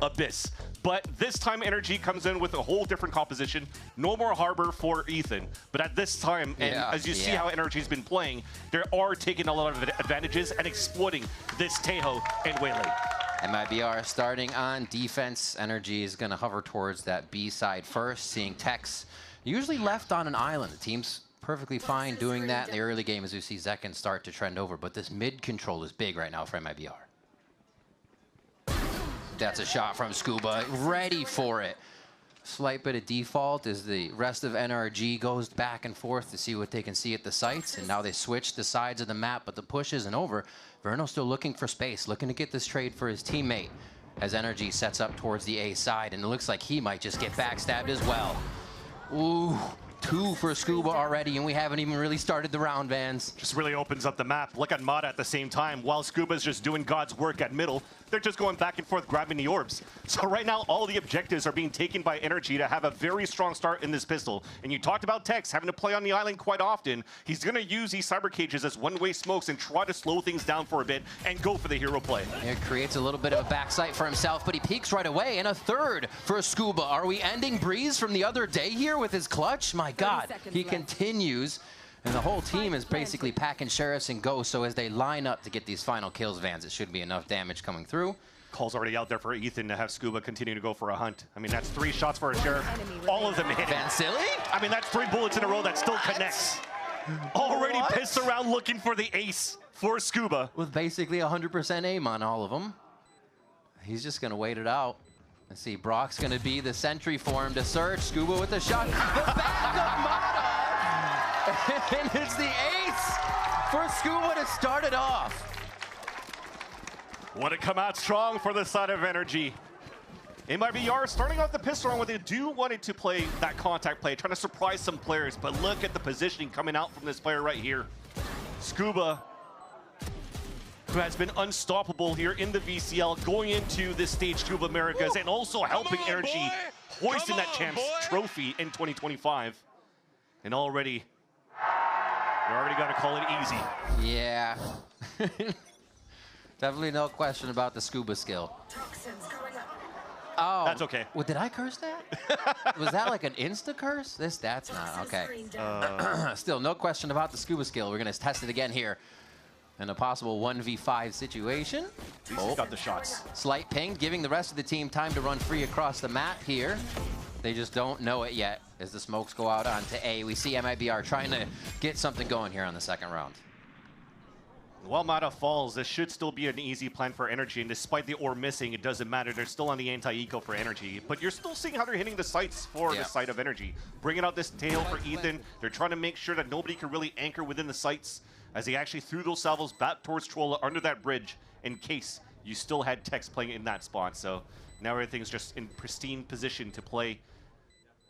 Abyss. But this time NRG comes in with a whole different composition. No more Harbor for Ethan. But at this time, and as you see how NRG's been playing, they are taking a lot of advantages and exploiting this Tejo and Waylay. MIBR starting on defense. NRG is going to hover towards that B side first, seeing Tex usually left on an island. The team's perfectly fine doing that in the early game as we see Zekken start to trend over. But this mid control is big right now for MIBR. That's a shot from Scuba, ready for it. Slight bit of default as the rest of NRG goes back and forth to see what they can see at the sites, and now they switch the sides of the map, but the push isn't over. Verno still looking for space, looking to get this trade for his teammate as NRG sets up towards the A side, and it looks like he might just get backstabbed as well. Ooh. 2 for Scuba already, and we haven't even really started the round, Vans. Just really opens up the map. Look at Mata at the same time. While Scuba's just doing God's work at middle, they're just going back and forth grabbing the orbs. So right now, all the objectives are being taken by NRG to have a very strong start in this pistol. And you talked about Tex having to play on the island quite often. He's going to use these cyber cages as one-way smokes and try to slow things down for a bit and go for the hero play. It creates a little bit of a backside for himself, but he peeks right away, and a third for Scuba. Are we ending Breeze from the other day here with his clutch? My God, he continues, and the whole team is basically packing sheriffs and ghosts, so as they line up to get these final kills, Vans, it should be enough damage coming through. Call's already out there for Ethan to have Scuba continue to go for a hunt. I mean, that's 3 shots for a sheriff. All of them hit. Van Silly? I mean, that's 3 bullets in a row that still connects. Already pissed around looking for the ace for Scuba. With basically 100% aim on all of them. He's just going to wait it out. Let's see, Brock's going to be the sentry for him to search. Scuba with the shot. The backup Mata! And it's the ace for Scuba to start it off. Want to come out strong for the side of NRG. MIBR starting off the pistol round where they do wanted to play that contact play, trying to surprise some players, but look at the positioning coming out from this player right here. Scuba, who has been unstoppable here in the VCL, going into this stage 2 of Americas, and also helping NRG hoisting that champs trophy in 2025. And already, you're already going to call it easy. Yeah. Definitely no question about the Scuba skill. Oh, that's okay. Well, did I curse that? Was that like an insta curse? That's not okay. Still, no question about the Scuba skill. We're gonna test it again here in a possible 1v5 situation. He's got the shots. Slight ping, giving the rest of the team time to run free across the map here. They just don't know it yet as the smokes go out onto A. We see MIBR trying to get something going here on the second round. While Mata falls, this should still be an easy plan for NRG, and despite the ore missing, it doesn't matter. They're still on the anti-eco for NRG, but you're still seeing how they're hitting the sites for the side of NRG. Bringing out this tail for Ethan. They're trying to make sure that nobody can really anchor within the sites as they actually threw those salvos back towards Trolla under that bridge in case you still had Tex playing in that spot. So now everything's just in pristine position to play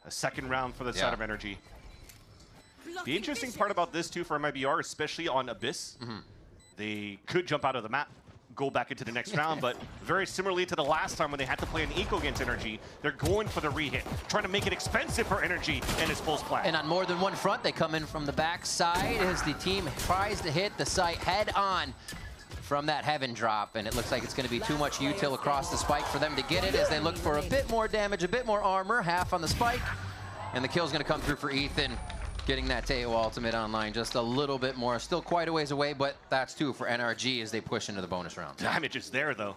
a second round for the side of NRG. The interesting part about this too for MIBR, especially on Abyss, they could jump out of the map, go back into the next round, but very similarly to the last time when they had to play an eco against NRG, they're going for the re-hit, trying to make it expensive for NRG and his pulse plan. And on more than one front, they come in from the back side as the team tries to hit the site head on from that heaven drop, and it looks like it's going to be too much util across the spike for them to get it as they look for a bit more damage, a bit more armor, half on the spike, and the kill's going to come through for Ethan. Getting that Tejo ultimate online just a little bit more. Still quite a ways away, but that's 2 for NRG as they push into the bonus round. Damage is there, though.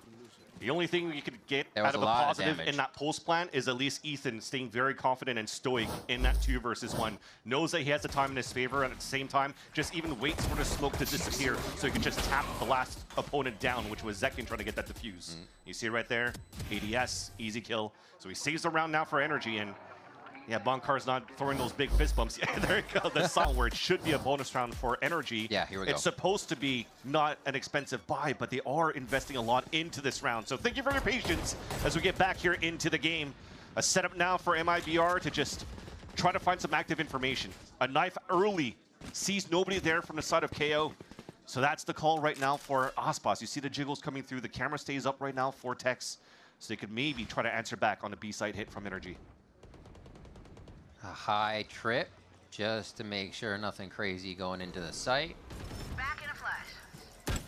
The only thing you could get out of a positive in that post plan is at least Ethan staying very confident and stoic in that 2 versus 1. Knows that he has the time in his favor, and at the same time, just even waits for the smoke to disappear so he can just tap the last opponent down, which was Zekken trying to get that defuse. You see it right there? ADS, easy kill. So he saves the round now for NRG, and yeah, Bonkar's not throwing those big fist bumps. Yeah, there you go. The song where it should be a bonus round for NRG. Yeah, here we go. It's supposed to be not an expensive buy, but they are investing a lot into this round. So thank you for your patience as we get back here into the game. A setup now for MIBR to just try to find some active information. A knife early, sees nobody there from the side of KO. So that's the call right now for Aspas. You see the jiggles coming through. The camera stays up right now for Tex. So they could maybe try to answer back on the B-side hit from NRG. A high trip, just to make sure nothing crazy going into the site. Back in a flash.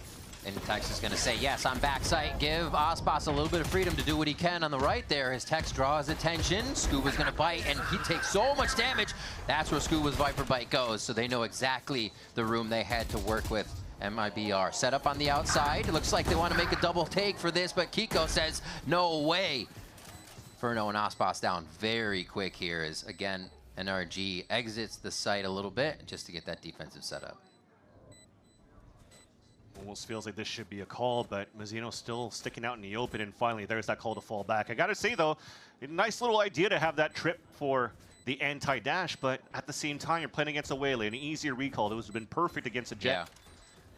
And Tex is going to say, yes, I'm backside. Give Aspas a little bit of freedom to do what he can on the right there. His Tex draws attention. Scuba's going to bite, and he takes so much damage. That's where Scuba's Viper Bite goes. So they know exactly the room they had to work with. MIBR set up on the outside. It looks like they want to make a double take for this, but Kiko says, no way. Ferno and Aspas down very quick here as, again, NRG exits the site a little bit just to get that defensive setup. Almost feels like this should be a call, but Mazzino's still sticking out in the open, and finally there's that call to fall back. I gotta say though, a nice little idea to have that trip for the anti-dash, but at the same time you're playing against a Waylay, an easier recall that would have been perfect against a Jet. Yeah.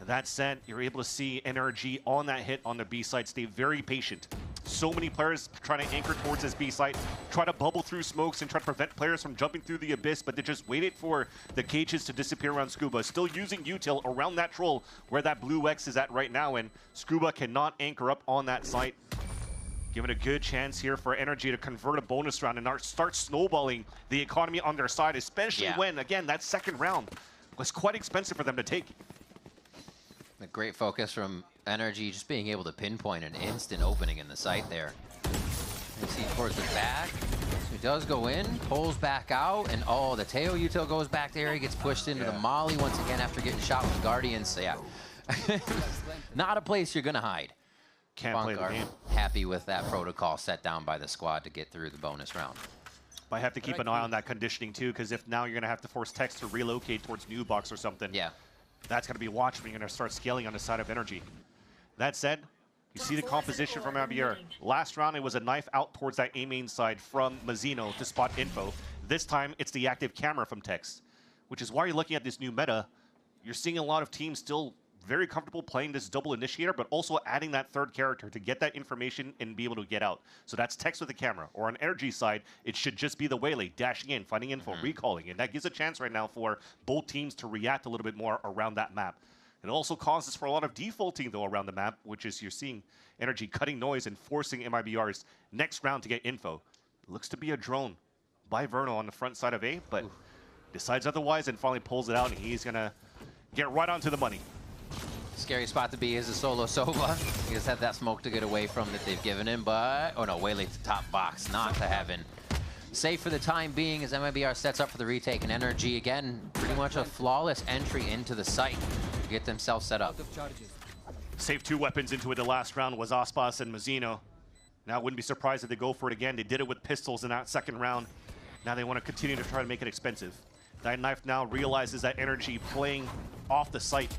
That said, you're able to see NRG on that hit on the B side stay very patient. So many players trying to anchor towards this B site, try to bubble through smokes and try to prevent players from jumping through the abyss, but they just waited for the cages to disappear around Scuba. Still using util around that troll where that blue X is at right now, and Scuba cannot anchor up on that site. Given a good chance here for NRG to convert a bonus round and start snowballing the economy on their side, especially when, again, that second round was quite expensive for them to take. A great focus from NRG, just being able to pinpoint an instant opening in the site there. You see towards the back. So he does go in, pulls back out, and oh, the Teo util goes back there. He gets pushed into the molly once again after getting shot with Guardians. So yeah, not a place you're gonna hide. Can't play the game. Happy with that protocol set down by the squad to get through the bonus round. But I have to keep an eye on that conditioning too, because if now you're gonna have to force Tex to relocate towards new box or something. Yeah. That's going to be watched when you're going to start scaling on the side of NRG. That said, you see the composition from MIBR. Last round, it was a knife out towards that A main side from Mazzino to spot info. This time, it's the active camera from Tex, which is why you're looking at this new meta. You're seeing a lot of teams still very comfortable playing this double initiator, but also adding that third character to get that information and be able to get out. So that's Tex with the camera. Or on NRG side, it should just be the Waylay dashing in, finding info, recalling. And that gives a chance right now for both teams to react a little bit more around that map. It also causes for a lot of defaulting, though, around the map, which is you're seeing NRG cutting noise and forcing MIBR's next round to get info. Looks to be a drone by Verno on the front side of A, but decides otherwise and finally pulls it out, and he's going to get right onto the money. Scary spot to be is a solo Sova. He just had that smoke to get away from that they've given him, but oh no, Waylay to top box, not to heaven. Safe for the time being as MIBR sets up for the retake, and NRG again, pretty much a flawless entry into the site to get themselves set up. Save 2 weapons into it. The last round was Aspas and Mazzino. Now I wouldn't be surprised if they go for it again. They did it with pistols in that second round. Now they want to continue to try to make it expensive. That knife now realizes that NRG playing off the site.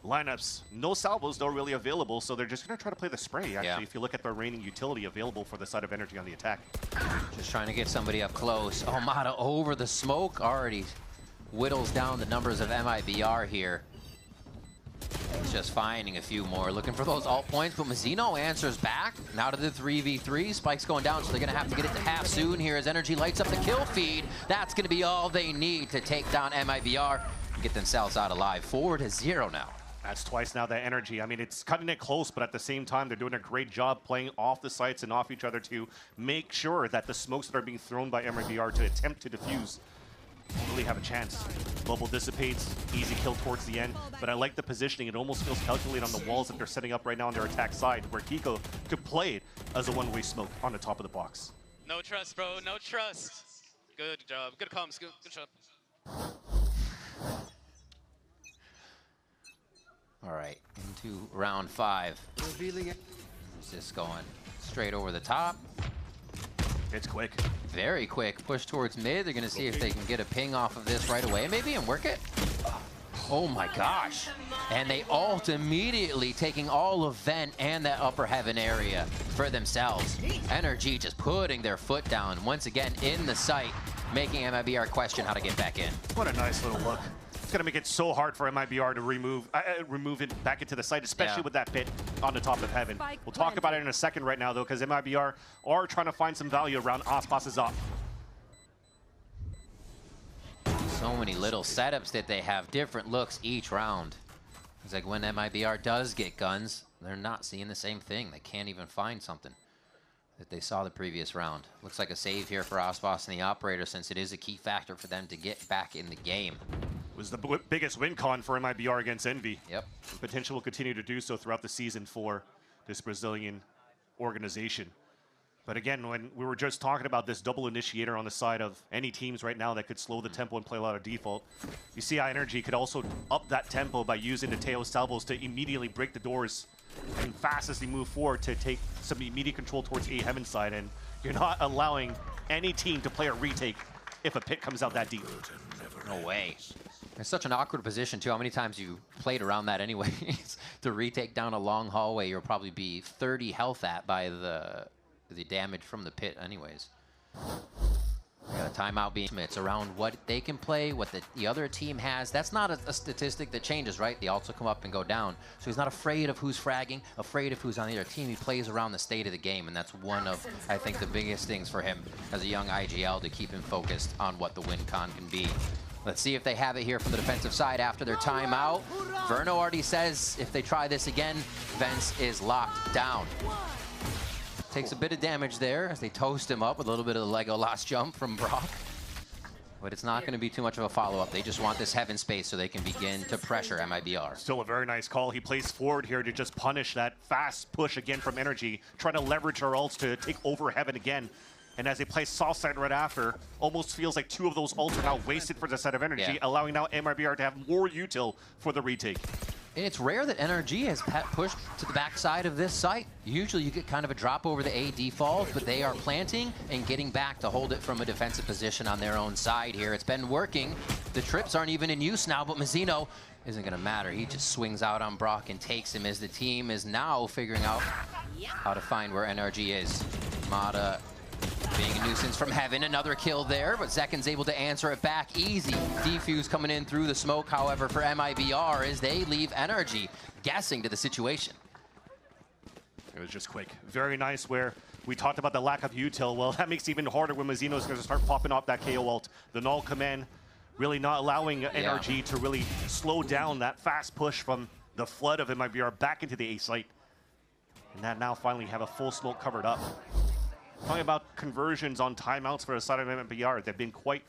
Lineups, no salvos though really available, so they're just going to try to play the spray, actually, if you look at the remaining utility available for the side of NRG on the attack. Just trying to get somebody up close. Oh, Mata over the smoke already whittles down the numbers of MIBR here. He's just finding a few more, looking for those alt points, but Mazzino answers back. Now to the 3v3, Spike's going down, so they're going to have to get it to half soon here as NRG lights up the kill feed. That's going to be all they need to take down MIBR and get themselves out alive. 4-0 now. That's twice now that NRG. I mean, it's cutting it close, but at the same time, they're doing a great job playing off the sites and off each other to make sure that the smokes that are being thrown by MIBR to attempt to defuse really have a chance. Bubble dissipates, easy kill towards the end, but I like the positioning. It almost feels calculated on the walls that they're setting up right now on their attack side, where Kiko could play it as a one-way smoke on the top of the box. No trust, bro. No trust. Good job. Good comms. Good job. All right, into round 5. Revealing it. Is this going straight over the top? It's quick. Very quick. Push towards mid. They're going to see if they can get a ping off of this right away, maybe, and work it. Oh my gosh. And they ult immediately, taking all of vent and that upper heaven area for themselves. NRG just putting their foot down once again in the site, making MIBR question how to get back in. What a nice little look. It's going to make it so hard for MIBR to remove it back into the site, especially with that pit on the top of heaven. We'll talk about it in a second right now, though, because MIBR are trying to find some value around Aspas' off. So many little setups that they have, different looks each round. It's like when MIBR does get guns, they're not seeing the same thing. They can't even find something that they saw the previous round. Looks like a save here for Aspas and the operator, since it is a key factor for them to get back in the game. was the biggest win con for MIBR against Envy. Yep. Potential will continue to do so throughout the season for this Brazilian organization. But again, when we were just talking about this double initiator on the side of any teams right now that could slow the tempo and play a lot of default, you see how NRG could also up that tempo by using the Teo salvos to immediately break the doors and fast as they move forward to take some immediate control towards A Heaven side. And you're not allowing any team to play a retake if a pit comes out that deep. No way. It's such an awkward position, too. How many times you played around that anyways? To retake down a long hallway, you'll probably be 30 health at by the damage from the pit anyways. We got a timeout being it's around what they can play, what the other team has. That's not a statistic that changes, right? They also come up and go down. So he's not afraid of who's fragging, afraid of who's on the other team. He plays around the state of the game, and that's one of, I think, the biggest things for him as a young IGL to keep him focused on what the win con can be. Let's see if they have it here from the defensive side after their timeout. Verno already says if they try this again, Vence is locked down. Takes a bit of damage there as they toast him up with a little bit of the Lego last jump from Brock. But it's not going to be too much of a follow-up. They just want this heaven space so they can begin to pressure MIBR. Still a very nice call. He plays forward here to just punish that fast push again from NRG, trying to leverage our ults to take over heaven again. And as they play soft side right after, almost feels like two of those ults are now wasted for the side of NRG, allowing now MIBR to have more util for the retake. And it's rare that NRG has pushed to the backside of this site. Usually you get kind of a drop over the A default, but they are planting and getting back to hold it from a defensive position on their own side here. It's been working. The trips aren't even in use now, but Mazzino isn't going to matter. He just swings out on Brock and takes him as the team is now figuring out how to find where NRG is. Mata being a nuisance from heaven, another kill there, but Zekin's able to answer it back easy. Defuse coming in through the smoke, however, for MIBR as they leave NRG guessing to the situation. It was just quick. Very nice where we talked about the lack of util. Well, that makes it even harder when Mazzino's going to start popping off that KO ult. The null command really not allowing NRG to really slow down that fast push from the flood of MIBR back into the A site. And that now finally have a full smoke covered up. Talking about conversions on timeouts for the side of MIBR, they've been quite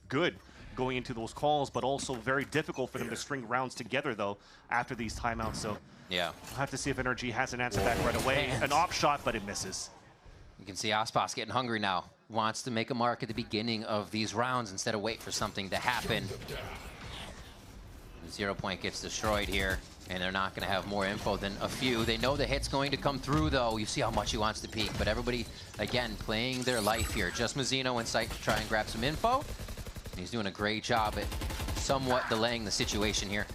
good going into those calls, but also very difficult for them to string rounds together, though, after these timeouts. So yeah, we'll have to see if NRG has an answer back right away. An op shot, but it misses. You can see Aspas getting hungry now. Wants to make a mark at the beginning of these rounds instead of wait for something to happen. The 0 point gets destroyed here, and they're not going to have more info than a few. They know the hit's going to come through, though. You see how much he wants to peek, but everybody, again, playing their life here. Just Mazzino in sight to try and grab some info. And he's doing a great job at somewhat delaying the situation here.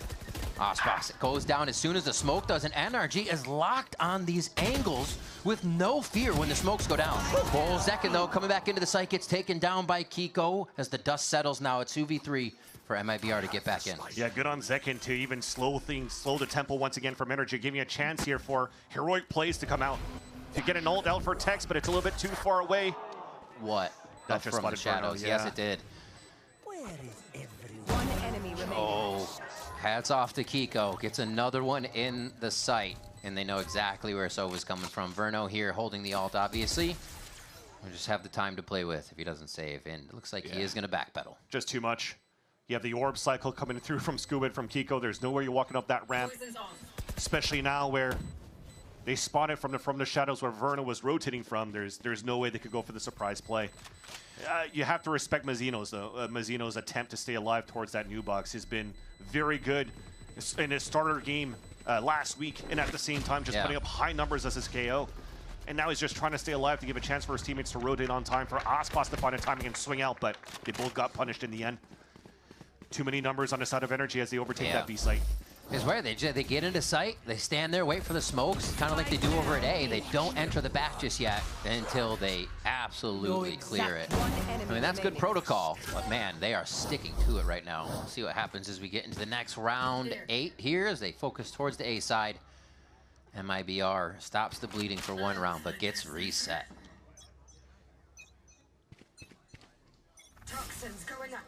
Aspas goes down as soon as the smoke does, and NRG is locked on these angles with no fear when the smokes go down. Bull Zekin, though, coming back into the site, gets taken down by Kiko as the dust settles now at 2v3 for MIBR to get back in. Yeah, good on Zekin to even slow the tempo once again from NRG, giving a chance here for heroic plays to come out. To get an ult out for Tex, but it's a little bit too far away. What? That just from the shadows. Yeah. Yes, it did. Where is everyone? One enemy remaining. Oh, hats off to Kiko. Gets another one in the site, and they know exactly where Sova's coming from. Verno here holding the ult, obviously. We'll just have the time to play with if he doesn't save, and it looks like he is going to backpedal. Just too much. You have the orb cycle coming through from Scuba and from Kiko. There's nowhere you're walking up that ramp, especially now where they spotted from the shadows where Verna was rotating from. There's no way they could go for the surprise play. You have to respect Mazzino's, though. Mazzino's attempt to stay alive towards that new box has been very good in his starter game last week, and at the same time just putting up high numbers as his KO. And now he's just trying to stay alive to give a chance for his teammates to rotate on time, for Aspas to find a timing and swing out, but they both got punished in the end. Too many numbers on the side of NRG as they overtake that B site. It's where they get into sight, they stand there, wait for the smokes, kind of like they do over at A. They don't enter the back just yet until they absolutely clear it. I mean, that's good protocol, but man, they are sticking to it right now. We'll see what happens as we get into the next round 8 here as they focus towards the A side. MIBR stops the bleeding for one round, but gets reset. Toxins going up.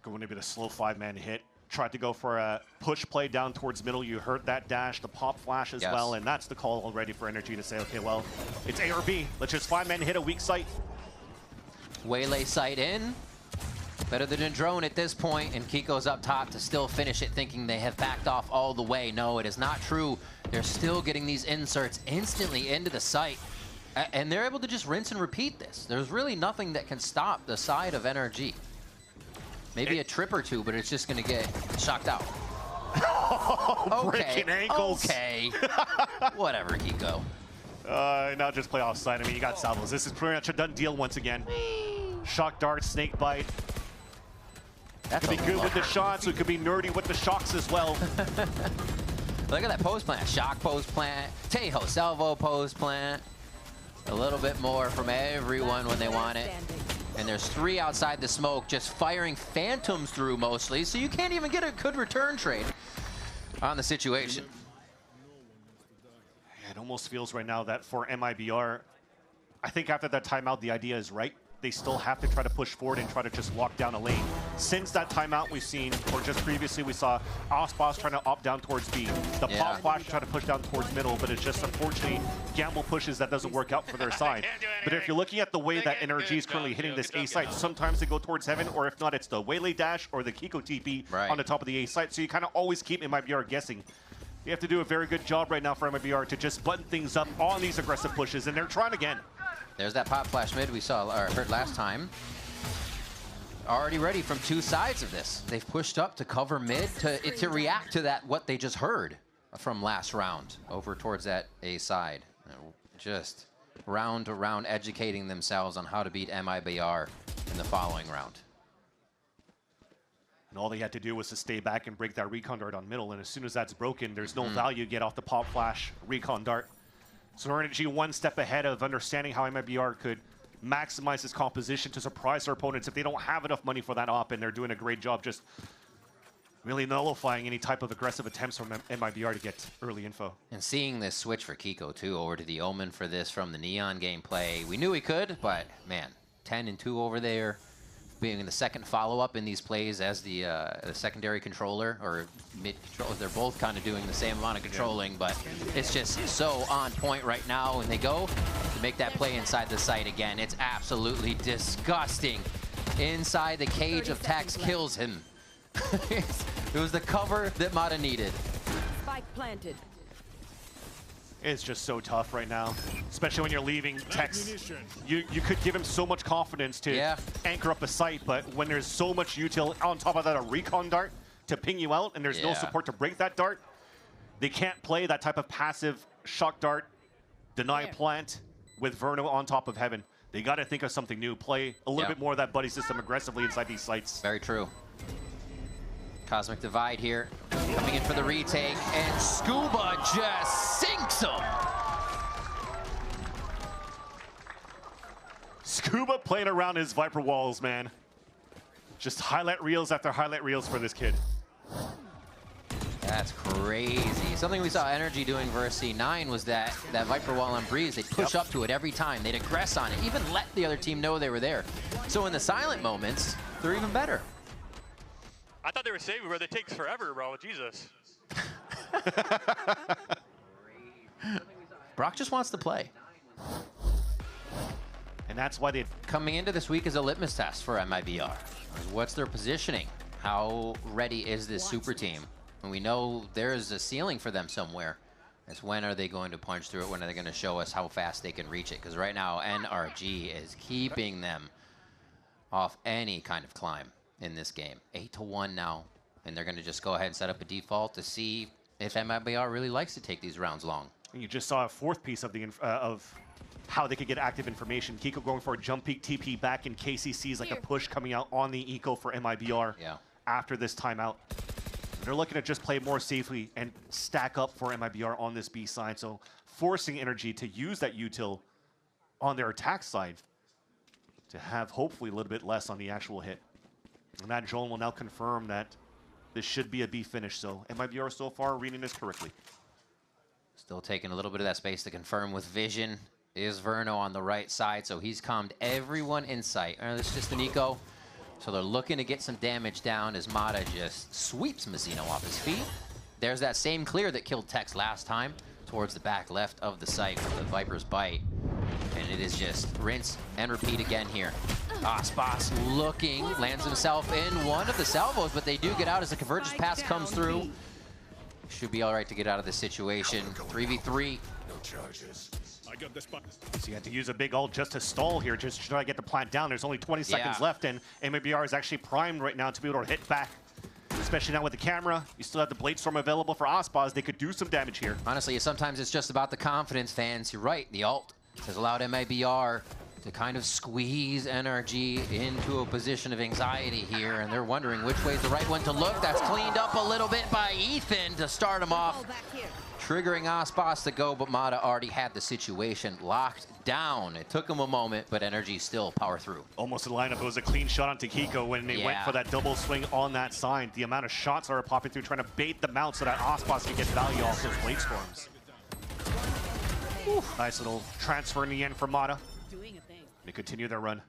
Going to be the slow 5-man hit. Tried to go for a push play down towards middle. You heard that dash, the pop flash as well, and that's the call already for NRG to say, okay, well, it's A or B. Let's just 5-man hit a weak site. Waylay sight in. Better than a drone at this point, and Kiko's up top to still finish it, thinking they have backed off all the way. No, it is not true. They're still getting these inserts instantly into the site, and they're able to just rinse and repeat this. There's really nothing that can stop the side of NRG. Maybe a trip or two, but it's just going to get shocked out. Breaking ankles. Okay. Whatever, Kiko. Now just play offside. I mean, you got salvos. This is pretty much a done deal once again. Shock dart, snake bite. That's could be good with the shots, so it could be nerdy with the shocks as well. Look at that post plant. Shock post plant, Tejo salvo post plant. A little bit more from everyone when they want it. And there's 3 outside the smoke, just firing phantoms through mostly, so you can't even get a good return trade on the situation. It almost feels right now that for MIBR, I think after that timeout, the idea is right. They still have to try to push forward and try to just lock down a lane. Since that timeout we've seen, or just previously we saw Osboss trying to opt down towards B. The pop flash trying to push down towards middle, but it's just unfortunately gamble pushes that doesn't work out for their side. But if you're looking at the way that NRG is currently hitting this A site, sometimes they go towards heaven, or if not, it's the Waylay dash or the Kiko TP on the top of the A site. So you kind of always keep MIBR guessing. You have to do a very good job right now for MIBR to just button things up on these aggressive pushes, and they're trying again. There's that pop flash mid we saw or heard last time. Already ready from 2 sides of this. They've pushed up to cover mid to react to that what they just heard from last round over towards that A side. Just round to round educating themselves on how to beat MIBR in the following round. And all they had to do was to stay back and break that recon dart on middle, and as soon as that's broken, there's no value get off the pop flash recon dart. So NRG 1 step ahead of understanding how MIBR could maximize his composition to surprise their opponents if they don't have enough money for that op, and they're doing a great job just really nullifying any type of aggressive attempts from MIBR to get early info. And seeing this switch for Kiko too over to the Omen for this from the Neon gameplay, we knew he could, but man, 10 and 2 over there. Being the second follow-up in these plays as the secondary controller or mid-controller. They're both kind of doing the same amount of controlling, but it's just so on point right now. When they go to make that play inside the site again, it's absolutely disgusting. Inside the cage of Tex kills him. It was the cover that Mata needed. Spike planted. It's just so tough right now, especially when you're leaving Tex. You could give him so much confidence to anchor up a site, but when there's so much util on top of that, a recon dart to ping you out, and there's no support to break that dart, they can't play that type of passive shock dart, deny plant with Verno on top of heaven. They got to think of something new, play a little bit more of that buddy system aggressively inside these sites. Very true. Cosmic Divide here, coming in for the retake, and Scuba just sinks him. Scuba playing around his Viper walls, man. Just highlight reels after highlight reels for this kid. That's crazy. Something we saw NRG doing versus C9 was that Viper wall on Breeze, they'd push up to it every time. They'd aggress on it, even let the other team know they were there. So in the silent moments, they're even better. I thought they were saving where it takes forever, bro. Jesus. Brock just wants to play. And that's why they... Coming into this week is a litmus test for MIBR. What's their positioning? How ready is this super team? And we know there is a ceiling for them somewhere. It's when are they going to punch through it? When are they going to show us how fast they can reach it? Because right now, NRG is keeping them off any kind of climb in this game. 8-1 now, and they're going to just go ahead and set up a default to see if MIBR really likes to take these rounds long. And you just saw a fourth piece of the of how they could get active information. Kiko going for a jump peek TP back in KCC's like a push coming out on the eco for MIBR after this timeout. They're looking to just play more safely and stack up for MIBR on this B side, so forcing NRG to use that util on their attack side to have hopefully a little bit less on the actual hit. And that Joel will now confirm that this should be a B finish, so MIBR so far reading this correctly. Still taking a little bit of that space to confirm with vision. Is Verno on the right side, so he's calmed everyone in sight. It's just an eco, so they're looking to get some damage down as Mata just sweeps Mazzino off his feet. There's that same clear that killed Tex last time towards the back left of the site with the Viper's bite. And it is just rinse and repeat again here. Aspas looking, lands himself in one of the salvos, but they do get out as the convergence pass comes through. Should be all right to get out of this situation. 3v3. No charges. I got this spot. So you had to use a big ult just to stall here, just to try to get the plant down. There's only 20 seconds left, and MIBR is actually primed right now to be able to hit back. Especially now with the camera. You still have the Blade Storm available for Aspas. They could do some damage here. Honestly, sometimes it's just about the confidence, fans. You're right, the ult has allowed MIBR to kind of squeeze NRG into a position of anxiety here, and they're wondering which way is the right one to look. That's cleaned up a little bit by Ethan to start him off, triggering Aspas to go, but Mata already had the situation locked down. It took him a moment, but NRG still power through. Almost in lineup. It was a clean shot on Kiko when they went for that double swing on that side. The amount of shots that are popping through, trying to bait them out so that Aspas can get value off those Blade Storms. Nice little transfer in the end for Mata. They continue their run.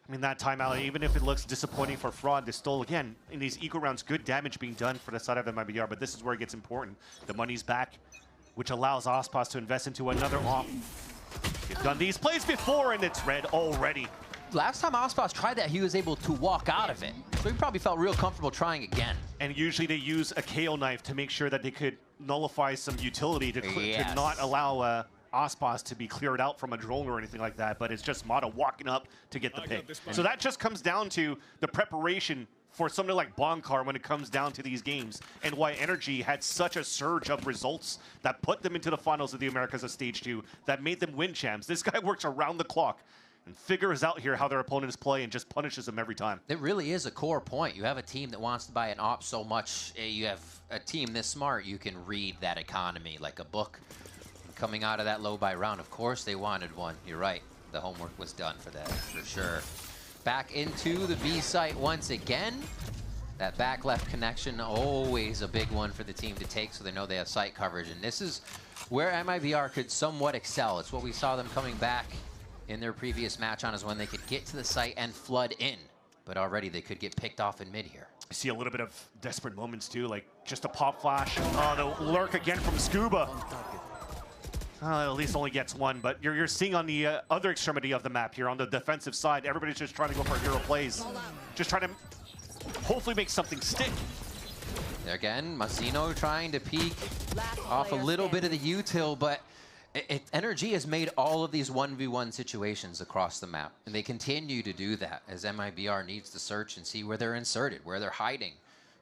I mean, that timeout, even if it looks disappointing for Fraud, there's still, again, in these eco rounds, good damage being done for the side of MIBR, but this is where it gets important. The money's back, which allows Aspas to invest into another off. They've done these plays before, and it's red already. Last time Aspas tried that, he was able to walk out of it. So he probably felt real comfortable trying again. And usually they use a KO knife to make sure that they could nullify some utility to not allow Aspas to be cleared out from a drone or anything like that, but it's just Mata walking up to get the pick. So that just comes down to the preparation for something like Bonkar when it comes down to these games, and why NRG had such a surge of results that put them into the finals of the Americas of Stage 2, that made them win champs. This guy works around the clock and figures out here how their opponents play and just punishes them every time. It really is a core point. You have a team that wants to buy an op so much. You have a team this smart, you can read that economy like a book. Coming out of that low buy round, of course they wanted one. You're right. The homework was done for that, for sure. Back into the B site once again. That back left connection, always a big one for the team to take, so they know they have site coverage. And this is where MIBR could somewhat excel. It's what we saw them coming back in their previous match on, is when they could get to the site and flood in. But already they could get picked off in mid here. I see a little bit of desperate moments too, like just a pop flash. Oh, the lurk again from Scuba. At least only gets one, but you're seeing on the other extremity of the map here, on the defensive side, everybody's just trying to go for hero plays. Just trying to hopefully make something stick. Again, Mazzino trying to peek off a little bit of the util, but NRG has made all of these 1v1 situations across the map, and they continue to do that as MIBR needs to search and see where they're inserted, where they're hiding.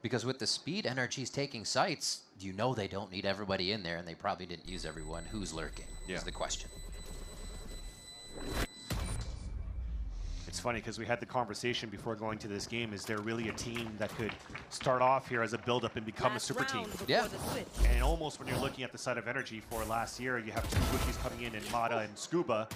Because with the speed NRG's taking sites, you know they don't need everybody in there, and they probably didn't use everyone. Who's lurking is the question. It's funny because we had the conversation before going to this game. Is there really a team that could start off here as a build-up and become a super team? Yeah. And almost when you're looking at the side of NRG for last year, you have two rookies coming in Mata and Scuba,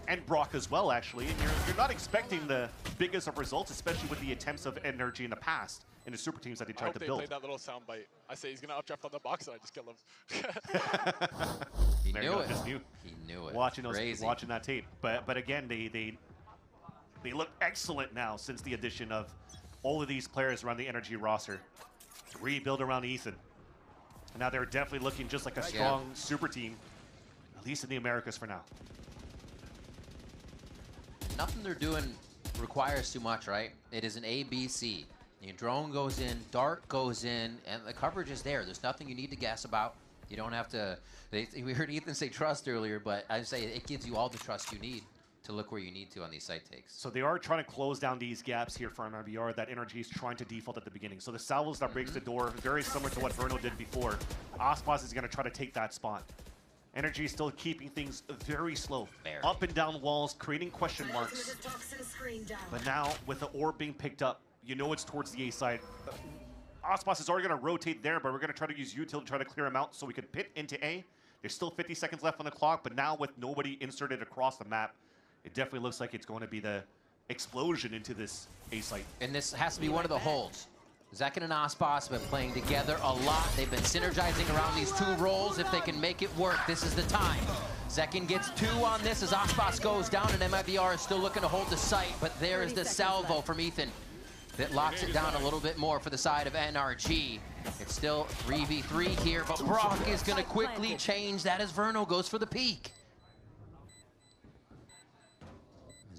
and Brock as well, actually. And you're not expecting the biggest of results, especially with the attempts of NRG in the past in the super teams that they tried to build. I hope they played that little soundbite. I say he's going to outdraft on the box, and I just kill him. He knew it. Just knew. He knew it. Watching that tape. But again, they look excellent now since the addition of all of these players around the NRG roster. Rebuild around Ethan. And now they're definitely looking just like a strong super team, at least in the Americas for now. Nothing they're doing requires too much, right? It is an ABC. Your drone goes in, dart goes in, and the coverage is there. There's nothing you need to guess about. You don't have to. We heard Ethan say trust earlier, but I'd say it gives you all the trust you need to look where you need to on these site takes. So they are trying to close down these gaps here for MIBR that NRG is trying to default at the beginning. So the salvos that breaks the door, very similar to what Verno did before. Aspas is going to try to take that spot. NRG is still keeping things very slow. Up and down walls, creating question marks. But now, with the orb being picked up, you know it's towards the A side. Aspas is already going to rotate there, but we're going to try to use util to try to clear him out so we can pit into A. There's still 50 seconds left on the clock, but now with nobody inserted across the map, it definitely looks like it's going to be the explosion into this A site. And this has to be one of the holds. Zekin and Aspas have been playing together a lot. They've been synergizing around these two roles. If they can make it work, this is the time. Zekin gets 2 on this as Aspas goes down, and MIBR is still looking to hold the site, but there is the salvo from Ethan that locks it down a little bit more for the side of NRG. It's still 3v3 here, but Brock is going to quickly change that as Verno goes for the peak.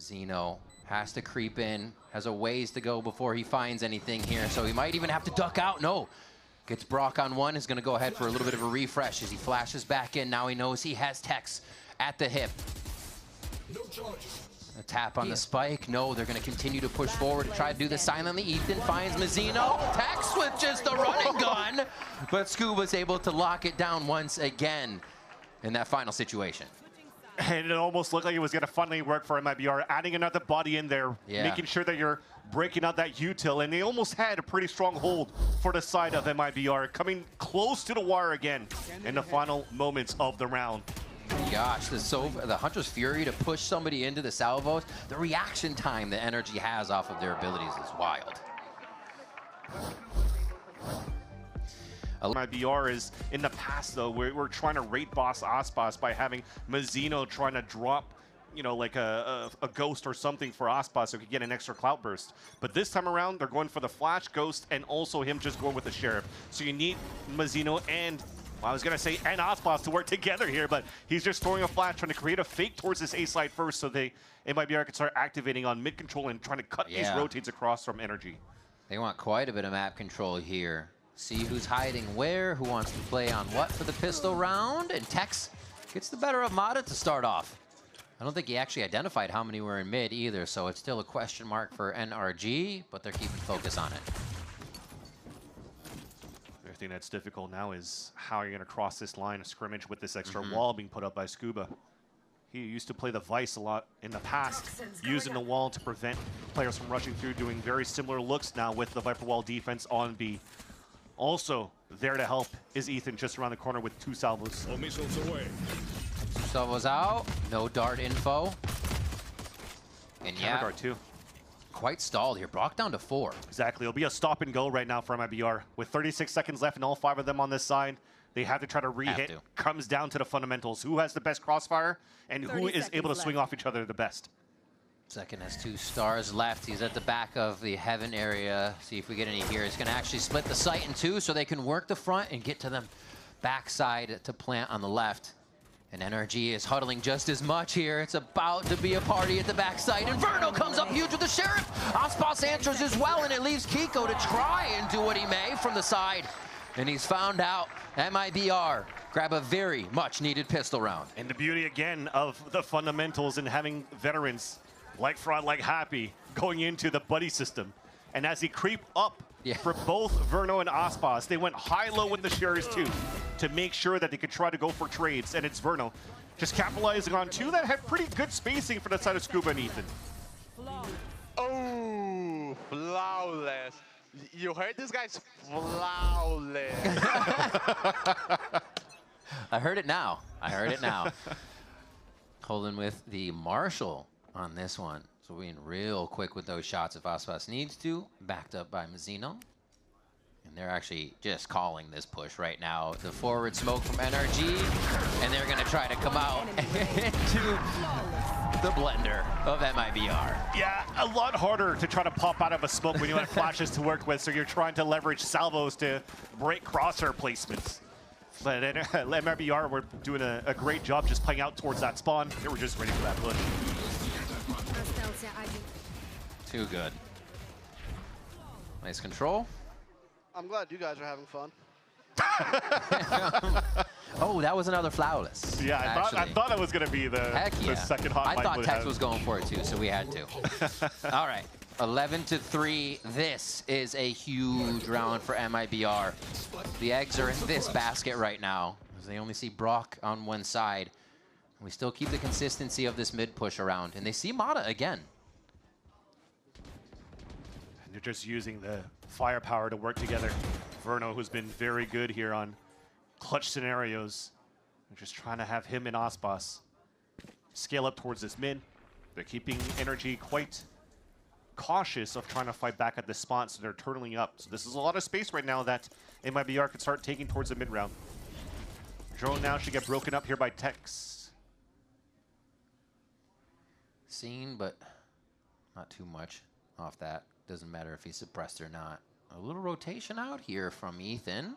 Zeno has to creep in, has a ways to go before he finds anything here, so he might even have to duck out. No. Gets Brock on one, is going to go ahead for a little bit of a refresh as he flashes back in. Now he knows he has Tex at the hip. A tap on the spike. No, they're going to continue to push forward and try to do this silently. Ethan finds Mazzino. Tex with just a running gun. But Scuba's able to lock it down once again in that final situation. And it almost looked like it was going to finally work for MIBR, adding another body in there, making sure that you're breaking out that util, and they almost had a pretty strong hold for the side of MIBR, coming close to the wire again in the final moments of the round. Gosh, the Hunter's Fury to push somebody into the salvos, the reaction time that NRG has off of their abilities is wild. MIBR is in the past though, we're trying to rate boss Aspas by having Mazzino trying to drop, you know, like a ghost or something for Aspas so he could get an extra clout burst. But this time around, they're going for the flash ghost and also him just going with the sheriff. So you need Mazzino and, well, I was gonna say and Aspas to work together here, but he's just throwing a flash, trying to create a fake towards this A side first so MIBR can start activating on mid control and trying to cut these rotates across from NRG. They want quite a bit of map control here. See who's hiding where, who wants to play on what for the pistol round, and Tex gets the better of Mata to start off. I don't think he actually identified how many were in mid either, so it's still a question mark for NRG, but they're keeping focus on it. The thing that's difficult now is how you're going to cross this line of scrimmage with this extra wall being put up by Scuba. He used to play the Vice a lot in the past, using the wall to prevent players from rushing through, doing very similar looks now with the Viper Wall defense on B. Also, there to help is Ethan just around the corner with 2 salvos. All missiles away. 2 salvos out, no dart info. And Dart too. Quite stalled here. Brock down to 4. Exactly. It'll be a stop and go right now for MIBR. With 36 seconds left and all 5 of them on this side, they have to try to re-hit. Comes down to the fundamentals. Who has the best crossfire and who is able to swing off each other the best. Second has 2 stars left. He's at the back of the heaven area. See if we get any here. He's going to actually split the site in 2 so they can work the front and get to the backside to plant on the left. And NRG is huddling just as much here. It's about to be a party at the backside. Inferno comes up huge with the Sheriff. Aspas answers as well, and it leaves Kiko to try and do what he may from the side. And he's found out. MIBR grab a very much needed pistol round. And the beauty again of the fundamentals and having veterans like Fraud, like Happy, going into the buddy system. And as he creep up for both Verno and Aspas, they went high-low with the Sherries too to make sure that they could try to go for trades. And it's Verno just capitalizing on 2 that had pretty good spacing for the side of Scuba and Ethan. Oh, flawless. You heard this guy's flawless. I heard it now. I heard it now. Holding with the Marshall on this one. So we're being real quick with those shots if Aspas needs to. Backed up by Mazzino. And they're actually just calling this push right now. The forward smoke from NRG. And they're going to try to come out into the blender of MIBR. Yeah, a lot harder to try to pop out of a smoke when you have flashes to work with. So you're trying to leverage salvos to break crosshair placements. But MIBR were doing a great job just playing out towards that spawn. They were just ready for that push. Too good. Nice control. I'm glad you guys are having fun. Oh, that was another flawless. Yeah, I thought it was going to be the second hot I thought Tex was going for it too, so we had to. All right, 11-3. This is a huge round for MIBR. The eggs are in this basket right now, as they only see Brock on one side. We still keep the consistency of this mid push around, and they see Mata again. And they're just using the firepower to work together. Verno, who's been very good here on clutch scenarios. They're just trying to have him and Aspas scale up towards this mid. They're keeping NRG quite cautious of trying to fight back at this spot, so they're turtling up. So this is a lot of space right now that MIBR could start taking towards the mid round. Drone now should get broken up here by Tex. Seen, but not too much off that. Doesn't matter if he's suppressed or not. A little rotation out here from Ethan.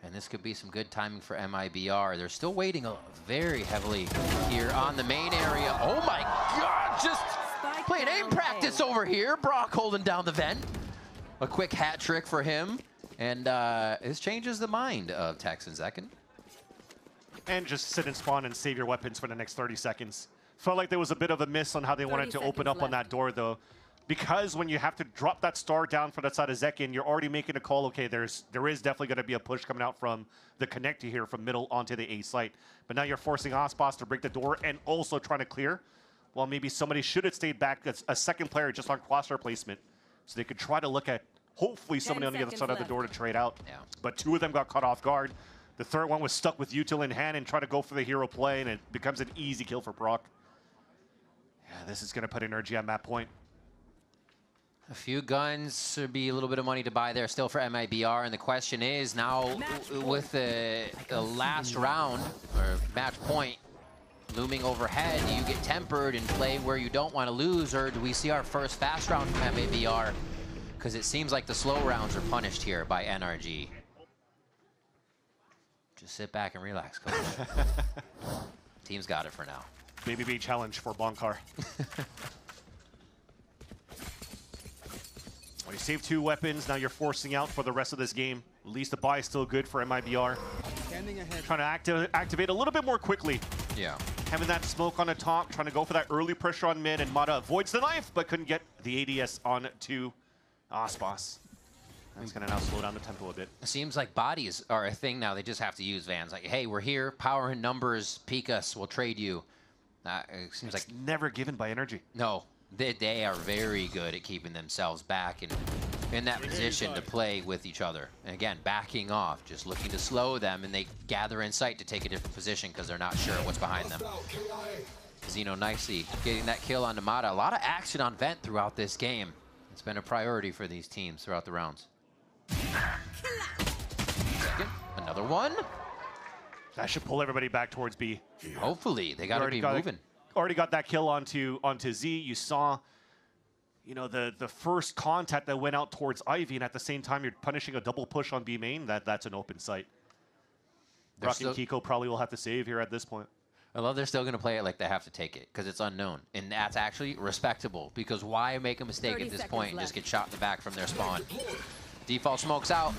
And this could be some good timing for MIBR. They're still waiting very heavily here on the main area. Oh my God, just Playing aim practice over here. Brock holding down the vent. A quick hat trick for him. And this changes the mind of Tex and Zekin. And just sit and spawn and save your weapons for the next 30 seconds. Felt like there was a bit of a miss on how they wanted to open up on that door, though. Because when you have to drop that star down for that side of Zekin, you're already making a call, okay, there is definitely going to be a push coming out from the connector here from middle onto the A site. But now you're forcing Osbos to break the door and also trying to clear. Well, maybe somebody should have stayed back as a second player just on crosshair placement. So they could try to look at, hopefully, somebody on the other side of the door to trade out. Yeah. But two of them got caught off guard. The third one was stuck with util in hand and tried to go for the hero play, and it becomes an easy kill for Brock. Yeah, this is going to put NRG on map point. A few guns would be a little bit of money to buy there still for MIBR. And the question is now with the last round, or match point, looming overhead, do you get tempered and play where you don't want to lose, or do we see our first fast round from MIBR? Because it seems like the slow rounds are punished here by NRG. Just sit back and relax, coach. Team's got it for now. Baby B challenge for Bonkar. Well, you saved 2 weapons, now you're forcing out for the rest of this game. At least the buy is still good for MIBR. Trying to activate a little bit more quickly. Yeah. Having that smoke on the top, trying to go for that early pressure on mid, and Mata avoids the knife, but couldn't get the ADS on to Osbos. He's going to now slow down the tempo a bit. It seems like bodies are a thing now. They just have to use Vans. Like, hey, we're here. Power and numbers. Peek us. We'll trade you. It seems It's like never given by NRG. no. They are very good at keeping themselves back and in that position to play with each other. And again, backing off, just looking to slow them, and they gather in sight to take a different position because they're not sure what's behind them. Zeno nicely getting that kill on Namada. A lot of action on Vent throughout this game. It's been a priority for these teams throughout the rounds. Second, another one. That should pull everybody back towards B. Hopefully, they got to be moving. Already got that kill onto Z. You saw, you know, the first contact that went out towards Ivy, and at the same time you're punishing a double push on B main. That's an open site. Brock and Kiko probably will have to save here at this point. I love they're still going to play it like they have to take it because it's unknown, and that's actually respectable. Because why make a mistake at this point and just get shot in the back from their spawn? Default smokes out.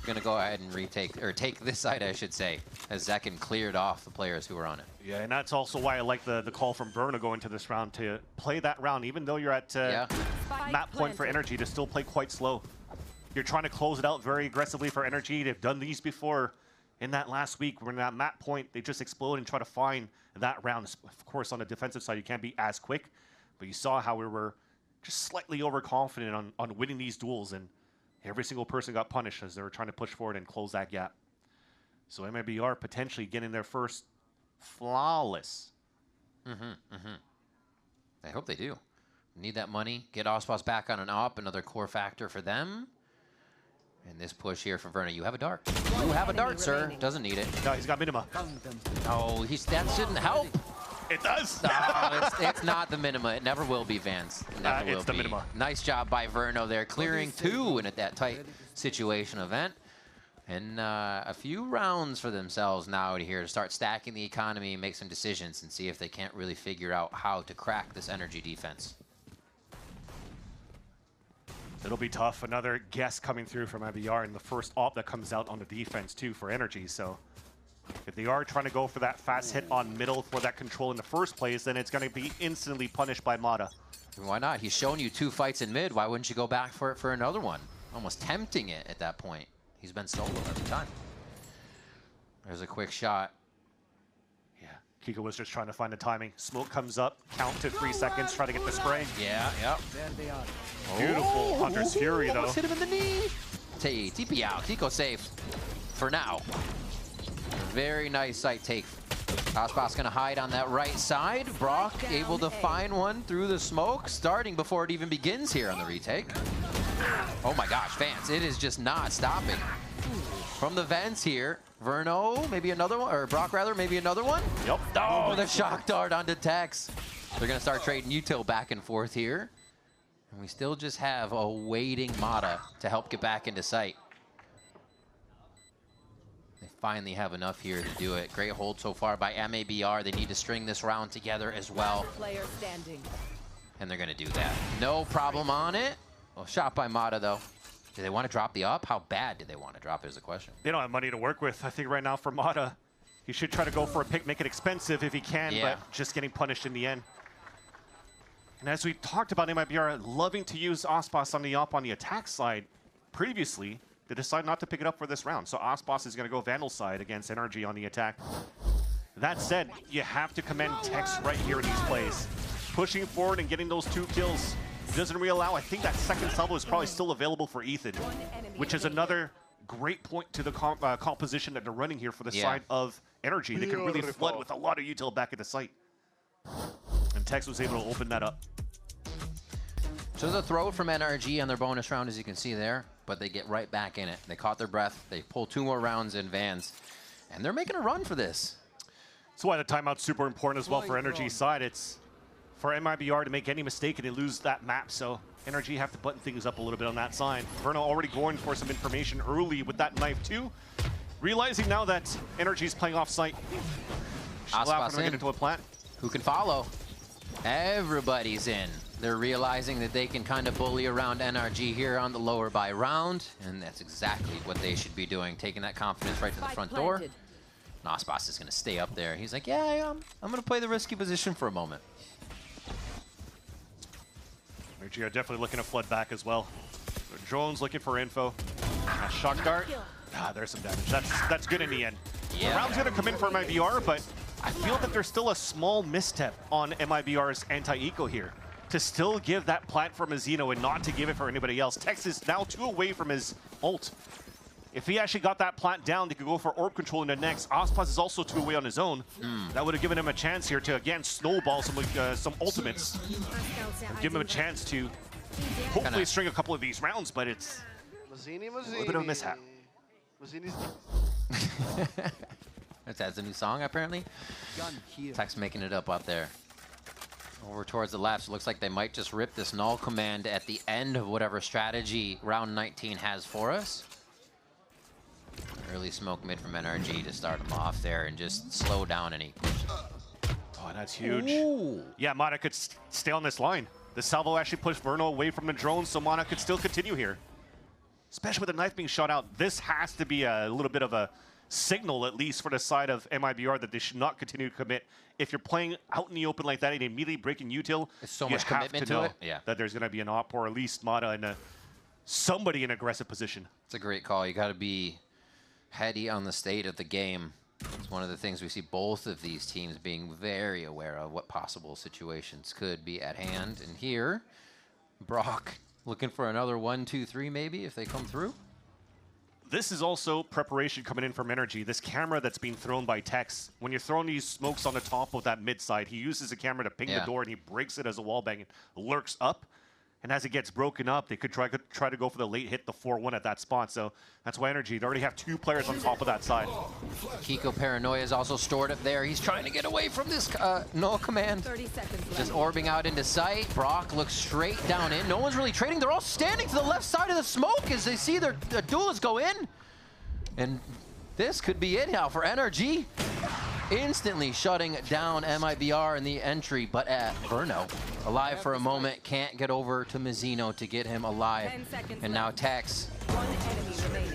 Gonna go ahead and retake, or take this side, I should say, as Zekin cleared off the players who were on it. Yeah, and that's also why I like the call from Verna going to this round to play that round, even though you're at map point for NRG, to still play quite slow. You're trying to close it out very aggressively for NRG. They've done these before in that last week. When at map point, they just explode and try to find that round. Of course, on the defensive side, you can't be as quick, but you saw how we were just slightly overconfident on winning these duels, and every single person got punished as they were trying to push forward and close that gap. So MIBR potentially getting their first flawless. I hope they do. Need that money. Get Osbos back on an op, another core factor for them. And this push here from Verna. You have a dart. You have a dart, sir. Doesn't need it. No, he's got minima. No, that shouldn't help. It does. No, it's not the minima. It never will be, Vance. It never will it's the be. minima. Nice job by Verno there, clearing 2 and at that tight situation event. And a few rounds for themselves now here to start stacking the economy and make some decisions and see if they can't really figure out how to crack this energy defense. It'll be tough. Another guess coming through from MIBR, and the first op that comes out on the defense too for NRG. So if they are trying to go for that fast hit on middle for that control in the first place, then it's going to be instantly punished by Mata. Why not? He's shown you 2 fights in mid. Why wouldn't you go back for it for another one? Almost tempting it at that point. He's been solo every time. There's a quick shot. Yeah, Kiko was just trying to find the timing. Smoke comes up, count to 3 seconds, try to get the spray. Yeah, yep. There they are. Beautiful Hunter's Fury, though. Almost hit him in the knee. TP out. Kiko safe for now. Very nice site take. Osbos gonna hide on that right side. Brock able to find one through the smoke, starting before it even begins here on the retake. Oh my gosh, fans, it is just not stopping. From the vents here, Verno, maybe another one, or Brock rather, maybe another one? Yep. Oh, the shock dart onto Tex. They're gonna start trading util back and forth here. And we still just have a waiting Mata to help get back into sight. They finally have enough here to do it. Great hold so far by MIBR. They need to string this round together as well. Player standing. And they're going to do that. No problem on it. Well, shot by Mata, though. Do they want to drop the up? How bad do they want to drop is the question. They don't have money to work with. I think right now for Mata, he should try to go for a pick, make it expensive if he can, but just getting punished in the end. And as we talked about MIBR loving to use Ospas on the op on the attack side previously, they decide not to pick it up for this round. So Ospas is going to go Vandal side against NRG on the attack. That said, you have to commend Tex right here in these plays. Pushing forward and getting those 2 kills doesn't really allow. I think that second salvo is probably still available for Ethan, which is another great point to the composition that they're running here for the side of NRG. They can really flood with a lot of util back at the site. And Tex was able to open that up. So there's a throw from NRG on their bonus round, as you can see there, but they get right back in it. They caught their breath. They pull 2 more rounds in Vans, and they're making a run for this. That's why the timeout's super important as well for NRG's side. It's for MIBR to make any mistake and they lose that map, so NRG have to button things up a little bit on that side. Verno already going for some information early with that knife too. Realizing now that NRG's playing off site. Ospas get into a plant. Who can follow? Everybody's in. They're realizing that they can kind of bully around NRG here on the lower by round, and that's exactly what they should be doing, taking that confidence right to the front door. And Ospas is going to stay up there. He's like, yeah, I'm going to play the risky position for a moment. NRG are definitely looking to flood back as well. The drone's looking for info. Shock dart. There's some damage. That's good in the end. The round's going to come in for MIBR, but I feel that there's still a small misstep on MIBR's anti-eco here. To still give that plant for Mazzino and not to give it for anybody else. Tex is now 2 away from his ult. If he actually got that plant down, they could go for orb control in the next. Ospas is also 2 away on his own. That would have given him a chance here to, again, snowball some ultimates. Give him a chance to hopefully string a couple of these rounds, but it's a little bit of a mishap. That's a new song, apparently. Tex making it up out there. Over towards the left, so it looks like they might just rip this null command at the end of whatever strategy round 19 has for us. Early smoke mid from NRG to start them off there and just slow down any push. Oh, that's huge. Ooh. Yeah, Mana could stay on this line. The salvo actually pushed Verno away from the drone, so Mana could still continue here. Especially with the knife being shot out, this has to be a little bit of a signal, at least for the side of MIBR, that they should not continue to commit. If you're playing out in the open like that and immediately breaking util, there's so much commitment to it. Yeah, that there's going to be an op or at least Mata in somebody in aggressive position. It's a great call. You got to be heady on the state of the game. It's one of the things we see both of these teams being very aware of what possible situations could be at hand. And here, Brock looking for another 1, 2, 3 maybe if they come through. This is also preparation coming in from NRG. This camera that's being thrown by Tex, when you're throwing these smokes on the top of that mid side, he uses a camera to ping the door and he breaks it as a wall bang and lurks up. And as it gets broken up, they could try to go for the late hit, the 4-1 at that spot. So that's why NRG, they already have 2 players on top of that side. Kiko Paranoia is also stored up there. He's trying to get away from this null command. 30 seconds left. Just orbing out into sight. Brock looks straight down in. No one's really trading. They're all standing to the left side of the smoke as they see their duelists go in. And this could be it now for NRG. Instantly shutting down MIBR in the entry, but Verno alive for a moment, can't get over to Mazzino to get him alive. And now Tex,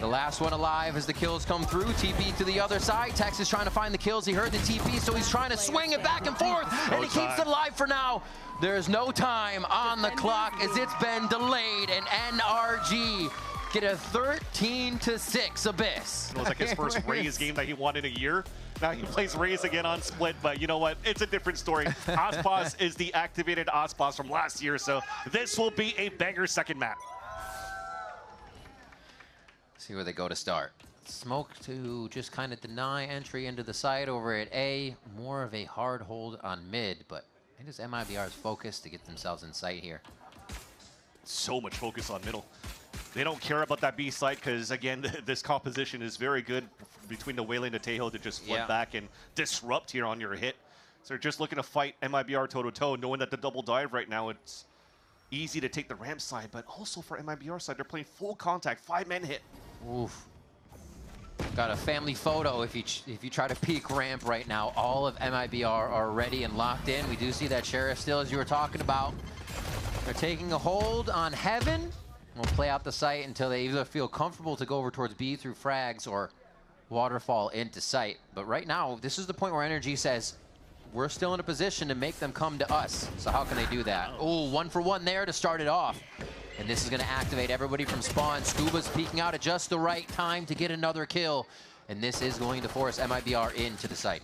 the last one alive as the kills come through. TP to the other side. Tex is trying to find the kills. He heard the TP, so he's trying to swing it back and forth, and he keeps it alive for now. There's no time on the clock as it's been delayed, and NRG get a 13-6 Abyss. It was like his first Raze game that he won in a year. Now he plays Raze again on Split, but you know what? It's a different story. Ospas is the activated Ospas from last year, so this will be a banger second map. See where they go to start. Smoke to just kind of deny entry into the side over at A. More of a hard hold on mid, but it is MIBR's focus to get themselves in sight here. So much focus on middle. They don't care about that B site because, again, this composition is very good between the Wayland and Tejo to just flood back and disrupt here on your hit. So they're just looking to fight MIBR toe-to-toe, knowing that the double dive right now, it's easy to take the ramp side, but also for MIBR side, they're playing full contact, 5-man hit. Oof. Got a family photo if you try to peek ramp right now. All of MIBR are ready and locked in. We do see that Sheriff still, as you were talking about. They're taking a hold on Heaven. We'll play out the site until they either feel comfortable to go over towards B through frags or waterfall into sight. But right now, this is the point where NRG says, we're still in a position to make them come to us. So how can they do that? Oh, 1 for 1 there to start it off. And this is going to activate everybody from spawn. Scuba's peeking out at just the right time to get another kill. And this is going to force MIBR into the site.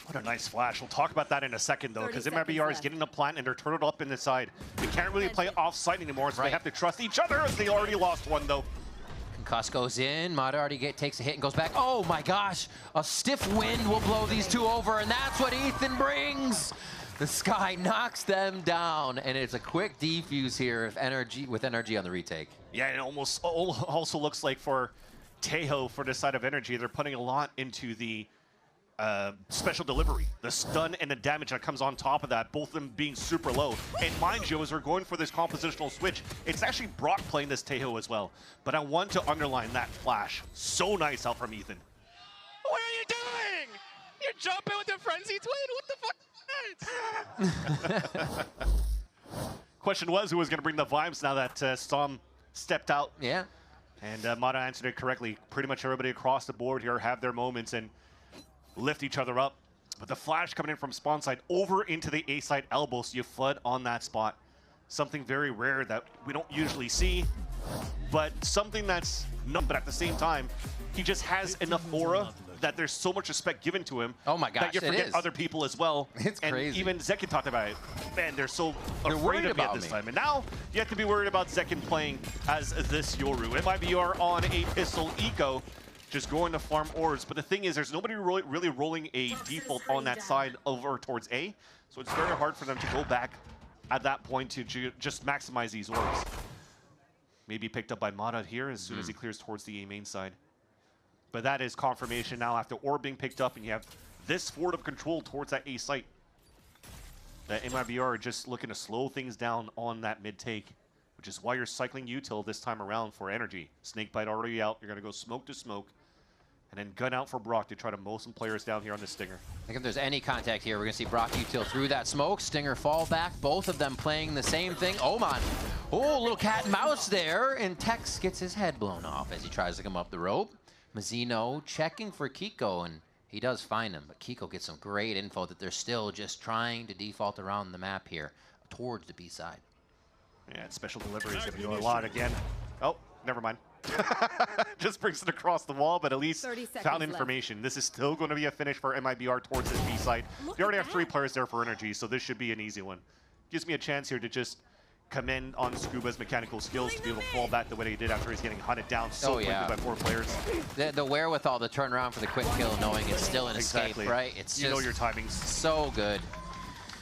What a nice flash. We'll talk about that in a second, though, because MIBR is getting a plant and they're turtled up in the side. They can't really play off-site anymore, so they have to trust each other, as they already lost one, though. Concuss goes in. Mata already takes a hit and goes back. Oh, my gosh. A stiff wind will blow these two over, and that's what Ethan brings. The Sky knocks them down, and it's a quick defuse here with NRG on the retake. Yeah, and it almost also looks like for Tejo, for the side of NRG, they're putting a lot into the special delivery. The stun and the damage that comes on top of that, both of them being super low. And mind you, as we're going for this compositional switch, it's actually Brock playing this Tejo as well. But I want to underline that flash. So nice out from Ethan. What are you doing? You're jumping with the frenzy twin? What the fuck? Question was, who was going to bring the vibes now that Storm stepped out? Yeah. And Mata answered it correctly. Pretty much everybody across the board here have their moments and lift each other up. But the flash coming in from spawn side over into the A side elbow, so you flood on that spot. Something very rare that we don't usually see, but something that's not, but at the same time, he just has enough aura that there's so much respect given to him. Oh my gosh, that you forget other people as well. It's and crazy. Even Zekin talked about it. Man, they're so They're afraid of me at about this me. time. And now you have to be worried about Zekin playing as this Yoru. MIBR on a pistol eco, just going to farm ores. But the thing is, there's nobody really rolling a default on that side over towards A. So it's very hard for them to go back at that point to just maximize these orbs. Maybe picked up by Mata here as soon as he clears towards the A main side. But that is confirmation now after orb being picked up, and you have this forward of control towards that A site. That MIBR are just looking to slow things down on that mid take, which is why you're cycling util this time around for energy. Snakebite already out. You're going to go smoke to smoke, and then gun out for Brock to try to mow some players down here on the Stinger. I think if there's any contact here, we're going to see Brock util through that smoke. Stinger fall back. Both of them playing the same thing. Oman. Oh, little cat and mouse there. And Tex gets his head blown off as he tries to come up the rope. Mazzino checking for Kiko, and he does find him. But Kiko gets some great info that they're still just trying to default around the map here towards the B side. Yeah, special delivery is going to be doing a lot again. Oh, never mind. Just brings it across the wall, but at least found information. This is still going to be a finish for MIBR towards this B side. They already have 3 players there for energy, so this should be an easy one. Gives me a chance here to just commend on Scuba's mechanical skills to be able to fall back the way he did after he's getting hunted down so quickly by 4 players. The wherewithal to turn around for the quick kill, knowing it's still an escape, right? It's just, you know your timings. So good.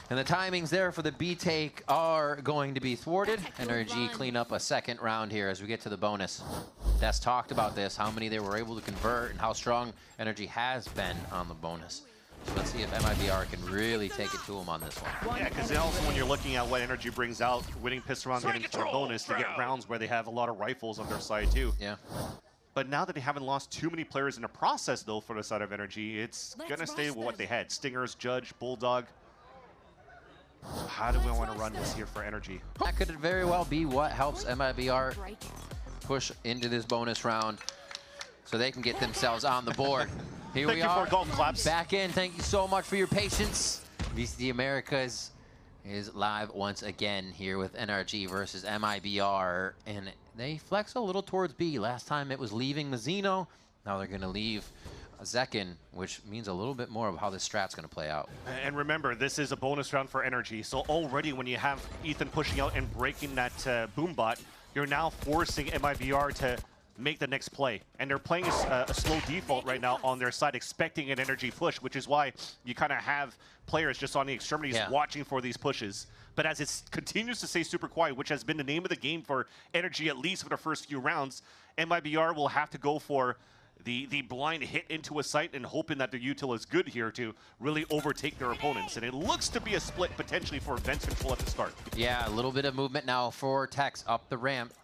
And the timings there for the B take are going to be thwarted. NRG clean up a second round here as we get to the bonus. Des talked about this, how many they were able to convert and how strong NRG has been on the bonus. So let's see if MIBR can really take it to him on this one. Yeah, because also when you're looking at what energy brings out, winning pistol rounds, getting for a bonus to get rounds where they have a lot of rifles on their side too. Yeah. But now that they haven't lost too many players in the process though for the side of energy, it's going to stay with what they had. Stingers, Judge, Bulldog. How do we want to run this here for energy? That could very well be what helps MIBR push into this bonus round so they can get themselves on the board. Here we are, golf claps. Back in. Thank you so much for your patience. VCT Americas is live once again here with NRG versus MIBR, and they flex a little towards B. Last time it was leaving Mazzino. Now they're going to leave Zekin, which means a little bit more of how this strat's going to play out. And remember, this is a bonus round for energy, so already when you have Ethan pushing out and breaking that boom bot, you're now forcing MIBR to make the next play. And they're playing a slow default right now on their side, expecting an energy push, which is why you kind of have players just on the extremities watching for these pushes. But as it continues to stay super quiet, which has been the name of the game for energy, at least for the first few rounds, MIBR will have to go for the blind hit into a site and hoping that the util is good here to really overtake their opponents. And it looks to be a split potentially for vent control at the start. Yeah, a little bit of movement now for Tex up the ramp.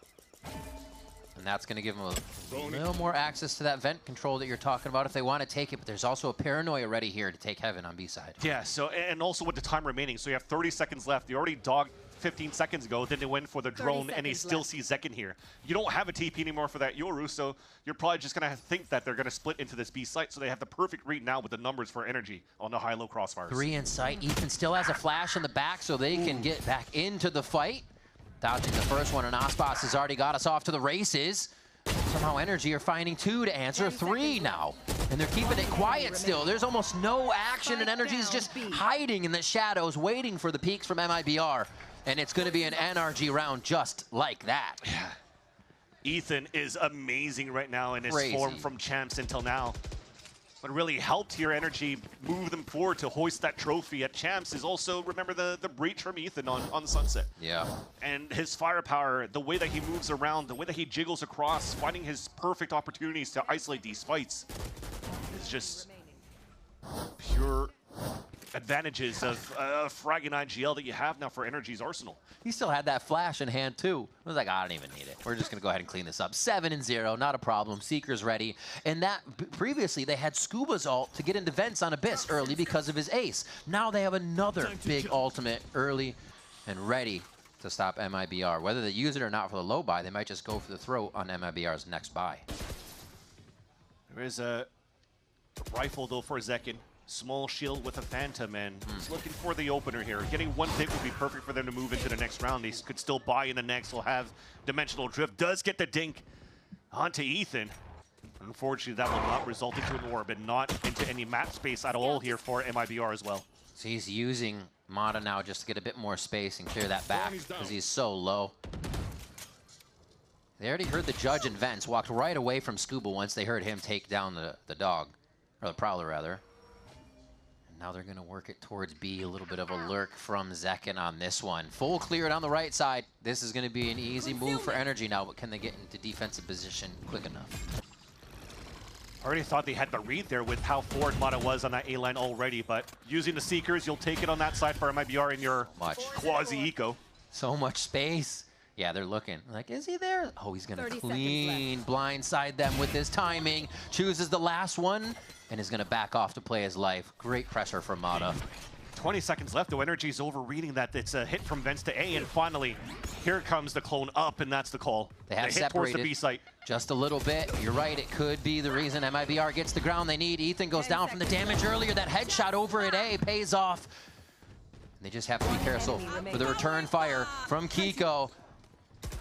And that's going to give them a little more access to that vent control that you're talking about if they want to take it. But there's also a paranoia ready here to take Heaven on B side. Yeah, so and also with the time remaining, so you have 30 seconds left. You already dogged 15 seconds ago. Then they went for the drone, and they still see Zekin here. You don't have a TP anymore for that Yoru, so you're probably just going to think that they're going to split into this B site, so they have the perfect read now with the numbers for energy on the high-low crossfires. 3 in sight. Ethan still has a flash in the back, so they can get back into the fight. Dodging the first one, and Ospas has already got us off to the races. Somehow NRG are finding 2 to answer, 3 now. And they're keeping it quiet still. There's almost no action, and NRG is just hiding in the shadows, waiting for the peaks from MIBR. And it's going to be an NRG round just like that. Ethan is amazing right now in his form from champs until now. What really helped your energy move them forward to hoist that trophy at champs is also, remember, the breach from Ethan on Sunset. Yeah. And his firepower, the way that he moves around, the way that he jiggles across, finding his perfect opportunities to isolate these fights is just pure advantages of fragging IGL that you have now for Energy's arsenal. He still had that flash in hand too. I was like, I don't even need it. We're just gonna go ahead and clean this up. 7-0, not a problem. Seeker's ready. And that previously they had Scuba's ult to get into vents on Abyss early because of his ace. Now they have another big ultimate early and ready to stop MIBR. Whether they use it or not for the low buy, they might just go for the throat on MIBR's next buy. There is a rifle though for Zekin. Small shield with a Phantom, and he's looking for the opener here. Getting one hit would be perfect for them to move into the next round. They could still buy in the next. Will have Dimensional Drift. Does get the dink onto Ethan. Unfortunately, that will not result into an orb and not into any map space at all here for MIBR as well. So he's using Mata now just to get a bit more space and clear that back because he's so low. They already heard the Judge and Vents, walked right away from Scuba once they heard him take down the dog, or the Prowler rather. Now they're going to work it towards B. A little bit of a lurk from Zekin on this one. Full clear down the right side. This is going to be an easy move for Energy now, but can they get into defensive position quick enough? I already thought they had the read there with how forward Mata was on that A line already, but using the Seekers, you'll take it on that side for MIBR in your quasi-eco. So much space. Yeah, they're looking. Like, is he there? Oh, he's going to clean blindside them with his timing. Chooses the last one and is going to back off to play his life. Great pressure from Mata. 20 seconds left, though. Energy's overreading that. It's a hit from Vents to A, and finally, here comes the clone up, and that's the call. They have hit towards the separated B site. Just a little bit. You're right, it could be the reason MIBR gets the ground they need. Ethan goes down from the damage earlier. That headshot over at A pays off. They just have to be careful for the return fire from Kiko.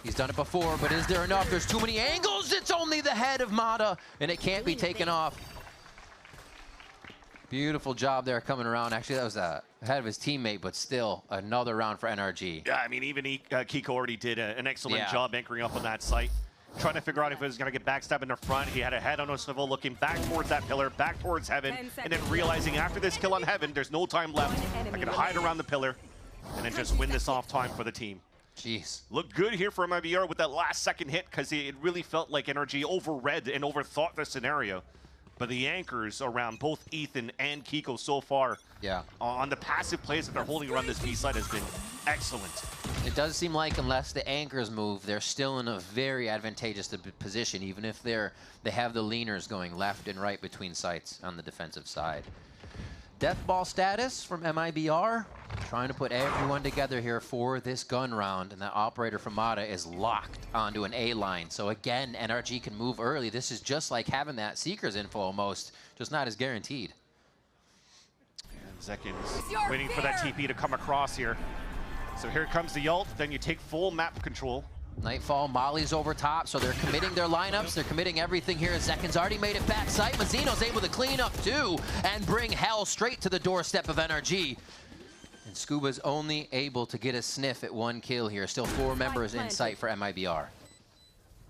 He's done it before, but is there enough? There's too many angles. It's only the head of Mata, and it can't be taken off. Beautiful job there coming around. Actually, that was ahead of his teammate, but still another round for NRG. Yeah, I mean, even Kiko already did an excellent job anchoring up on that site. Trying to figure out if he was going to get backstabbed in the front. He had a head on a swivel looking back towards that pillar, back towards Heaven, and then realizing after this kill on Heaven, there's no time left. I can hide around the pillar and then just win this off time for the team. Jeez. Looked good here for MIBR with that last second hit because it really felt like NRG overread and overthought the scenario. But the anchors around both Ethan and Kiko so far on the passive plays that they're holding around this B side has been excellent. It does seem like unless the anchors move, they're still in a very advantageous position, even if they have the leaners going left and right between sites on the defensive side. Death ball status from MIBR, trying to put everyone together here for this gun round, and that operator from Mata is locked onto an A line. So again, NRG can move early. This is just like having that Seeker's info almost, just not as guaranteed. And Zekin's waiting for that TP to come across here. So here comes the ult, then you take full map control. Nightfall, Molly's over top, so they're committing their lineups. They're committing everything here. Zekin's already made it back site. Mazzino's able to clean up too and bring hell straight to the doorstep of NRG. And Scuba's only able to get a sniff at 1 kill here. Still 4 members in sight for MIBR.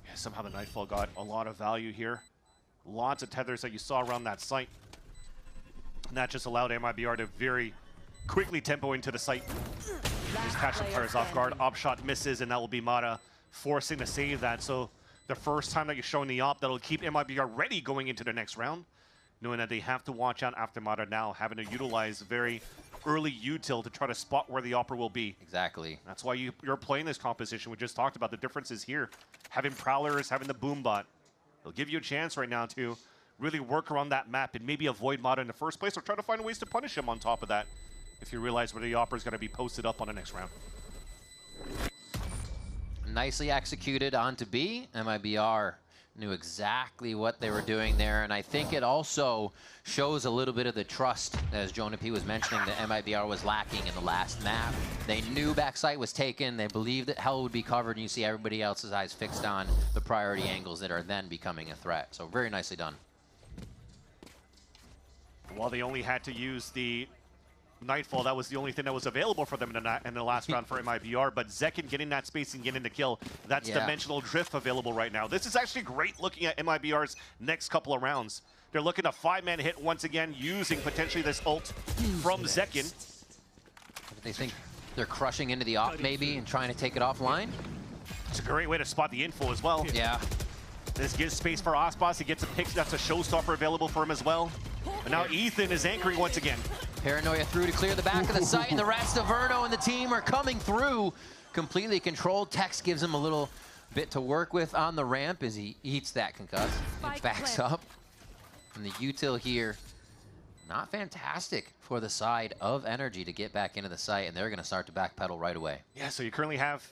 Yeah, somehow the Nightfall got a lot of value here. Lots of tethers that you saw around that site. And that just allowed MIBR to very quickly tempo into the site. Just catch the players off guard. Op shot misses, and that will be Mata forcing to save that. So the first time that you're showing the op, that'll keep MIBR ready going into the next round, knowing that they have to watch out after Mata now, having to utilize very early util to try to spot where the opera will be. Exactly. That's why you're playing this composition. We just talked about the differences here. Having Prowlers, having the Boom Bot. It'll give you a chance right now to really work around that map and maybe avoid Mata in the first place, or try to find ways to punish him on top of that if you realize where the opera is going to be posted up on the next round. nicely executed onto B. MIBR knew exactly what they were doing there, and I think it also shows a little bit of the trust, as Jonah P was mentioning, that MIBR was lacking in the last map. They knew backside was taken, they believed that hell would be covered, and you see everybody else's eyes fixed on the priority angles that are then becoming a threat. So very nicely done. While they only had to use the Nightfall, that was the only thing that was available for them in the last round for MIBR, but Zekin getting that space and getting the kill, that's dimensional drift available right now. This is actually great looking at MIBR's next couple of rounds. They're looking at a 5-man hit once again, using potentially this ult from Zekin. They think they're crushing into the op maybe and trying to take it offline. It's a great way to spot the info as well. Yeah. This gives space for Ospas. He gets a pick. That's a showstopper available for him as well. And now Ethan is anchoring once again. Paranoia through to clear the back of the site, and the rest of Verno and the team are coming through. Completely controlled. Tex gives him a little bit to work with on the ramp as he eats that concuss. It backs up. And the util here, not fantastic for the side of NRG to get back into the site, and they're going to start to backpedal right away. Yeah, so you currently have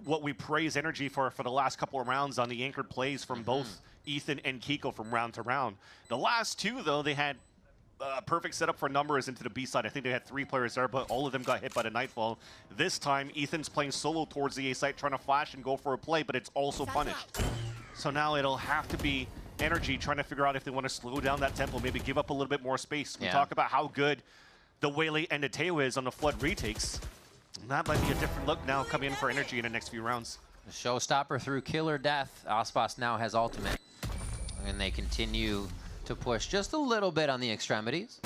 what we praise NRG for the last couple of rounds on the anchored plays from both Ethan and Kiko from round to round. The last two, though, they had a perfect setup for numbers into the B side. I think they had 3 players there, but all of them got hit by the Nightfall. This time, Ethan's playing solo towards the A site, trying to flash and go for a play, but it's also punished. So now it'll have to be NRG trying to figure out if they want to slow down that tempo, maybe give up a little bit more space. We talk about how good the Waylay and the Teo is on the Flood retakes. And that might be a different look now coming in for NRG in the next few rounds. The showstopper through kill or death. Ospas now has ultimate. And they continue to push just a little bit on the extremities.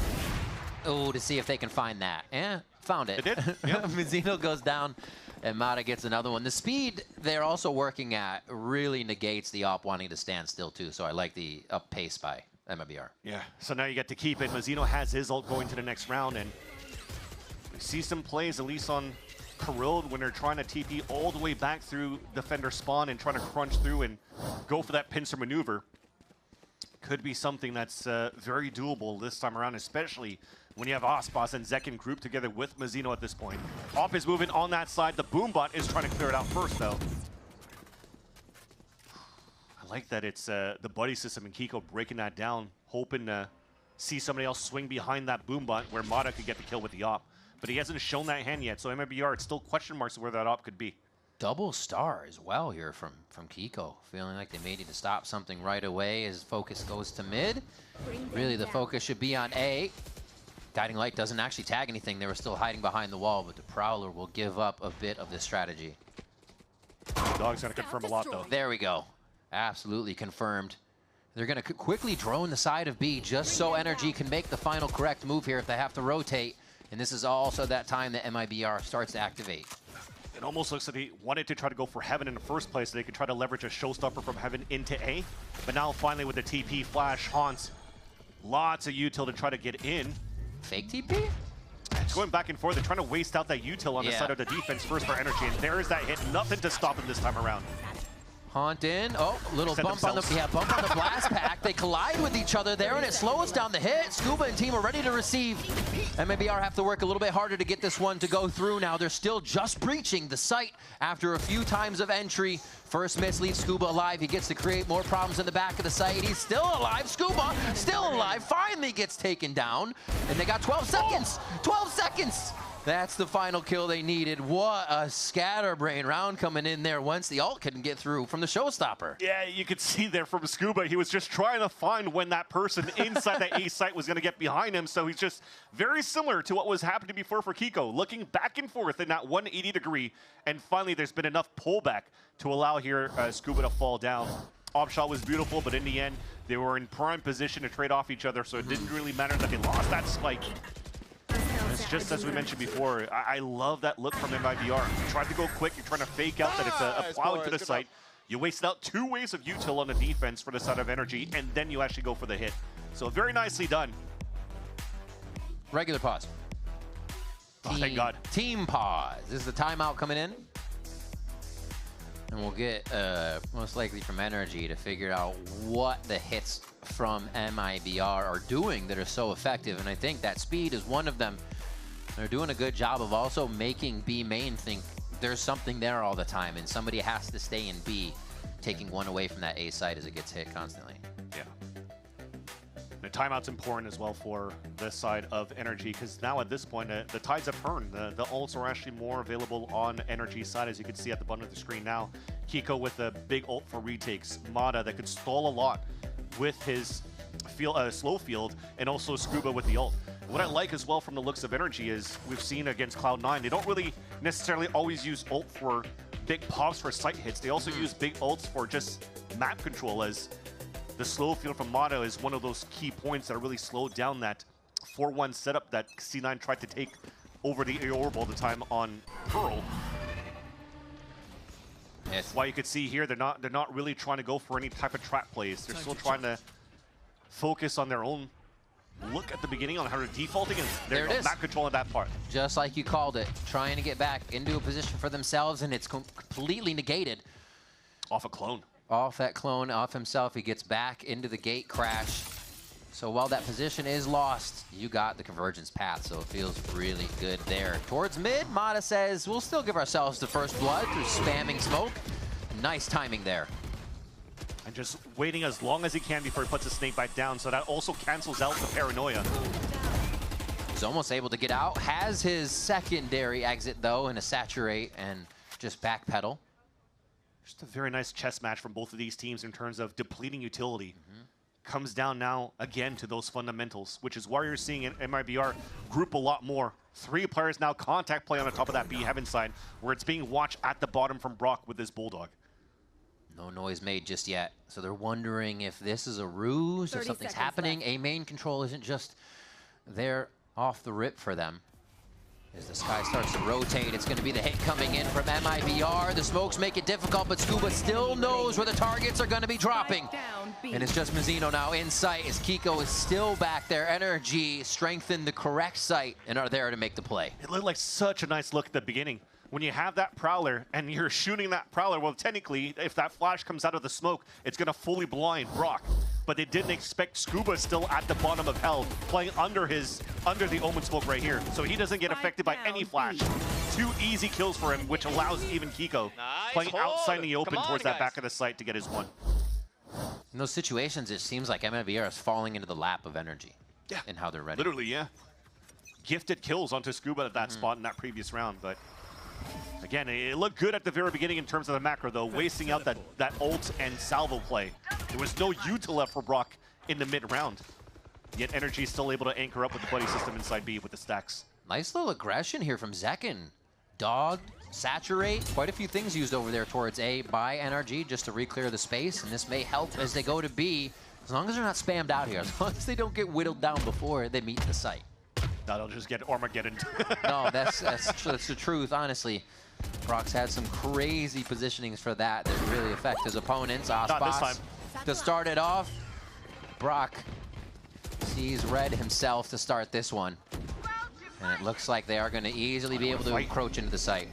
Oh, to see if they can find that. Yeah, found it. They did. Yep. Mizzino goes down, and Mata gets another one. The speed they're also working at really negates the op wanting to stand still, too. So I like the up pace by MIBR. Yeah, so now you get to keep it. Mizzino has his ult going to the next round, and we see some plays, at least on Corrode, when they're trying to TP all the way back through defender spawn and trying to crunch through and go for that pincer maneuver. Could be something that's very doable this time around, especially when you have Ospas and Zekin grouped together with Mizzino at this point. Op is moving on that side. The Boombot is trying to clear it out first, though. I like that it's the buddy system and Kiko breaking that down, hoping to see somebody else swing behind that Boombot where Mata could get the kill with the op. But he hasn't shown that hand yet, so MIBR, it's still question marks where that op could be. Double star as well here from Kiko. Feeling like they may need to stop something right away as focus goes to mid. Really, the focus should be on A. Guiding Light doesn't actually tag anything. They were still hiding behind the wall, but the Prowler will give up a bit of this strategy. Dog's going to confirm a lot, though. There we go. Absolutely confirmed. They're going to quickly drone the side of B just so NRG can make the final correct move here if they have to rotate. And this is also that time that MIBR starts to activate. It almost looks like he wanted to try to go for Heaven in the first place so they could try to leverage a showstopper from Heaven into A. But now finally with the TP flash, Haunts, lots of util to try to get in. Fake TP? It's going back and forth. They're trying to waste out that util on the side of the defense first for NRG. And there is that hit. Nothing to stop him this time around. Haunt in. Oh, little bump on the bump on the blast pack. They collide with each other there, and it slows down the hit. Scuba and team are ready to receive. MIBR have to work a little bit harder to get this one to go through now. They're still just breaching the site after a few times of entry. First miss leaves Scuba alive. He gets to create more problems in the back of the site. He's still alive. Scuba still alive. Finally gets taken down, and they got 12 seconds. 12 seconds. That's the final kill they needed. What a scatterbrain round coming in there once the ult couldn't get through from the showstopper. Yeah, you could see there from Scuba, he was just trying to find when that person inside that A site was going to get behind him. So he's just very similar to what was happening before for Kiko, looking back and forth in that 180 degree. And finally, there's been enough pullback to allow here Scuba to fall down. Op shot was beautiful, but in the end, they were in prime position to trade off each other. So it didn't really matter that they lost that spike. It's just as we mentioned before, I love that look from MIBR. You try to go quick, you're trying to fake out that it's a plowing to the site. You wasted out 2 waves of util on the defense for the side of NRG, and then you actually go for the hit. So very nicely done. Regular pause. Oh, thank God. Team pause. This is the timeout coming in. And we'll get, most likely from NRG, to figure out what the hits from MIBR are doing that are so effective. And I think that speed is one of them. They're doing a good job of also making B main think there's something there all the time, and somebody has to stay in B, taking one away from that A side as it gets hit constantly. Yeah. The timeout's important as well for this side of NRG, because now at this point, the tides have turned. The ults are actually more available on NRG's side, as you can see at the bottom of the screen now. Kiko with a big ult for retakes. Mata that could stall a lot with his slow field, and also Scuba with the ult. What I like as well from the looks of NRG is we've seen against Cloud9, they don't really necessarily always use ult for big pops for sight hits. They also use big ults for just map control, as the slow field from Mata is one of those key points that really slowed down that 4-1 setup that C9 tried to take over the Orb all the time on Pearl. That's why you could see here they're not really trying to go for any type of trap plays. They're still trying to focus on their own look at the beginning on how they're defaulting, and they're map controlling that part. Just like you called it, trying to get back into a position for themselves, and it's completely negated. Off a clone. Off that clone, off himself, he gets back into the gate crash. So while that position is lost, you got the convergence path, so it feels really good there. Towards mid, Mata says, we'll still give ourselves the first blood through spamming smoke. Nice timing there. And just waiting as long as he can before he puts the snake bite down, so that also cancels out the paranoia. He's almost able to get out. Has his secondary exit, though, in a saturate and just backpedal. Just a very nice chess match from both of these teams in terms of depleting utility. Comes down now, again, to those fundamentals, which is why you're seeing MIBR group a lot more. 3 players now contact play on the top of that B heaven side, where it's being watched at the bottom from Brock with this Bulldog. No noise made just yet, so they're wondering if this is a ruse, if something's happening. A main control isn't just there off the rip for them. As the sky starts to rotate, it's going to be the hit coming in from MIBR. The smokes make it difficult, but Scuba still knows where the targets are going to be dropping. And it's just Mazzino now in sight, as Kiko is still back there. NRG strengthened the correct site and are there to make the play. It looked like such a nice look at the beginning. When you have that Prowler and you're shooting that Prowler, well, technically, if that flash comes out of the smoke, it's going to fully blind Brock. But they didn't expect Scuba still at the bottom of hell, playing under the Omen smoke right here. So he doesn't get affected by any flash. 2 easy kills for him, which allows even Kiko playing outside in the open towards that back of the site to get his 1. In those situations, it seems like MIBR is falling into the lap of NRG. Yeah. And how they're ready. Literally, yeah. Gifted kills onto Scuba at that spot in that previous round, but again, it looked good at the very beginning in terms of the macro, though, wasting out that ult and salvo play. There was no util left for Brock in the mid-round. Yet NRG is still able to anchor up with the buddy system inside B with the stacks. Nice little aggression here from Zekin. Dog, saturate, quite a few things used over there towards A by NRG just to re-clear the space, and this may help as they go to B, as long as they're not spammed out here, as long as they don't get whittled down before they meet the site. That'll just get Armageddon. No, that's the truth, honestly. Brock's had some crazy positionings for that really affect his opponents. Not this time. To start it off, Brock sees red himself to start this one. And it looks like they are going to easily be able to encroach into the site.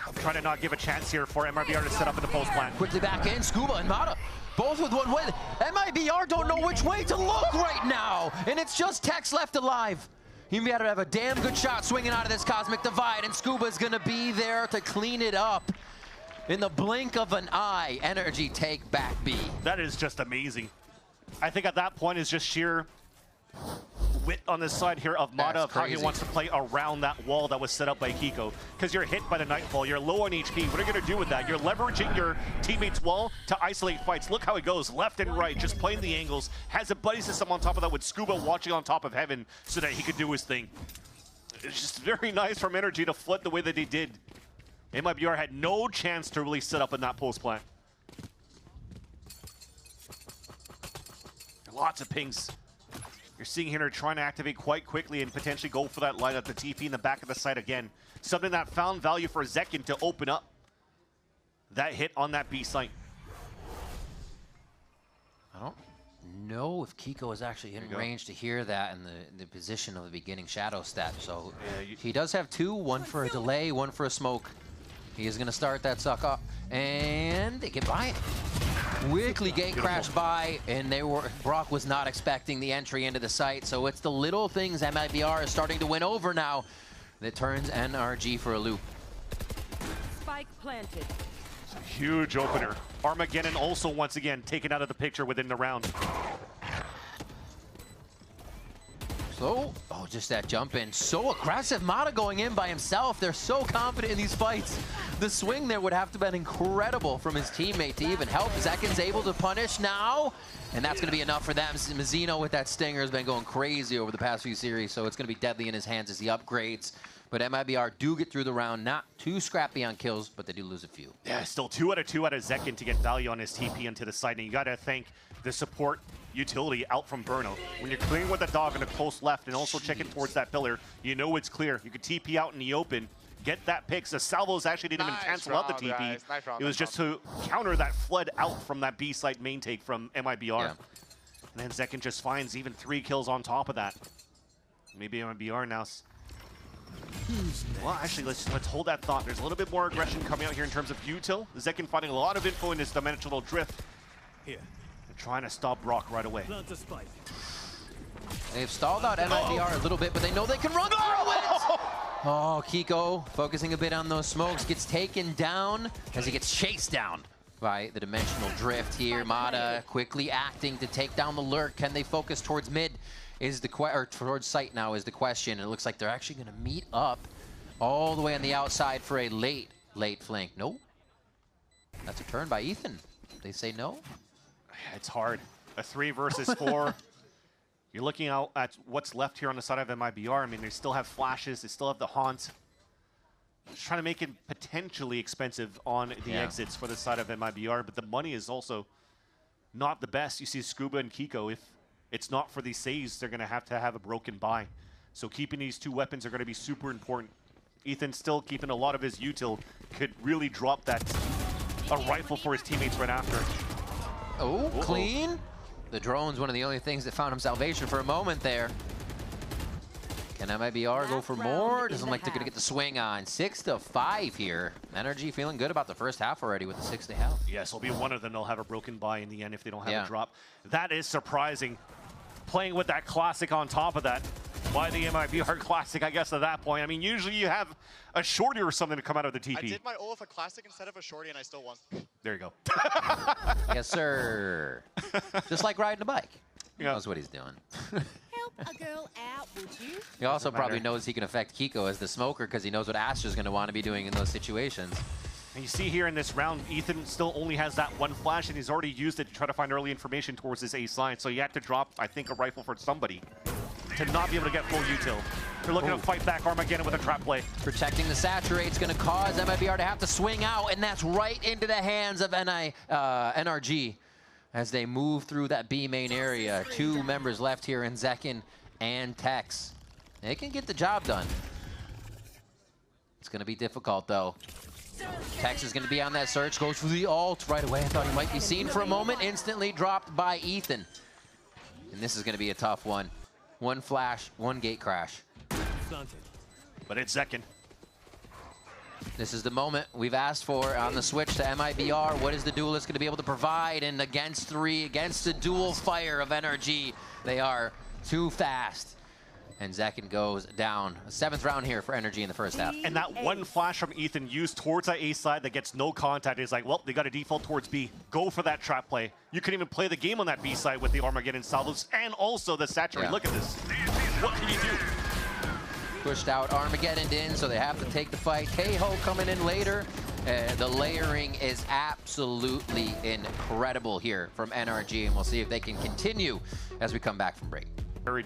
I'm trying to not give a chance here for MIBR to set up in the post plan. Quickly back in, Scuba and Mata, both with 1 win. MIBR don't know which way to look right now, and it's just Tex left alive. You better have a damn good shot swinging out of this Cosmic Divide, and Scuba's gonna be there to clean it up. In the blink of an eye, NRG take back B. That is just amazing. I think at that point is just sheer wit on this side here of Mata of how he wants to play around that wall that was set up by Kiko. Because you're hit by the Nightfall, you're low on HP. What are you going to do with that? You're leveraging your teammate's wall to isolate fights. Look how it goes, left and right, just playing the angles. Has a buddy system on top of that with Scuba watching on top of Heaven so that he could do his thing. It's just very nice from NRG to flood the way that they did. MIBR had no chance to really set up in that post plant. Lots of pings. You're seeing here trying to activate quite quickly and potentially go for that lineup, the TP in the back of the site again. Something that found value for Zekin to open up that hit on that B site. I don't know if Kiko is actually in range to hear that in the position of the beginning shadow step. So he does have 2, 1 for a delay, 1 for a smoke. He is going to start that suck up, and they get by it. Quickly gate crash by, and Brock was not expecting the entry into the site, so it's the little things MIBR is starting to win over now that turns NRG for a loop. Spike planted. It's a huge opener. Armageddon also once again taken out of the picture within the round. So, just that jump in. So aggressive. Mata going in by himself. They're so confident in these fights. The swing there would have to have been incredible from his teammate to even help. Zekin's able to punish now, and that's going to be enough for them. Mazzino with that stinger has been going crazy over the past few series, so it's going to be deadly in his hands as he upgrades. But MIBR do get through the round, not too scrappy on kills, but they do lose a few. Yeah, still 2 out of 2 out of Zekin to get value on his TP into the side, and you got to thank the support utility out from Bruno. When you're clearing with the dog in a close left and also checking towards that pillar, you know it's clear. You can TP out in the open, get that pick. The salvos actually didn't even cancel out the TP. Guys. Nice round, it was just to counter that flood out from that B site main take from MIBR. Yeah. And then Zekin just finds even 3 kills on top of that. Maybe MIBR now. Well, actually, let's hold that thought. There's a little bit more aggression coming out here in terms of util. Zekin finding a lot of info in his dimensional drift. Here. Trying to stop Brock right away. Plant a spike. They've stalled out MIBR a little bit, but they know they can run through it! Oh, Kiko focusing a bit on those smokes, gets taken down as he gets chased down by the dimensional drift here. Mata quickly acting to take down the lurk. Can they focus towards mid? Is the or towards site now is the question. And it looks like they're actually going to meet up all the way on the outside for a late flank. No. That's a turn by Ethan. They say no. It's hard. A 3 versus 4. You're looking out at what's left here on the side of MIBR. I mean, they still have flashes. They still have the haunt. Just trying to make it potentially expensive on the exits for the side of MIBR, but the money is also not the best. You see Scuba and Kiko. If it's not for these saves, they're going to have a broken buy. So keeping these 2 weapons are going to be super important. Ethan still keeping a lot of his util. Could really drop that a rifle for his teammates right after. Oh, clean. The drone's one of the only things that found him salvation for a moment there. Can MIBR go for more? Doesn't like they're going to get the swing on. 6-5 here. NRG feeling good about the first half already with the 6 they have. Yes, will be one of them. They'll have a broken buy in the end if they don't have a drop. That is surprising. Playing with that classic on top of that. Why the MIBR classic, I guess, at that point? I mean, usually you have a shorty or something to come out of the TP. I did my ult with a classic instead of a shorty, and I still won. There you go. Yes, sir. Just like riding a bike. He Yeah. knows what he's doing. Help a girl out, would you? He also probably knows he can affect Kiko as the smoker because he knows what Astra's going to want to be doing in those situations. And you see here in this round, Ethan still only has that 1 flash, and he's already used it to try to find early information towards his ace line. So you have to drop, I think, a rifle for somebody to not be able to get full util. They're looking to fight back Armageddon with a trap play. Protecting the saturate's going to cause MIBR to have to swing out, and that's right into the hands of NRG as they move through that B main area. 2 members left here in Zekin and Tex. They can get the job done. It's going to be difficult, though. Tex is going to be on that search, goes for the ult right away. I thought he might be seen for a moment, instantly dropped by Ethan. And this is going to be a tough one. 1 flash, 1 gate crash. But it's Zekin. This is the moment we've asked for on the switch to MIBR. What is the duelist going to be able to provide? And against 3, against the dual fire of NRG, they are too fast. And Zekin goes down. A 7th round here for NRG in the first half. And that 1 flash from Ethan used towards that A side that gets no contact is like, well, they got to default towards B. Go for that trap play. You can even play the game on that B side with the Armageddon salvos and also the Saturate. Yeah. Look at this. What can you do? Pushed out Armageddon in, so they have to take the fight. Keiho coming in later. The layering is absolutely incredible here from NRG, and we'll see if they can continue as we come back from break.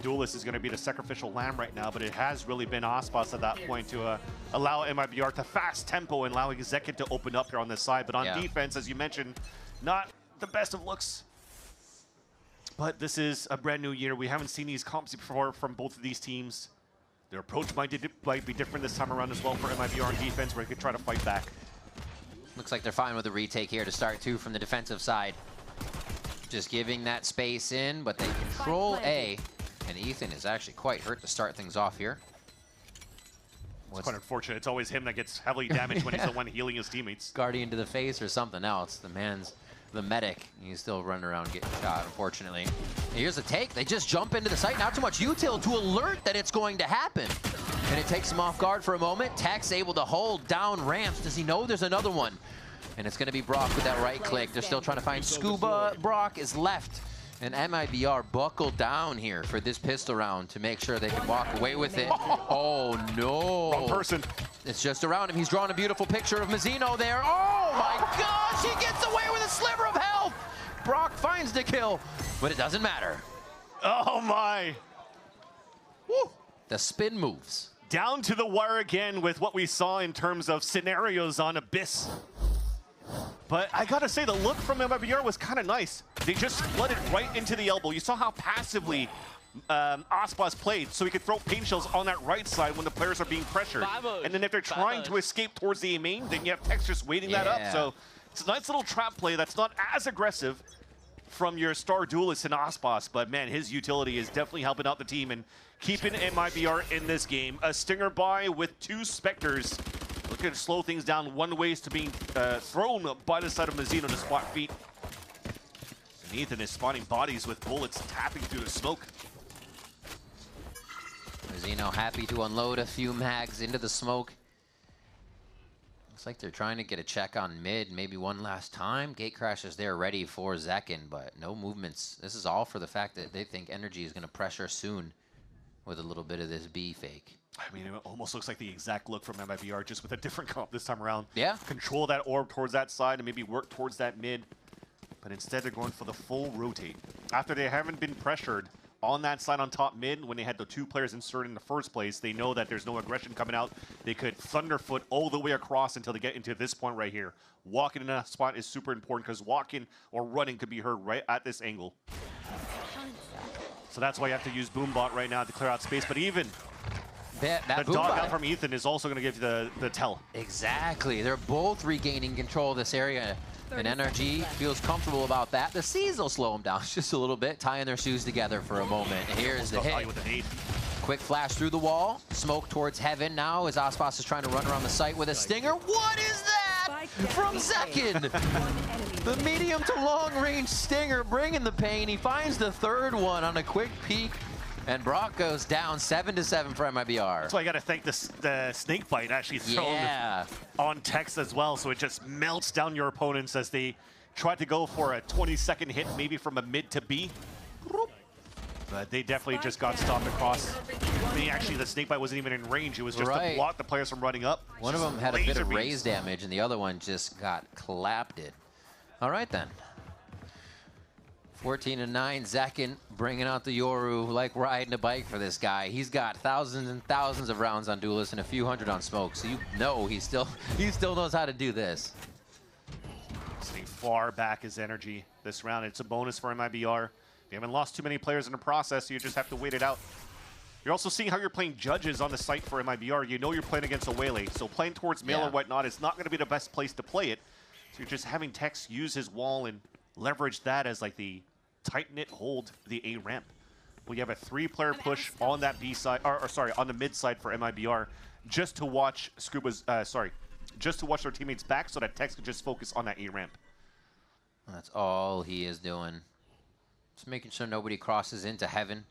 Duelist is going to be the sacrificial lamb right now, but it has really been Aspas at that point to allow MIBR to fast tempo and allowing Zekin to open up here on this side. But on defense, as you mentioned, not the best of looks. But this is a brand new year. We haven't seen these comps before from both of these teams. Their approach might be different this time around as well for MIBR on defense, where they could try to fight back. Looks like they're fine with the retake here to start, too, from the defensive side. Just giving that space in, but they control A. And Ethan is actually quite hurt to start things off here. It's quite unfortunate. It's always him that gets heavily damaged when he's the one healing his teammates. Guardian to the face or something else. The man's the medic. He's still running around getting shot, unfortunately. And here's the take. They just jump into the site. Not too much util to alert that it's going to happen. and it takes him off guard for a moment. Tex able to hold down ramps. Does he know there's another one? And it's going to be Brock with that right click. They're still trying to find Scuba. Brock is left. And MIBR buckled down here for this pistol round to make sure they can walk away with it. Oh, no. Wrong person. It's just around him. He's drawing a beautiful picture of Mazzino there. Oh, my gosh. He gets away with a sliver of health. Brock finds the kill, but it doesn't matter. Oh, my. Woo. The spin moves. Down to the wire again with what we saw in terms of scenarios on Abyss. But I gotta say, the look from MIBR was kind of nice. They just flooded right into the elbow. You saw how passively Aspas played, so he could throw paint shells on that right side when the players are being pressured. And then if they're trying to escape towards the A main, then you have Tex just waiting that up. So it's a nice little trap play that's not as aggressive from your star duelist in Aspas, but man, his utility is definitely helping out the team and keeping MIBR in this game. A Stinger buy with 2 Spectres. Looking to slow things down. One way is to being thrown by the side of Mazzino to spot feet. And Ethan is spotting bodies with bullets tapping through the smoke. Mazzino happy to unload a few mags into the smoke. Looks like they're trying to get a check on mid, maybe one last time. Gatecrash is there ready for Zekin, but no movements. This is all for the fact that they think NRG is going to pressure soon with a little bit of this B fake. I mean, it almost looks like the exact look from MIBR, just with a different comp this time around. Yeah. Control that orb towards that side and maybe work towards that mid. But instead, they're going for the full rotate. After they haven't been pressured on that side on top mid, when they had the 2 players inserted in the first place, they know that there's no aggression coming out. They could thunderfoot all the way across until they get into this point right here. Walking in a spot is super important because walking or running could be heard right at this angle. So that's why you have to use Boombot right now to clear out space. But even the dog out from Ethan is also going to give you the tell. Exactly. They're both regaining control of this area. And NRG feels comfortable about that. The C's will slow them down just a little bit, tying their shoes together for a moment. Here's the hit. Quick flash through the wall. Smoke towards heaven now as Aspas is trying to run around the site with a stinger. What is that from Zekin? The medium to long range stinger bringing the pain. He finds the 3rd one on a quick peek. And Brock goes down 7-7 for MIBR. That's why I got to thank the snake bite actually thrown on Tex as well. So it just melts down your opponents as they try to go for a 20-second hit, maybe from a mid to B. But they definitely just got stopped across. Actually, the snake bite wasn't even in range. It was just to block the players from running up. One of them had a bit of raise damage, and the other one just got clapped it. All right, then. 14-9, Zekin bringing out the Yoru like riding a bike for this guy. He's got thousands and thousands of rounds on Duelist and a few hundred on Smoke, so you know he still knows how to do this. Sitting far back is NRG this round. It's a bonus for MIBR. They haven't lost too many players in the process, so you just have to wait it out. You're also seeing how you're playing judges on the site for MIBR. You know you're playing against a Waylay, so playing towards mail or whatnot is not going to be the best place to play it. So you're just having Tex use his wall and leverage that as like the tight-knit hold the A ramp. We have a 3-player push on that B side, or sorry, on the mid side for MIBR, just to watch Scuba's, just to watch their teammates back so that Tex can just focus on that A ramp. That's all he is doing. Just making sure nobody crosses into heaven.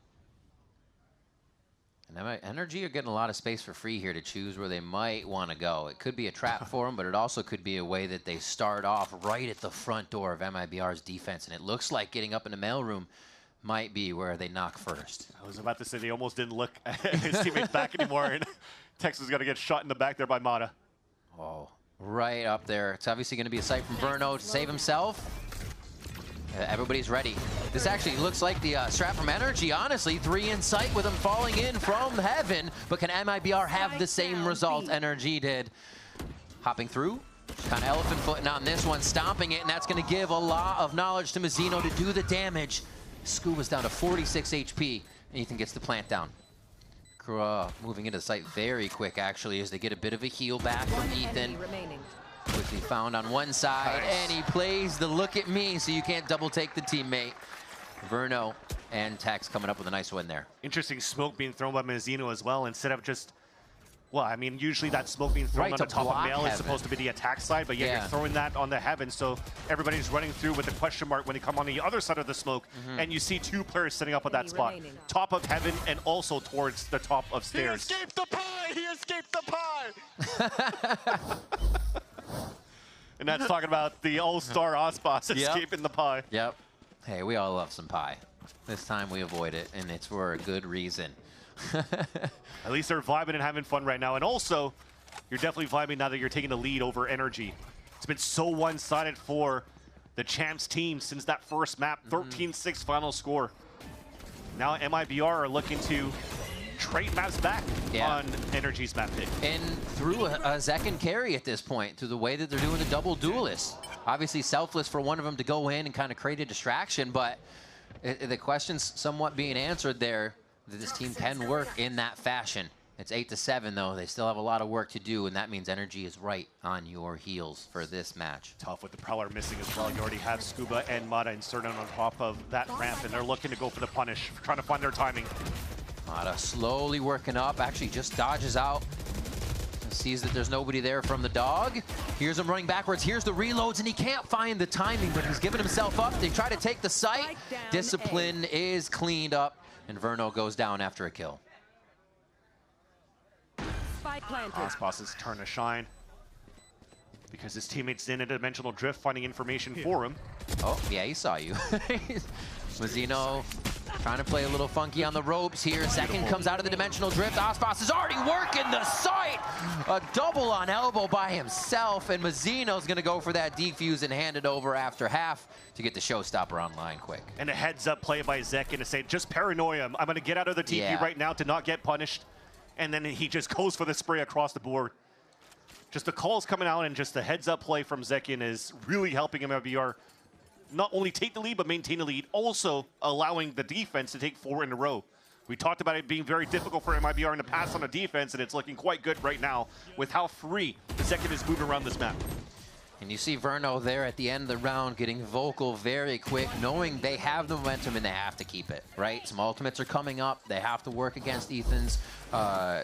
And NRG are getting a lot of space for free here to choose where they might want to go. It could be a trap for them, but it also could be a way that they start off right at the front door of MIBR's defense. And it looks like getting up in the mailroom might be where they knock first. I was about to say they almost didn't look at his teammates back anymore, and Tex is going to get shot in the back there by Mata. Oh, right up there. It's obviously going to be a sight from Verno to save himself. Everybody's ready. This actually looks like the strat from NRG, honestly. 3 in sight with them falling in from heaven. But can MIBR have the same result NRG did? Hopping through. Kind of elephant footing on this one, stomping it, and that's going to give a lot of knowledge to Mazzino to do the damage. Scuba's down to 46 HP, and Ethan gets the plant down. Moving into the site very quick, actually, as they get a bit of a heal back from Ethan. Quickly found on one side, and he plays the look at me, so you can't double take the teammate. Verno and Tex coming up with a nice win there. Interesting smoke being thrown by Mazzino as well. Instead of just Well, I mean, usually that smoke being thrown Right, on to the top of block Mail is Heaven. supposed to be the attack side, but Yeah. you're throwing that on the Heaven, so everybody's running through with a question mark when they come on the other side of the smoke, and you see two players sitting up at that Enemy spot. remaining. Top of Heaven and also towards the top of He stairs. escaped the pie! He escaped the pie! And that's talking about the all-star Osbos Yep. escaping the pie. Yep. Hey, we all love some pie. This time we avoid it, and it's for a good reason. At least they're vibing and having fun right now. And also, you're definitely vibing now that you're taking the lead over NRG. It's been so one-sided for the champs team since that first map, 13-6 final score. Now MIBR are looking to trade maps back on NRG's map pick. And through a second carry at this point, through the way that they're doing the double duelist. Obviously selfless for one of them to go in and kind of create a distraction, but the question's somewhat being answered there, that this team can work in that fashion. It's 8-7 though. They still have a lot of work to do, and that means NRG is right on your heels for this match. Tough with the Prowler missing as well. You already have Scuba and Mata inserted on top of that ramp, and they're looking to go for the punish, trying to find their timing. Mata slowly working up, actually just dodges out. Sees that there's nobody there from the dog. Here's him running backwards. Here's the reloads, and he can't find the timing, but he's giving himself up. They try to take the site. Discipline is cleaned up, and Verno goes down after a kill. Spike planted. Osbos's turn to shine because his teammates in a dimensional drift finding information for him. Oh, yeah, he saw you. Mazzino trying to play a little funky on the ropes here. Second comes out of the dimensional drift. Osbos is already working the site. A double on elbow by himself, and Mazzino's going to go for that defuse and hand it over after half to get the showstopper online quick. And a heads-up play by Zekin to say, just paranoia. I'm going to get out of the TP right now to not get punished. And then he just goes for the spray across the board. Just the calls coming out and just the heads-up play from Zekin is really helping MIBR not only take the lead, but maintain the lead, also allowing the defense to take 4 in a row. We talked about it being very difficult for MIBR in the past on the defense, and it's looking quite good right now with how free the Zekin is moving around this map. And you see Verno there at the end of the round getting vocal very quick, knowing they have the momentum and they have to keep it, right? Some ultimates are coming up. They have to work against Ethan's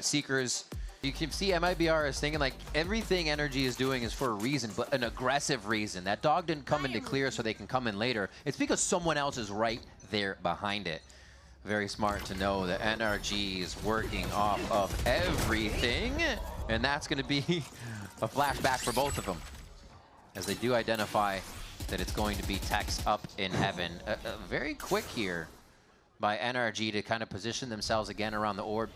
Seekers. You can see MIBR is thinking like everything NRG is doing is for a reason, but an aggressive reason. That dog didn't come into clear so they can come in later. It's because someone else is right there behind it. Very smart to know that NRG is working off of everything, and that's going to be a flashback for both of them, as they do identify that it's going to be Tex up in Heaven. Very quick here by NRG to kind of position themselves again around the orb.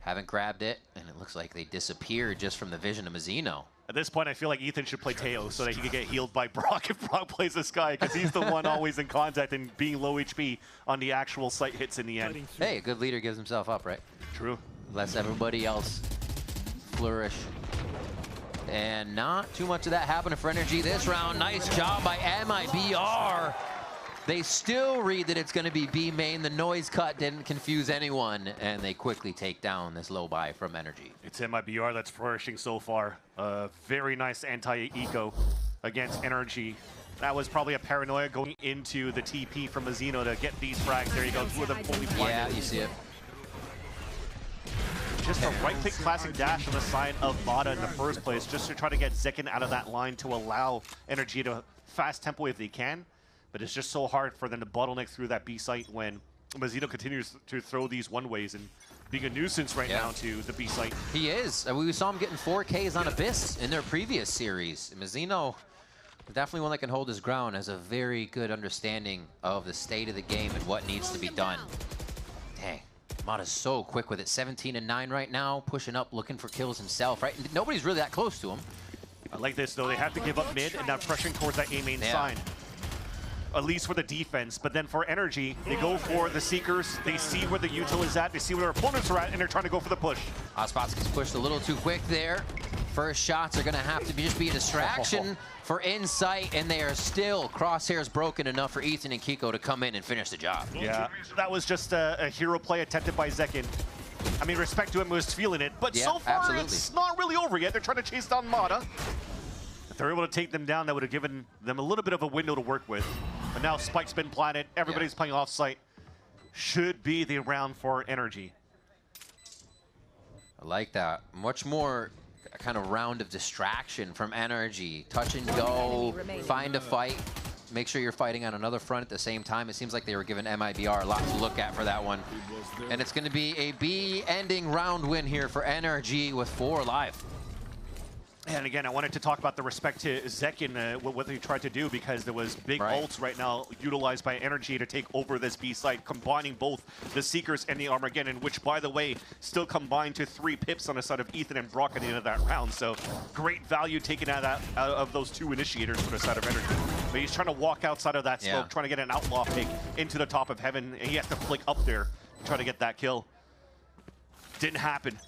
Haven't grabbed it, and it looks like they disappeared just from the vision of Mazzino. At this point, I feel like Ethan should play Teo so that he can get healed by Brock if Brock plays this guy, because he's the one always in contact and being low HP on the actual site hits in the end. Hey, a good leader gives himself up, right? True. Lets everybody else flourish. And not too much of that happening for NRG this round. Nice job by MIBR. They still read that it's going to be B main. The noise cut didn't confuse anyone, and they quickly take down this low buy from NRG. It's MIBR that's flourishing so far. Very nice anti-eco against NRG. That was probably a paranoia going into the TP from Mazzino to get these frags. There you go, 2 of them fully blinded. Yeah, you see it. Just a right-click classic dash on the side of Mata in the first place, just to try to get Zekin out of that line to allow NRG to fast tempo if they can. But it's just so hard for them to bottleneck through that B site when Mazzino continues to throw these one-ways and being a nuisance right now to the B site. He is. We saw him getting 4Ks on Abyss in their previous series. Mazzino, definitely one that can hold his ground, has a very good understanding of the state of the game and what needs to be done. Dang. Mata's so quick with it. 17-9 right now, pushing up, looking for kills himself, right? Nobody's really that close to him. I like this, though. They have to give up mid and now pressuring towards that A main side. At least for the defense, but then for NRG, they go for the Seekers. They see where the util is at, they see where their opponents are at, and they're trying to go for the push. Osbos gets pushed a little too quick there. First shots are going to have to just be a distraction for Insight, and they are still crosshairs broken enough for Ethan and Kiko to come in and finish the job. Yeah, that was just a hero play attempted by Zekin. I mean, respect to him, was feeling it, but so far it's not really over yet. They're trying to chase down Mata. If they're able to take them down, that would have given them a little bit of a window to work with. But now Spike's been planted. Everybody's playing off-site. Should be the round for NRG. I like that. Much more kind of round of distraction from NRG. Touch and go, find a fight. Make sure you're fighting on another front at the same time. It seems like they were giving MIBR a lot to look at for that one. And it's going to be a B ending round win here for NRG with 4 alive. And again, I wanted to talk about the respect to Zekin, what they tried to do, because there was big ults right now utilized by NRG to take over this B site, combining both the Seekers and the Armageddon, which, by the way, still combined to 3 pips on the side of Ethan and Brock at the end of that round. So great value taken out of those 2 initiators for the side of NRG. But he's trying to walk outside of that smoke, trying to get an outlaw pick into the top of heaven, and he has to flick up there to try to get that kill. Didn't happen.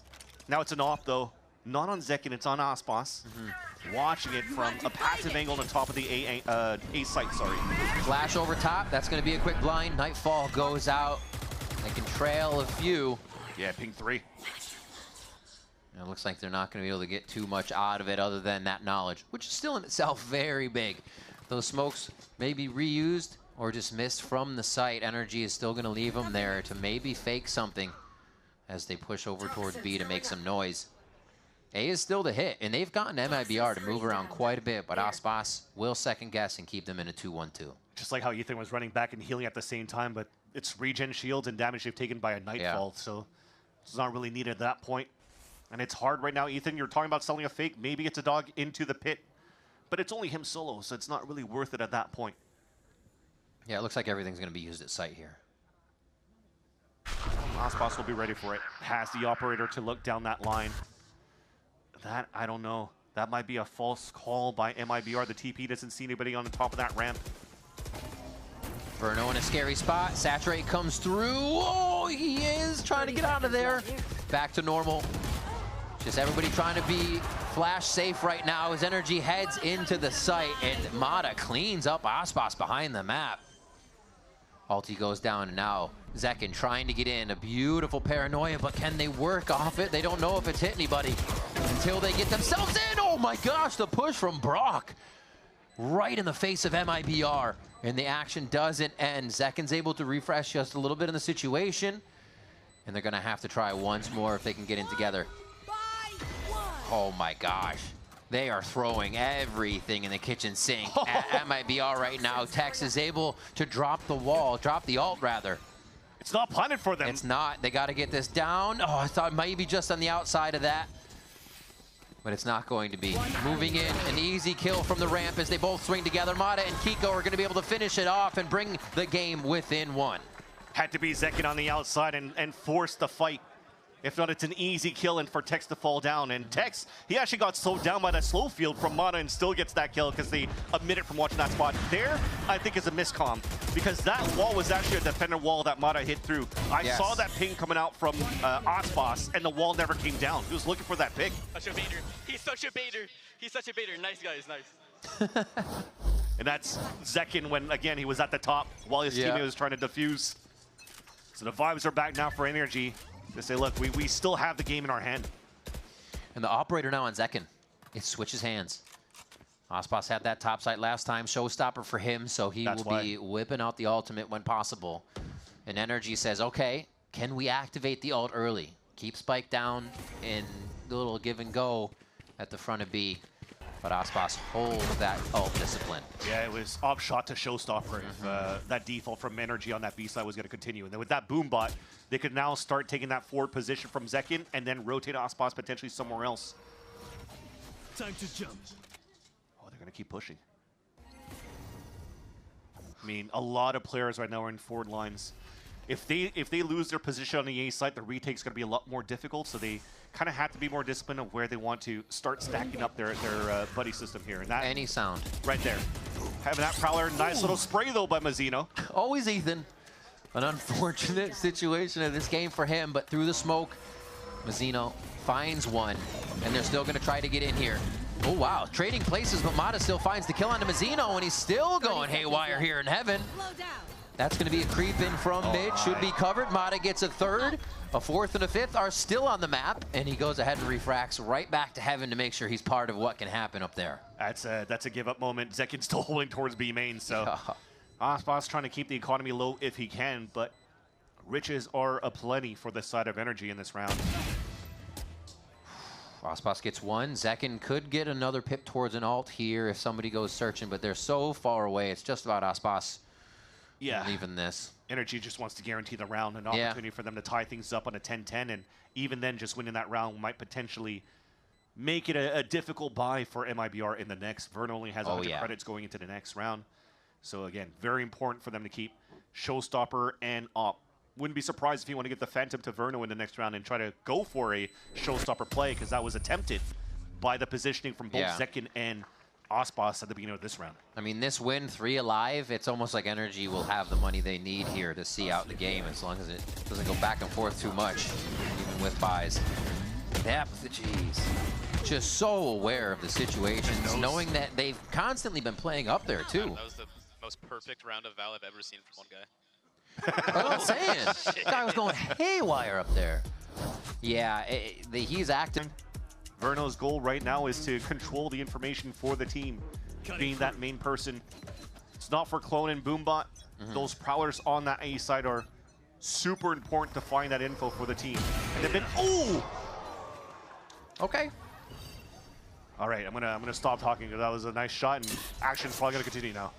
Now it's an op, though. Not on Zekin, it's on Aspas. Watching it from a passive angle on the top of the A site, sorry. Flash over top, that's going to be a quick blind. Nightfall goes out. They can trail a few. Yeah, ping 3. And it looks like they're not going to be able to get too much out of it other than that knowledge, which is still in itself very big. Those smokes may be reused or just missed from the site. NRG is still going to leave them there to maybe fake something as they push over towards B to make some noise. A is still the hit, and they've gotten MIBR to move around quite a bit, but Aspas will second guess and keep them in a 2-1-2. Just like how Ethan was running back and healing at the same time, but it's regen shields and damage they've taken by a Nightfall, so it's not really needed at that point. And it's hard right now, Ethan. You're talking about selling a fake. Maybe it's a dog into the pit, but it's only him solo, so it's not really worth it at that point. Yeah, it looks like everything's going to be used at site here. Aspas will be ready for it. Has the operator to look down that line. That, I don't know. That might be a false call by MIBR. The TP doesn't see anybody on the top of that ramp. Verno in a scary spot. Saturate comes through. Oh, he is trying to get out of there. Back to normal. Just everybody trying to be flash safe right now as NRG heads into the site, and Mata cleans up Aspas behind the map. Ulti goes down, and now Zekin trying to get in. A beautiful paranoia, but can they work off it? They don't know if it's hit anybody until they get themselves in. Oh my gosh, the push from Brock. Right in the face of MIBR, and the action doesn't end. Zekin's able to refresh just a little bit in the situation, and they're gonna have to try once more if they can get in together. Oh my gosh. They are throwing everything in the kitchen sink at MIBR right now. Tex is able to drop the wall, drop the ult rather. It's not planted for them. It's not. They got to get this down. Oh, I thought maybe just on the outside of that. But it's not going to be. Moving in, an easy kill from the ramp as they both swing together. Mata and Kiko are going to be able to finish it off and bring the game within 1. Had to be Zekin on the outside and force the fight. If not, it's an easy kill and for Tex to fall down. And Tex, he actually got slowed down by that slow field from Mata and still gets that kill because they admit it from watching that spot. There, I think, is a miscomm because that wall was actually a defender wall that Mata hit through. I saw that ping coming out from Aspas, and the wall never came down. He was looking for that pick. Such a baiter. He's such a baiter. He's such a baiter. Nice, guys. Nice. And that's Zekin when, again, he was at the top while his teammate was trying to defuse. So the vibes are back now for NRG. To say, look, we still have the game in our hand. And the operator now on Zekin, it switches hands. Aspas had that top site last time, showstopper for him, so he will be whipping out the ultimate when possible. And NRG says, okay, can we activate the ult early? Keep Spike down and the little give and go at the front of B. But Aspas holds that ult discipline. Yeah, it was off shot to showstopper if that default from NRG on that B side was going to continue. And then with that boom bot, they could now start taking that forward position from Zekin and then rotate Aspas potentially somewhere else. Time to jump. Oh, they're going to keep pushing. I mean, a lot of players right now are in forward lines. If they lose their position on the A side, the retake's going to be a lot more difficult, so they kind of have to be more disciplined of where they want to start stacking up their buddy system here. And that any sound. Right there. Having that Prowler, nice little spray though by Mazzino. Always Ethan. An unfortunate situation in this game for him, but through the smoke, Mazzino finds one, and they're still going to try to get in here. Oh, wow. Trading places, but Mata still finds the kill onto Mazzino, and he's still going haywire here in heaven. That's going to be a creep in from mid. Should be covered. Mata gets a third. A fourth and a fifth are still on the map, and he goes ahead and refracts right back to heaven to make sure he's part of what can happen up there. That's a give-up moment. Zekin's still holding towards B main, so Aspas trying to keep the economy low if he can, but riches are aplenty for the side of NRG in this round. Aspas gets one. Zekin could get another pip towards an ult here if somebody goes searching, but they're so far away. It's just about Aspas leaving this. NRG just wants to guarantee the round, an opportunity for them to tie things up on a 10-10, and even then just winning that round might potentially make it a difficult buy for MIBR in the next. Vern only has 100 credits going into the next round. So again, very important for them to keep Showstopper and Op. Wouldn't be surprised if you want to get the Phantom to Verno in the next round and try to go for a Showstopper play, because that was attempted by the positioning from both Zekin and Aspas at the beginning of this round. I mean, this win, 3 alive, it's almost like NRG will have the money they need here to see out the game, as long as it doesn't go back and forth too much, even with buys. Depth, jeez. Just so aware of the situations, knowing that they've constantly been playing up there, too. That was the most perfect round of Val I've ever seen from one guy. That's what I'm saying. The guy was going haywire up there. Yeah, he's active. Verno's goal right now is to control the information for the team, being that main person. It's not for Clone and Boombot. Those prowlers on that A side are super important to find that info for the team. And they've been, Okay. All right, I'm gonna stop talking, because that was a nice shot, and action's probably gonna continue now.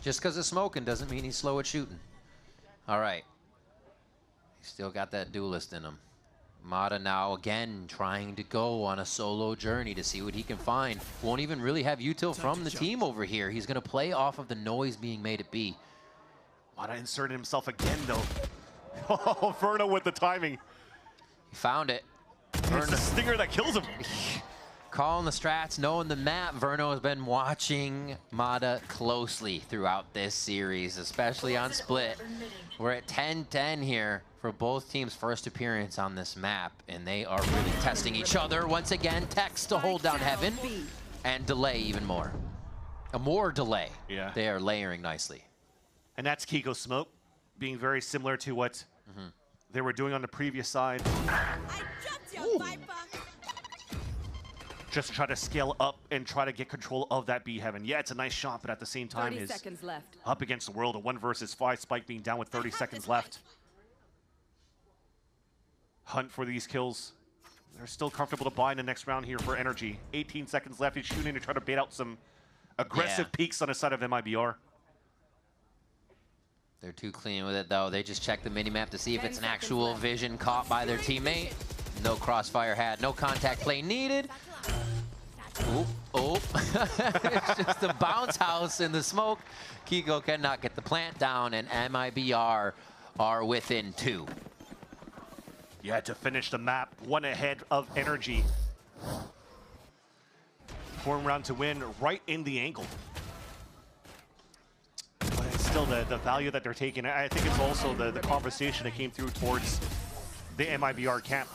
Just because it's smoking doesn't mean he's slow at shooting. All right. He's still got that duelist in him. Mata now again trying to go on a solo journey to see what he can find. Won't even really have util from the team over here. He's going to play off of the noise being made at B. Mata inserted himself again, though. Oh, Verno with the timing. He found it. It's the stinger that kills him. Calling the strats, knowing the map. Verno has been watching Mata closely throughout this series, especially on Split. We're at 10-10 here for both teams' first appearance on this map, and they are really testing each other. Once again, Tex to hold down Heaven and delay even more. A more delay. Yeah. They are layering nicely. And that's Kiko Smoke, being very similar to what they were doing on the previous side. Just to try to scale up and try to get control of that B Heaven. Yeah, it's a nice shot, but at the same time is up against the world. A 1 versus 5, Spike being down with 30 seconds left. Hunt for these kills. They're still comfortable to buy in the next round here for NRG. 18 seconds left. He's shooting to try to bait out some aggressive peaks on the side of MIBR. They're too clean with it, though. They just check the minimap to see if it's an actual vision caught by their teammate. No crossfire had, no contact play needed. It's just a bounce house in the smoke. Kiko cannot get the plant down, and MIBR are within 2. Yeah, to finish the map, 1 ahead of NRG. Form round to win right in the angle. But it's still the value that they're taking. I think it's also the conversation that came through towards the MIBR camp.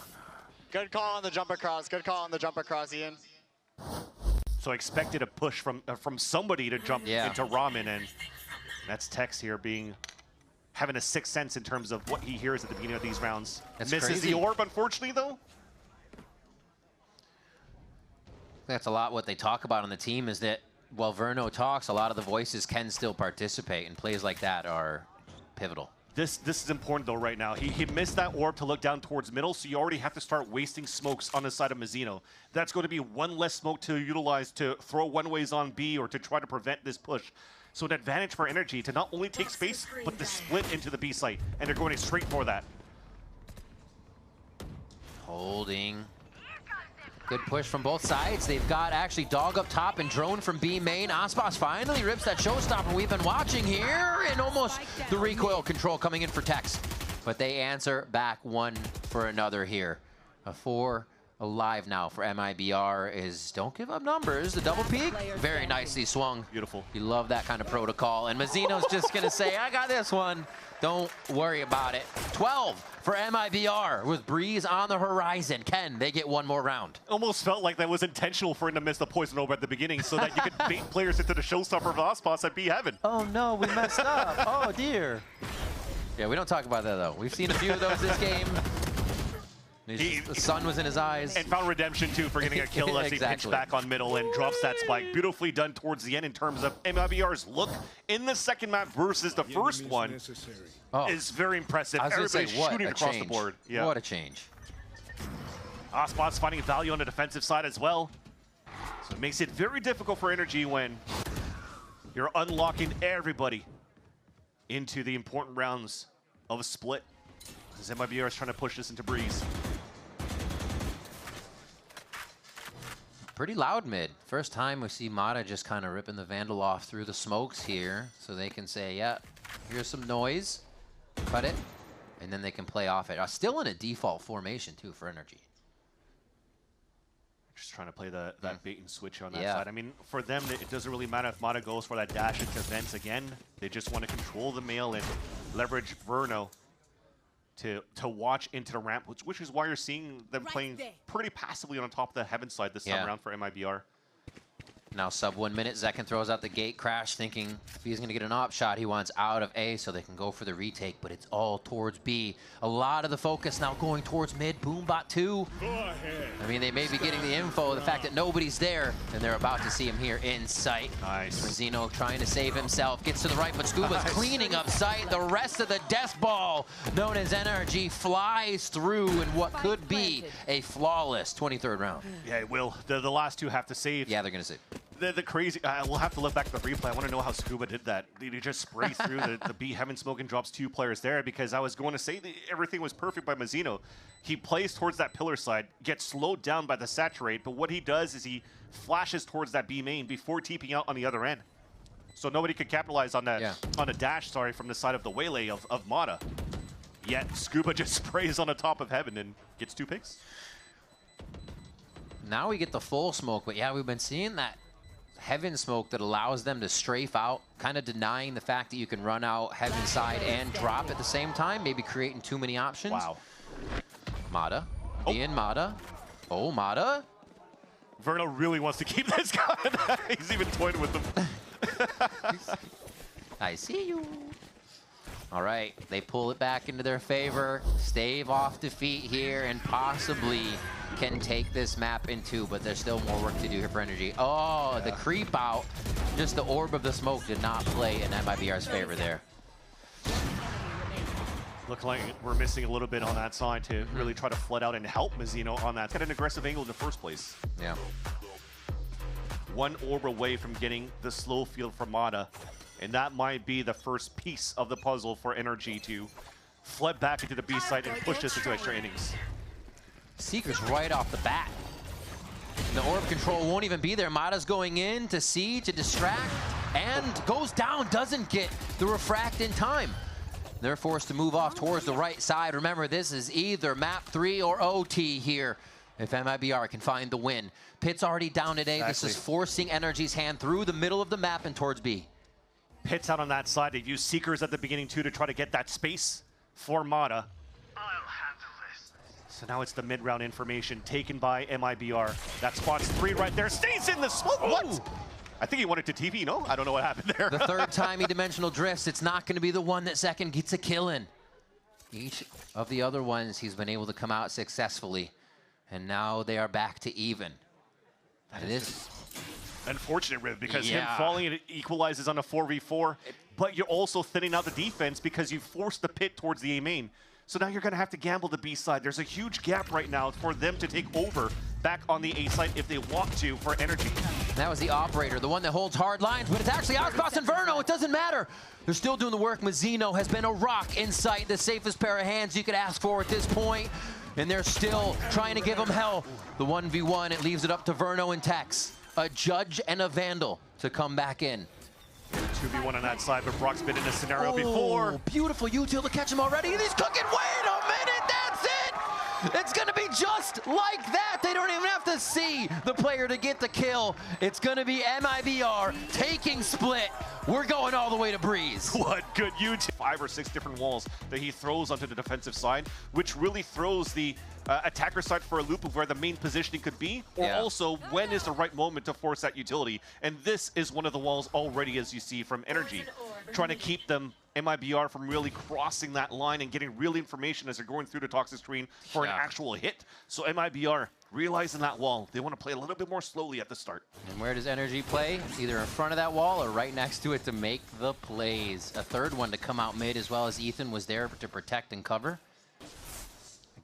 Good call on the jump across. Good call on the jump across, Ian. So I expected a push from somebody to jump into Ramen, and that's Tex here having a sixth sense in terms of what he hears at the beginning of these rounds. That's Misses crazy. the orb, unfortunately, though. That's a lot what they talk about on the team, is that while Verno talks, a lot of the voices can still participate, and plays like that are pivotal. This is important, though, right now. He missed that orb to look down towards middle, so you already have to start wasting smokes on the side of Mazzino. That's going to be 1 less smoke to utilize to throw one-ways on B or to try to prevent this push. So an advantage for NRG to not only take space, but to split into the B site, and they're going straight for that. Holding. Good push from both sides. They've got actually Dog up top and Drone from B main. Aspas finally rips that showstopper we've been watching here, and almost the recoil control coming in for Tex. But they answer back 1 for another here. A 4 alive now for MIBR is don't give up numbers. The double peek, very nicely swung. Beautiful. You love that kind of protocol. And Mazzino's just gonna say, I got this one. Don't worry about it. 12 for MIBR with Breeze on the horizon. Can they get 1 more round? Almost felt like that was intentional for him to miss the poison orb at the beginning so that you could bait players into the showstopper of Aspas at B Heaven. Oh no, we messed up. Oh dear. Yeah, we don't talk about that though. We've seen a few of those this game. The sun was in his eyes. And found redemption too for getting a kill as he pitched back on middle and drops that spike. Beautifully done towards the end in terms of MIBR's look in the second map versus the first one is very impressive. Everybody shooting across the board. Yeah. What a change. Osmot's finding value on the defensive side as well. So it makes it very difficult for NRG when you're unlocking everybody into the important rounds of a split. As MIBR is trying to push this into Breeze. Pretty loud mid. First time we see Mata just kind of ripping the Vandal off through the smokes here, so they can say, yeah, here's some noise, cut it, and then they can play off it. Still in a default formation, too, for NRG. Just trying to play that bait and switch on that side. I mean, for them, it doesn't really matter if Mata goes for that dash into vents again. They just want to control the mail and leverage Verno to watch into the ramp, which is why you're seeing them playing pretty passively on top of the Heaven side this time around for MIBR. Now sub 1 minute, Zekken throws out the gate crash, thinking if he's going to get an op shot, he wants out of A so they can go for the retake, but it's all towards B. A lot of the focus now going towards mid, Boombot 2. I mean, they may be getting the info, the fact that nobody's there, and they're about to see him here in sight. Nice. Mazzino trying to save himself, gets to the right, but Scuba's cleaning up sight. The rest of the death ball, known as NRG, flies through in what could be a flawless 23rd round. Yeah, it will. The last two have to save. Yeah, they're going to save. The crazy, we'll have to look back at the replay. I want to know how Scuba did that. Did he just spray through the B Heaven smoke and drops 2 players there? Because I was going to say that everything was perfect by Mazzino. He plays towards that pillar side, gets slowed down by the saturate, but what he does is he flashes towards that B main before TPing out on the other end. So nobody could capitalize on that, on a dash, from the side of the waylay of Mata. Yet Scuba just sprays on the top of Heaven and gets 2 picks. Now we get the full smoke, but yeah, we've been seeing that Heaven smoke that allows them to strafe out, kind of denying the fact that you can run out Heaven side and drop at the same time, maybe creating too many options. Wow. Mata, Ian Mata. Oh, Mata. Verno really wants to keep this guy. He's even toying with them. I see you. All right, they pull it back into their favor, stave off defeat here, and possibly can take this map in 2, but there's still more work to do here for NRG. Oh, the creep out, just the orb of the smoke did not play in MIBR's favor there. Look like we're missing a little bit on that side to really try to flood out and help Mazzino on that. It's got an aggressive angle in the first place. Yeah. 1 orb away from getting the slow field for Mata. And that might be the first piece of the puzzle for NRG to flood back into the B side and push this into extra innings. Seeker's right off the bat. The orb control won't even be there. Mata's going in to C to distract and goes down, doesn't get the refract in time. They're forced to move off towards the right side. Remember, this is either map 3 or OT here if MIBR can find the win. Pit's already down today. This is forcing NRG's hand through the middle of the map and towards B. Pit's out on that side. They've used Seekers at the beginning too to try to get that space for Mata. I'll handle this. So now it's the mid-round information taken by MIBR. That spots 3 right there. Stays in the smoke. What? I think he wanted to TV, no? I don't know what happened there. The third time he dimensional drifts, it's not going to be the one that Zekken gets a kill in. Each of the other ones he's been able to come out successfully. And now they are back to even. That is unfortunate, Riv, because him falling, it equalizes on a 4v4, but you're also thinning out the defense because you forced the pit towards the A main. So now you're going to have to gamble the B side. There's a huge gap right now for them to take over back on the A side if they want to for NRG. That was the operator, the one that holds hard lines, but it's actually Osmos and Verno. It doesn't matter. They're still doing the work. Mazzino has been a rock in sight, the safest pair of hands you could ask for at this point, and they're still trying to give him hell. The 1v1, it leaves it up to Verno and Tex. A Judge and a Vandal to come back in. 2v1 on that side, but Brock's been in this scenario before. Beautiful util to catch him already, and he's cooking. Wait a minute, that's it! It's gonna be just like that. They don't even have to see the player to get the kill. It's gonna be MIBR taking split. We're going all the way to Breeze. What good util. 5 or 6 different walls that he throws onto the defensive side, which really throws the attacker side for a loop of where the main positioning could be, or also when is the right moment to force that utility. And this is one of the walls already, as you see, from NRG, trying to keep them, MIBR, from really crossing that line and getting real information as they're going through the toxic screen for an actual hit. So MIBR, realizing that wall, they want to play a little bit more slowly at the start. And where does NRG play? Either in front of that wall or right next to it to make the plays. A third one to come out mid, as well as Ethan was there to protect and cover.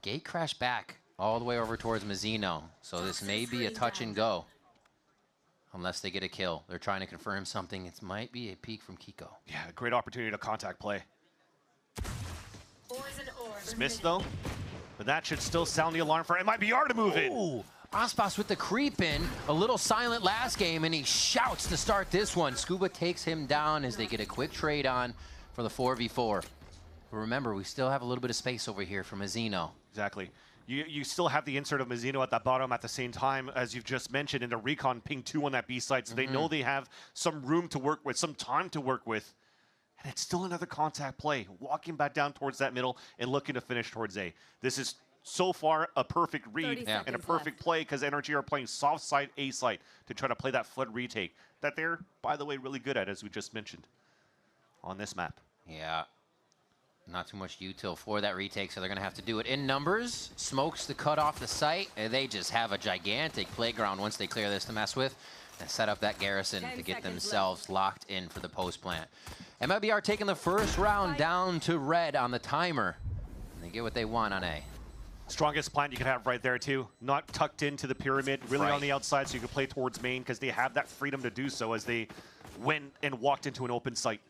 Gate crash back all the way over towards Mazzino. So this may be a touch and go. Unless they get a kill. They're trying to confirm something. It might be a peek from Kiko. Yeah, great opportunity to contact play. It's missed though, but that should still sound the alarm for MIBR to move in. Ooh, Aspas with the creep in. A little silent last game, and he shouts to start this one. Scuba takes him down as they get a quick trade on for the 4v4. But remember, we still have a little bit of space over here for Mazzino. Exactly. You still have the insert of Mazzino at the bottom at the same time, as you've just mentioned, in the recon ping 2 on that B side, so they know they have some room to work with, some time to work with. And it's still another contact play, walking back down towards that middle and looking to finish towards A. This is so far a perfect read and a perfect play, because NRG are playing soft side A side to try to play that flood retake that they're, by the way, really good at, as we just mentioned on this map. Yeah. Not too much util for that retake, so they're going to have to do it in numbers. Smokes to cut off the site, and they just have a gigantic playground once they clear this to mess with and set up that garrison to get themselves locked in for the post plant. MIBR taking the first round down to red on the timer, and they get what they want on A. Strongest plant you could have right there too. Not tucked into the pyramid, really on the outside, so you can play towards main, because they have that freedom to do so as they went and walked into an open site.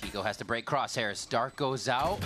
Kiko has to break crosshairs. Dark goes out,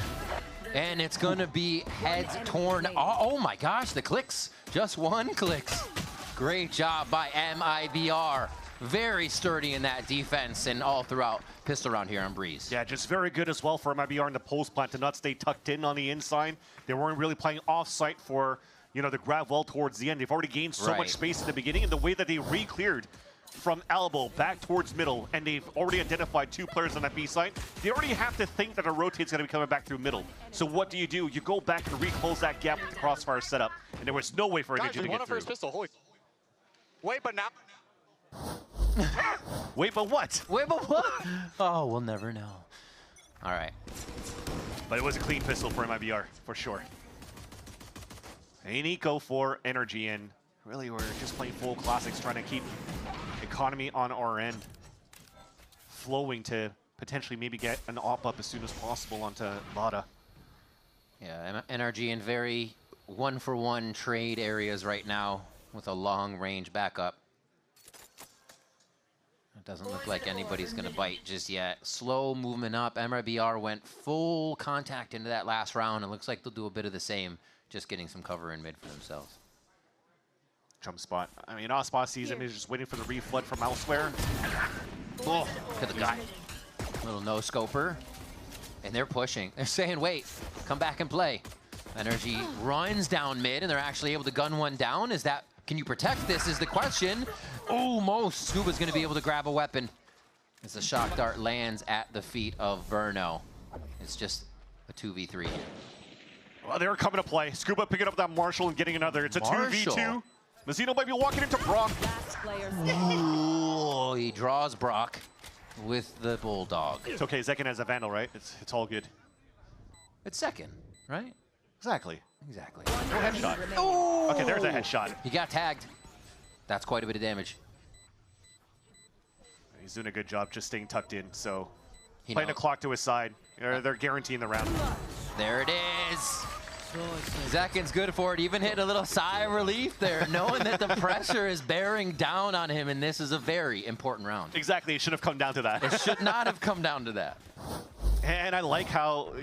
and it's going to be heads torn. Oh my gosh, the clicks. Just one clicks. Great job by MIBR. Very sturdy in that defense and all throughout pistol round here on Breeze. Yeah, just very good as well for MIBR in the post plant to not stay tucked in on the inside. They weren't really playing off-site for, you know, the grab well towards the end. They've already gained so much space in the beginning, and the way that they re-cleared from elbow back towards middle, and they've already identified 2 players on that B side. They already have to think that a rotate's going to be coming back through middle. So what do? You go back and re-close that gap with the crossfire setup, and there was no way for Energy to get through. Pistol. Holy. Wait, but now. Wait, but what? Wait, but what? Oh, we'll never know. All right. But it was a clean pistol for MIBR, for sure. An eco for Energy, and really we're just playing full classics, trying to keep economy on our end flowing to potentially maybe get an op up as soon as possible onto Vada. Yeah, NRG in very one-for-one trade areas right now with a long-range backup. It doesn't look like anybody's going to bite just yet. Slow movement up. MIBR went full contact into that last round. It looks like they'll do a bit of the same, just getting some cover in mid for themselves. Jump spot. I mean, Aspas sees him. He's just waiting for the reflood from elsewhere. Oh, look at the guy. Little no-scoper. And they're pushing. They're saying, wait, come back and play. NRG runs down mid, and they're actually able to gun one down. Is that, can you protect this is the question. Almost. Scuba's going to be able to grab a weapon as the shock dart lands at the feet of Verno. It's just a 2v3. Well, they're coming to play. Scuba picking up that Marshall and getting another. It's a 2v2. Mazzino might be walking into Brock. Ooh, he draws Brock with the Bulldog. It's okay. Zekin has a Vandal, right? It's all good. It's second, right? Exactly. Exactly. No headshot. Oh! Okay, there's a headshot. He got tagged. That's quite a bit of damage. He's doing a good job just staying tucked in, so playing a clock to his side. They're guaranteeing the round. There it is. Zekin's good for it. Even hitting a little sigh of relief there, knowing that the pressure is bearing down on him, and this is a very important round. Exactly. It should have come down to that. It should not have come down to that. And I like how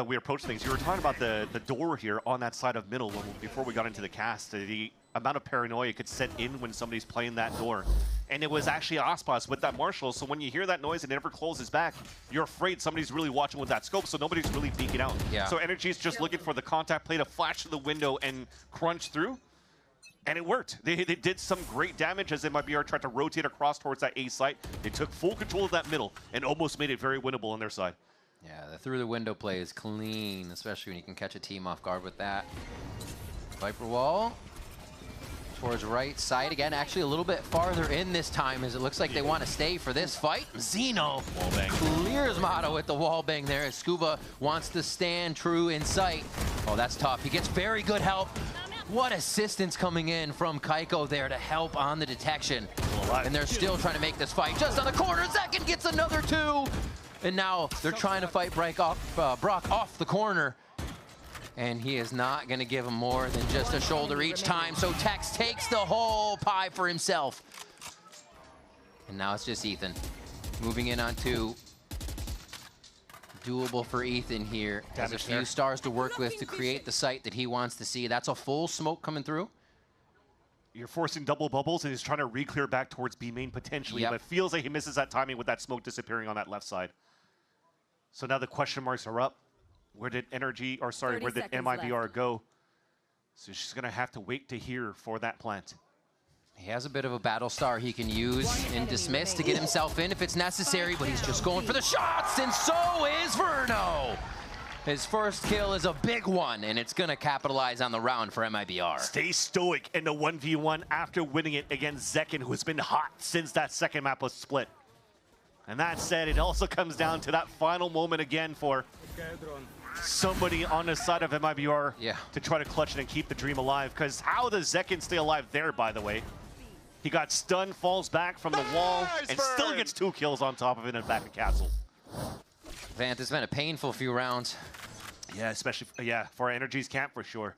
we approach things. You were talking about the door here on that side of middle before we got into the cast. The amount of paranoia could set in when somebody's playing that door. And it was actually Aspas with that Marshall. So when you hear that noise and it never closes back, you're afraid somebody's really watching with that scope, so nobody's really peeking out. Yeah. So Energy's just looking for the contact play to flash to the window and crunch through. And it worked. They did some great damage as MIBR tried to rotate across towards that A site. They took full control of that middle and almost made it very winnable on their side. Yeah, the through the window play is clean, especially when you can catch a team off guard with that. Viper wall towards right side again, actually a little bit farther in this time as it looks like they want to stay for this fight. Zeno clears Motto with the wall bang there as Scuba wants to stand true in sight. Oh, that's tough. He gets very good help. What assistance coming in from Kaiko there to help on the detection. And they're still trying to make this fight just on the corner. Zekin gets another 2. And now they're trying to fight Brock off the corner. And he is not going to give him more than just a shoulder each time. So Tex takes the whole pie for himself. And now it's just Ethan. Moving in on 2. Doable for Ethan here. Has a few stars to work with to create the site that he wants to see. That's a full smoke coming through. You're forcing double bubbles, and he's trying to re-clear back towards B main potentially, but it feels like he misses that timing with that smoke disappearing on that left side. So now the question marks are up. Where did NRG, or sorry, where did MIBR go? So she's going to have to wait to hear for that plant. He has a bit of a battle star he can use in Dismiss to get himself in if it's necessary, but he's just going for the shots, and so is Verno. His first kill is a big one, and it's going to capitalize on the round for MIBR. Stay stoic in the 1v1 after winning it against Zekin, who has been hot since that second map was split. And that said, it also comes down to that final moment again for somebody on the side of MIBR to try to clutch it and keep the dream alive. Because how does Zekin stay alive there, by the way? He got stunned, falls back from the wall, and still gets 2 kills on top of it and back to Castle. Vant, it's been a painful few rounds. Yeah, especially, for NRG's camp for sure.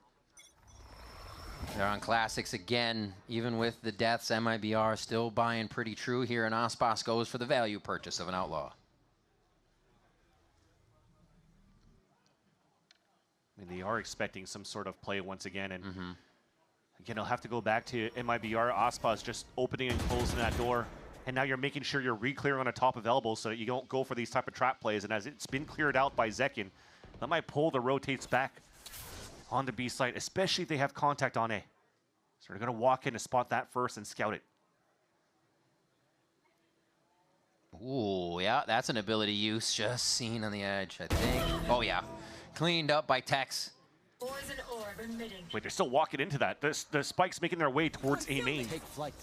They're on Classics again. Even with the deaths, MIBR still buying pretty true here, and Aspas goes for the value purchase of an Outlaw. I mean, they are expecting some sort of play once again, and again, I'll have to go back to MIBR. Aspas just opening and closing that door. And now you're making sure you're re-clearing on the top of elbows so that you don't go for these type of trap plays. And as it's been cleared out by Zekin, that might pull the rotates back on the B site, especially if they have contact on A. So they're going to walk in to spot that first and scout it. Ooh, yeah, that's an ability use just seen on the edge, I think. Oh, yeah. Cleaned up by Tex. Wait, they're still walking into that. The spike's making their way towards A main. Take flight.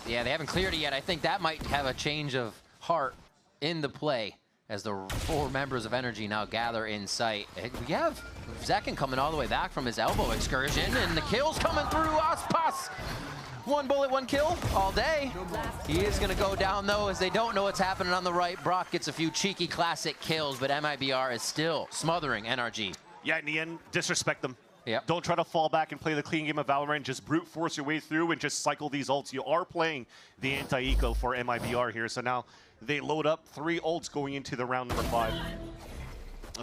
Yeah, they haven't cleared it yet. I think that might have a change of heart in the play as the 4 members of NRG now gather in sight. We have Zekin coming all the way back from his elbow excursion, and the kill's coming through. Aspas, 1 bullet, 1 kill all day. He is going to go down, though, as they don't know what's happening on the right. Brock gets a few cheeky classic kills, but MIBR is still smothering NRG. Yeah, in the end, disrespect them. Yep. Don't try to fall back and play the clean game of Valorant. Just brute force your way through and just cycle these ults. You are playing the anti-eco for MIBR here. So now they load up 3 ults going into the round number 5.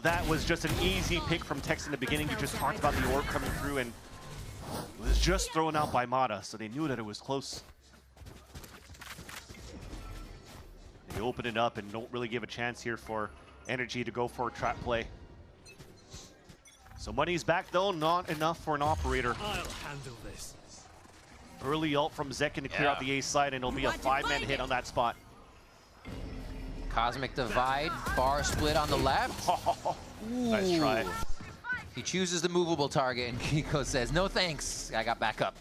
That was just an easy pick from Tex in the beginning. You just talked about the orb coming through, and it was just thrown out by Mata, so they knew that it was close. They open it up and don't really give a chance here for NRG to go for a trap play. So money's back, though, not enough for an operator. I'll handle this. Early ult from Zekin to clear out the A side, and it'll be a 5-man hit on that spot. Cosmic Divide, bar split on the left. Nice try. He chooses the movable target, and Kiko says, no thanks, I got back up.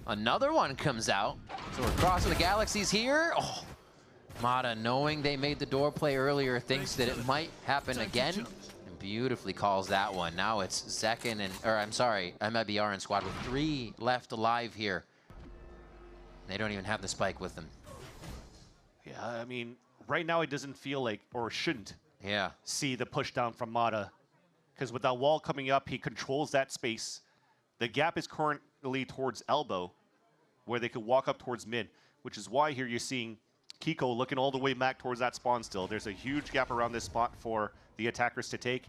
Another one comes out, so we're crossing the galaxies here. Oh, Mata, knowing they made the door play earlier, thinks that it might happen again. And beautifully calls that one. Now it's Zekin and, or I'm sorry, MIBR and squad with 3 left alive here. They don't even have the spike with them. Yeah, I mean, right now it doesn't feel like, or shouldn't, see the push down from Mata. Because with that wall coming up, he controls that space. The gap is currently towards elbow, where they could walk up towards mid, which is why here you're seeing Kiko looking all the way back towards that spawn still. There's a huge gap around this spot for the attackers to take.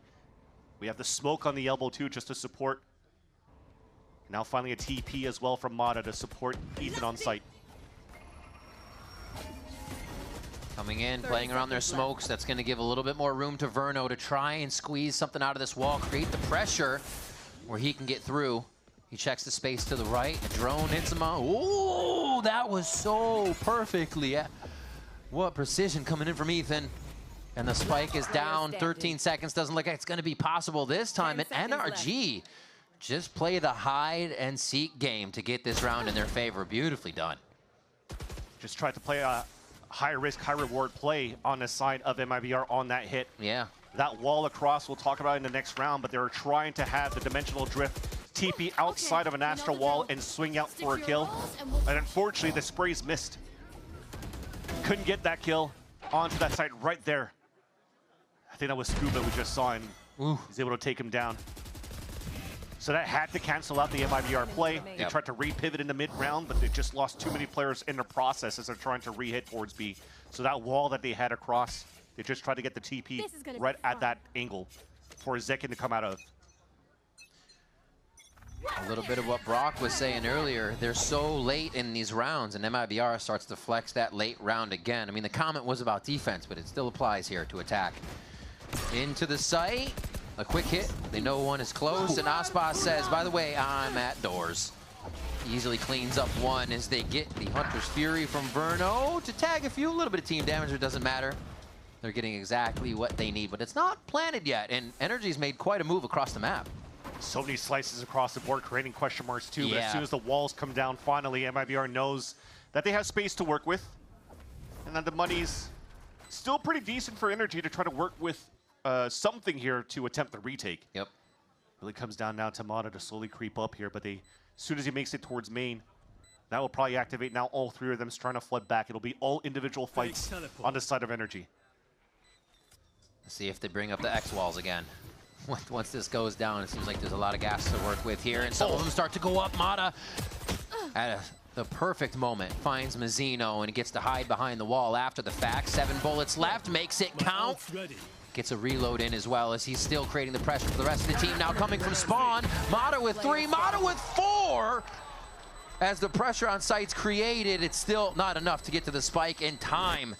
We have the smoke on the elbow too, just to support. Now finally a TP as well from Mata to support Ethan on site. Coming in, playing around their smokes. That's going to give a little bit more room to Verno to try and squeeze something out of this wall, create the pressure where he can get through. He checks the space to the right. A drone hits him on. Ooh, that was so perfectly. What precision coming in from Ethan. And the spike is down. 13 seconds. Doesn't look like it's going to be possible this time. And NRG just play the hide and seek game to get this round in their favor. Beautifully done. Just tried to play a high risk, high reward play on the side of MIBR on that hit. Yeah. That wall across, we'll talk about in the next round, but they were trying to have the dimensional drift TP outside of an astral wall and swing out for a kill. And unfortunately, the sprays missed. Couldn't get that kill onto that side right there. I think that was Scuba we just saw, and he's able to take him down. So that had to cancel out the MIBR play. They tried to re-pivot in the mid-round, but they just lost too many players in the process as they're trying to re-hit towards B. So that wall that they had across, they just tried to get the TP right at that angle for Zekin to come out of. A little bit of what Brock was saying earlier, they're so late in these rounds, and MIBR starts to flex that late round again. I mean, the comment was about defense, but it still applies here to attack. Into the site, a quick hit. They know one is close, and Aspas says, by the way, I'm at doors. Easily cleans up one as they get the Hunter's Fury from Verno to tag a few. A little bit of team damage, it doesn't matter. They're getting exactly what they need, but it's not planted yet, and NRG's made quite a move across the map. So many slices across the board, creating question marks too. But as soon as the walls come down, finally, MIBR knows that they have space to work with, and that the money's still pretty decent for NRG to try to work with something here to attempt the retake. Yep. Really comes down now to Mata to slowly creep up here, but as soon as he makes it towards main, that will probably activate now all three of them trying to flood back. It'll be all individual fights on the side of NRG. Let's see if they bring up the X walls again. Once this goes down, it seems like there's a lot of gas to work with here, and some of them start to go up. Mata, at the perfect moment, finds Mazzino and gets to hide behind the wall after the fact. 7 bullets left, makes it count. Gets a reload in as well as he's still creating the pressure for the rest of the team. Now coming from spawn, Mata with 3, Mata with 4! As the pressure on site's created, it's still not enough to get to the spike in time.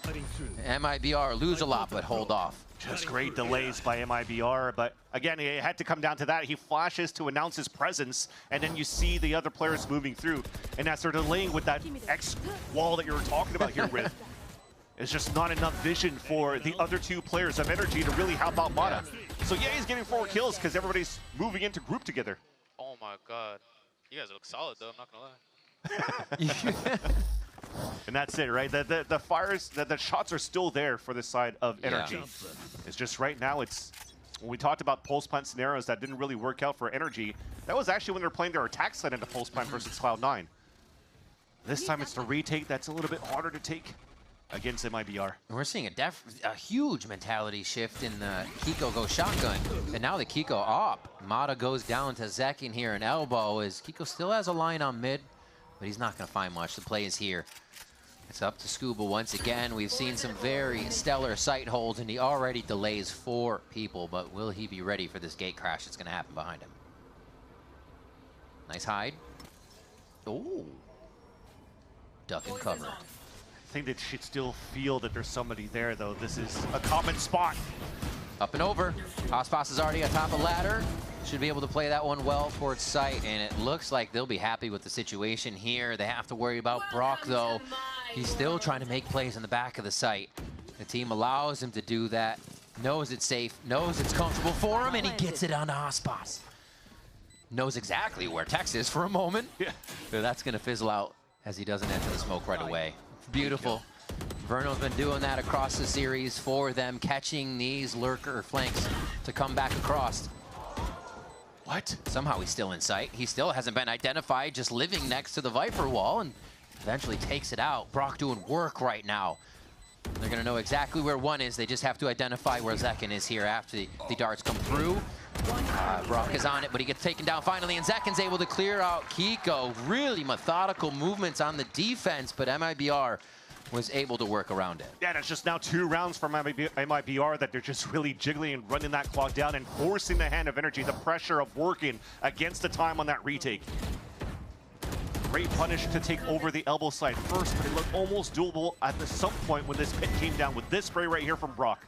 MIBR lose a lot, but hold off. Just great delays by MIBR, but again, it had to come down to that. He flashes to announce his presence, and then you see the other players moving through. And as they're delaying with that X wall that you were talking about here with, it's just not enough vision for the other two players of NRG to really help out Mata. So yeah, he's getting 4 kills because everybody's moving into group together. Oh my god. You guys look solid though, I'm not gonna lie. And that's it, right? The fires, the shots are still there for the side of NRG. It's just right now, when we talked about pulse plant scenarios that didn't really work out for NRG, that was actually when they're playing their attack side into pulse plant versus Cloud9. This time it's the retake that's a little bit harder to take against MIBR. We're seeing a huge mentality shift in the Kiko go shotgun, and now the Kiko up. Mata goes down to Zekin here, and elbow as Kiko still has a line on mid, but he's not going to find much. The play is here. It's up to Scuba once again. We've seen some very stellar sight holds, and he already delays 4 people, but will he be ready for this gate crash that's going to happen behind him? Nice hide. Oh. Duck and cover. I think they should still feel that there's somebody there, though. This is a common spot. Up and over. Aspas is already atop the ladder. Should be able to play that one well towards sight, and it looks like they'll be happy with the situation here. They have to worry about Brock, though. He's still trying to make plays in the back of the site. The team allows him to do that, knows it's safe, knows it's comfortable for him, and he gets it on Aspas. Knows exactly where Tex is for a moment. Yeah. But that's going to fizzle out as he doesn't enter the smoke right away. Beautiful. Verno's been doing that across the series for them, catching these lurker flanks to come back across. What? Somehow he's still in sight. He still hasn't been identified, just living next to the Viper wall, and eventually takes it out. Brock doing work right now. They're going to know exactly where one is. They just have to identify where Zekin is here after the darts come through. Brock is on it, but he gets taken down finally, and Zekin's able to clear out Kiko. Really methodical movements on the defense, but MIBR was able to work around it. Yeah, that's just now 2 rounds from MIBR that they're just really jiggling and running that clock down and forcing the hand of NRG, the pressure of working against the time on that retake. Great punish to take over the elbow side first, but it looked almost doable at some point when this pit came down with this spray right here from Brock.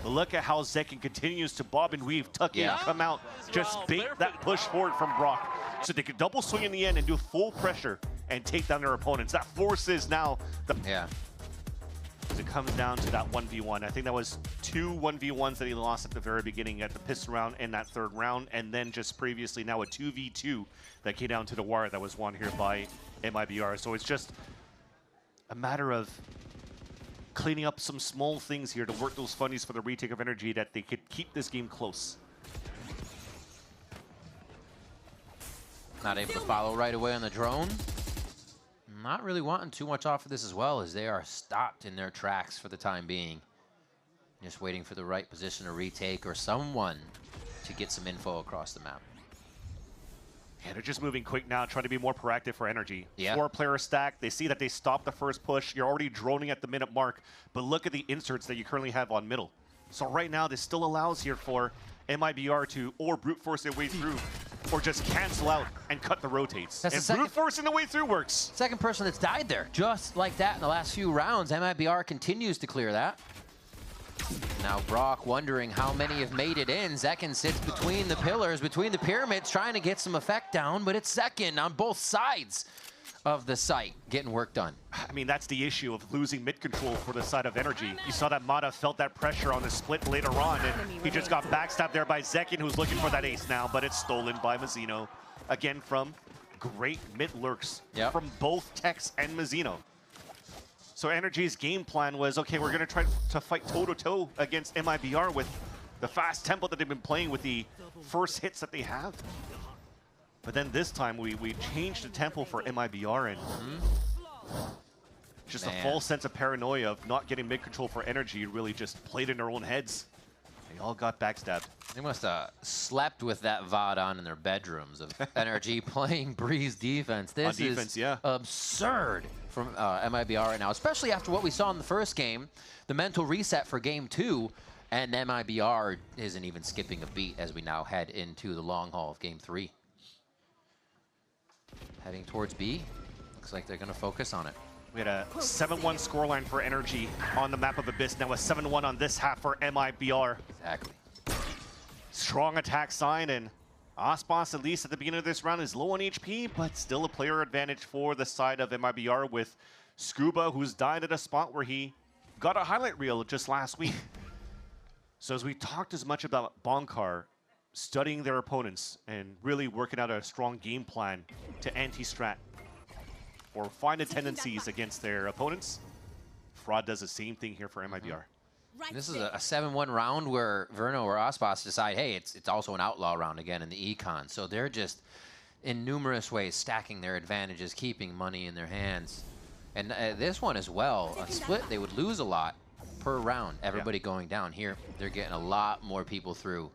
But look at how Zekin continues to bob and weave, tuck in, come out, just bait that push forward from Brock. So they could double swing in the end and do full pressure and take down their opponents. That forces now the... Yeah. It comes down to that 1v1. I think that was 2 1v1s that he lost at the very beginning at the pistol round in that 3rd round, and then just previously now a 2v2 that came down to the wire that was won here by MIBR. So it's just a matter of cleaning up some small things here to work those funnies for the retake of NRG that they could keep this game close. Not able to follow right away on the drone. Not really wanting too much off of this as well, as they are stopped in their tracks for the time being. Just waiting for the right position to retake or someone to get some info across the map. Yeah, they're just moving quick now, trying to be more proactive for Energy. Yeah. 4-player stack. They see that they stopped the first push. You're already droning at the minute mark, but look at the inserts that you currently have on middle. So right now, this still allows here for MIBR to or brute force their way through, or just cancel out and cut the rotates. That's and brute forcing the way through works. Second person that's died there, just like that in the last few rounds. MIBR continues to clear that. Now Brock wondering how many have made it in. Zekin sits between the pillars, between the pyramids, trying to get some effect down, but it's Zekin on both sides of the site getting work done. I mean, that's the issue of losing mid control for the side of Energy. You saw that Mata felt that pressure on the split later on, and he just got backstabbed there by Zekin, who's looking for that ace now, but it's stolen by Mazzino. Again, from great mid lurks from both Tex and Mazzino. So Energy's game plan was, okay, we're going to try to fight toe-to-toe against MIBR with the fast tempo that they've been playing with the first hits that they have. But then this time we changed the tempo for MIBR, and just a false sense of paranoia of not getting mid-control for Energy really just played in their own heads. They all got backstabbed. They must have slept with that VOD on in their bedrooms of NRG playing Breeze defense. This is absurd from MIBR right now, especially after what we saw in the first game, the mental reset for game 2, and MIBR isn't even skipping a beat as we now head into the long haul of game 3. Heading towards B, looks like they're going to focus on it. We had a 7-1 scoreline for Energy on the map of Abyss. Now a 7-1 on this half for MIBR. Exactly. Strong attack sign, and Aspas, at least at the beginning of this round, is low on HP, but still a player advantage for the side of MIBR with Scuba, who's died at a spot where he got a highlight reel just last week. So as we talked as much about Bonkar studying their opponents and really working out a strong game plan to anti-strat or find the tendencies against their opponents, Fraud does the same thing here for MIBR. This is a 7-1 round where Verno or Aspas decide, hey, it's also an outlaw round again in the econ. So they're just in numerous ways stacking their advantages, keeping money in their hands. And this one as well, a split, they would lose a lot per round. Everybody going down here, they're getting a lot more people through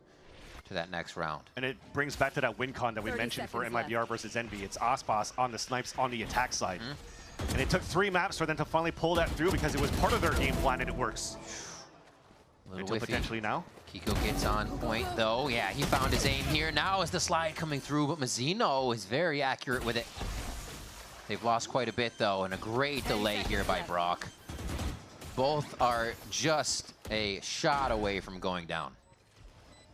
to that next round. And it brings back to that win con that we mentioned for MIBR versus Envy. It's Aspas on the snipes on the attack side. And it took 3 maps for them to finally pull that through because it was part of their game plan and it works. Until potentially now. Kiko gets on point though. Yeah, he found his aim here. Now is the slide coming through, but Mazzino is very accurate with it. They've lost quite a bit though, and a great delay here by Brock. Both are just a shot away from going down.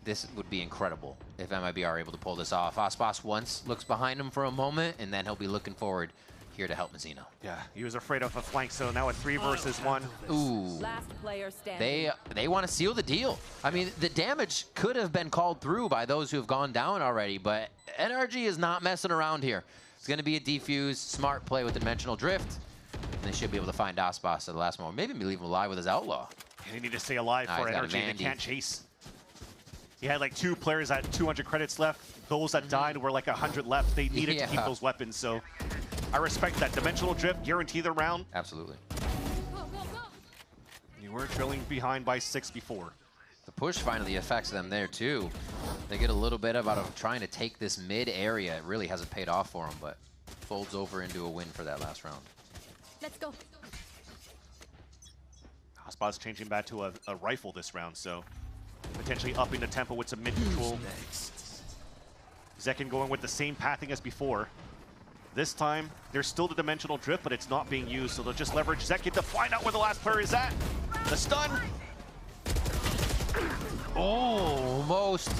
This would be incredible if MIBR are able to pull this off. Aspas once looks behind him for a moment, and then he'll be looking forward here to help Mazzino. Yeah, he was afraid of a flank, so now a 3 versus 1. Ooh. Last player standing. They want to seal the deal. I mean, the damage could have been called through by those who have gone down already, but NRG is not messing around here. It's going to be a defuse, smart play with Dimensional Drift, and they should be able to find Aspas at the last moment. Maybe leave him alive with his Outlaw. They need to stay alive for Energy. They can't chase. He had like 2 players at 200 credits left. Those that died were like 100 left. They needed to keep those weapons, so I respect that. Dimensional Drift, guarantee the round. Absolutely. You were trailing behind by 6 before. The push finally affects them there too. They get a little bit out of trying to take this mid area. It really hasn't paid off for them, but folds over into a win for that last round. Let's go. Aspas changing back to a rifle this round, so potentially upping the tempo with some mid control. Zekin going with the same pathing as before. This time, there's still the Dimensional Drift, but it's not being used, so they'll just leverage Zekin to find out where the last player is at. The stun. Almost.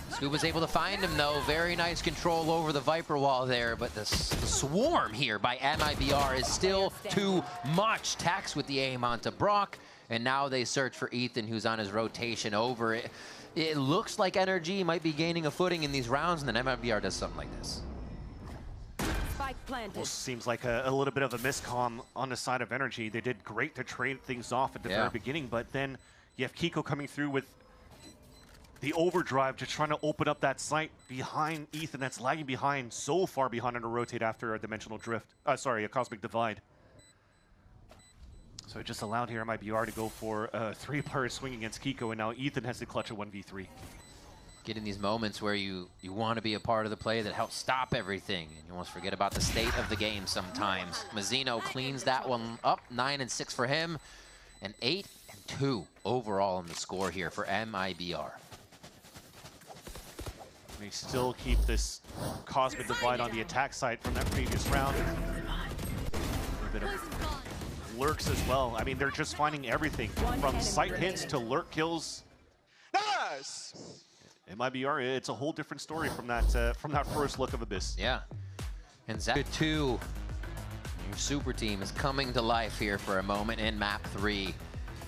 Scuba's able to find him, though. Very nice control over the Viper wall there, but the swarm here by MIBR is still too much. Tax with the aim onto Brock, and now they search for Ethan, who's on his rotation over it. It looks like NRG might be gaining a footing in these rounds, and then MIBR does something like this. Almost seems like a little bit of a miscomm on the side of Energy. They did great to trade things off at the very beginning, but then you have Kiko coming through with the overdrive, just trying to open up that site behind Ethan that's lagging behind, so far behind on a rotate after a Dimensional Drift. Sorry, a Cosmic Divide. So it just allowed here MIBR to go for a 3-player swing against Kiko, and now Ethan has to clutch a 1v3. Get in these moments where you want to be a part of the play that helps stop everything, and you almost forget about the state of the game sometimes. Mazzino cleans that one up, 9-6 for him, and 8-2 overall in the score here for MIBR. They still keep this Cosmic Divide on the attack side from that previous round. A bit of lurks as well. I mean, they're just finding everything from sight hits to lurk kills. Nice! MIBR, it's a whole different story from that first look of Abyss. Yeah. And Zach 2, your super team is coming to life here for a moment in map 3.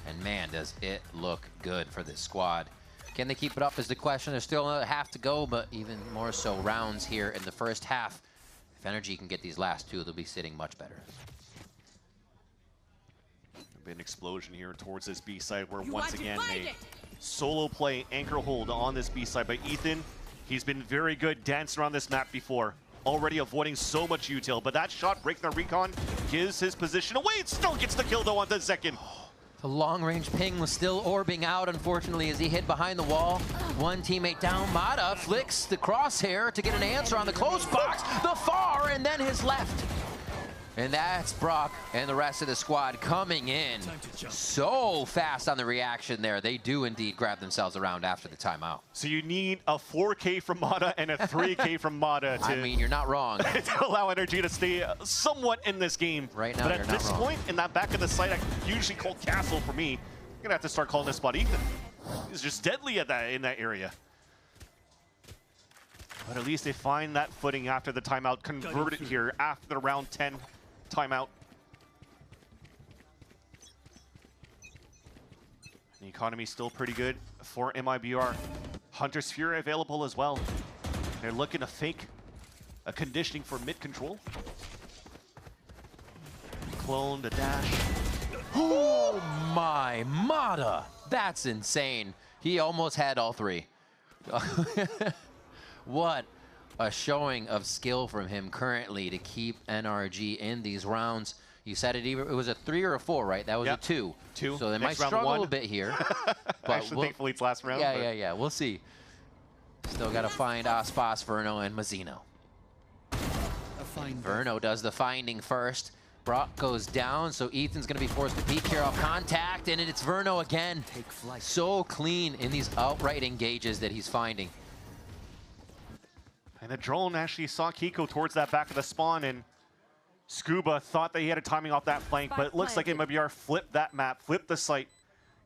And man, does it look good for this squad. Can they keep it up is the question. There's still another half to go, but even more so rounds here in the first half. If NRG can get these last two, they'll be sitting much better. There'll be an explosion here towards this B side where once again they solo play anchor hold on this B side. But Ethan, he's been very good dancing around this map before, already avoiding so much util. But that shot breaking the recon gives his position away. It still gets the kill though on the second. The long-range ping was still orbing out, unfortunately, as he hid behind the wall. One teammate down. Mata flicks the crosshair to get an answer on the close box, the far, and then his left. And that's Brock and the rest of the squad coming in so fast on the reaction there. They do indeed grab themselves around after the timeout. So you need a 4K from Mata and a 3K from Mata to, I mean, you're not wrong. to allow NRG to stay somewhat in this game. Right now, but you're at not this wrong. point, in that back of the site, I usually call Castle for me. I'm gonna have to start calling this spot Ethan. He's just deadly at in that area. But at least they find that footing after the timeout, converted here after the round 10 timeout. The economy still pretty good for MIBR. Hunter's Fury available as well. They're looking to fake a conditioning for mid control. Clone the dash. Oh my, Mata! That's insane. He almost had all three. What a showing of skill from him currently to keep NRG in these rounds. You said it was a 3 or a 4, right? That was a 2. 2. So they might Next round, struggle 1. a bit here. But Actually, thankfully it's last round. Yeah. We'll see. Still got to find Aspas, Verno, and Mazzino. Verno does the finding first. Brock goes down, so Ethan's going to be forced to peek here off contact, and it's Verno again. So clean in these outright engages that he's finding. And the drone actually saw Kiko towards that back of the spawn, and Scuba thought that he had a timing off that flank, but it looks like MIBR flipped that map, flipped the site,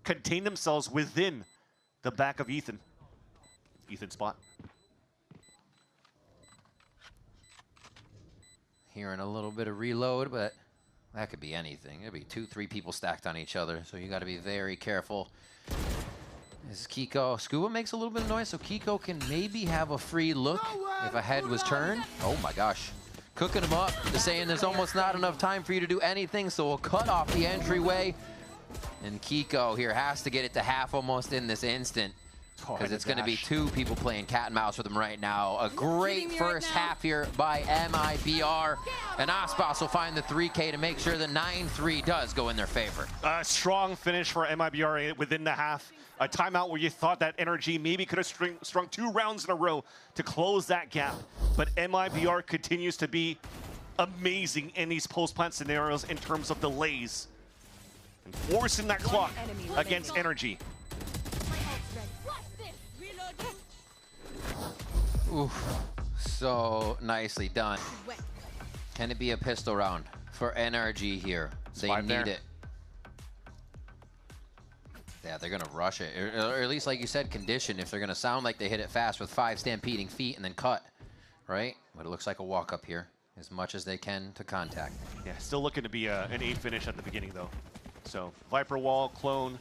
contained themselves within the back of Ethan. Ethan's spot. Hearing a little bit of reload, but that could be anything. It'd be 2, 3 people stacked on each other, so you got to be very careful. This is Kiko. Scuba makes a little bit of noise, so Kiko can maybe have a free look if a head was turned. Oh my gosh. Cooking him up, saying there's almost not enough time for you to do anything, so we'll cut off the entryway. And Kiko here has to get it to half almost in this instant, because it's going to be 2 people playing cat and mouse with him right now. A great first half here by MIBR. And Aspas will find the 3K to make sure the 9-3 does go in their favor. A strong finish for MIBR within the half. A timeout where you thought that NRG maybe could have strung 2 rounds in a row to close that gap. But MIBR continues to be amazing in these post-plant scenarios in terms of delays. And forcing that clock against NRG. Oof, so nicely done. Can it be a pistol round for NRG here? They need it. Yeah, they're going to rush it. Or at least, like you said, condition if they're going to sound like they hit it fast with 5 stampeding feet and then cut, right? But it looks like a walk-up here, as much as they can to contact. Yeah, still looking to be an 8 finish at the beginning, though. So, Viper Wall, Clone.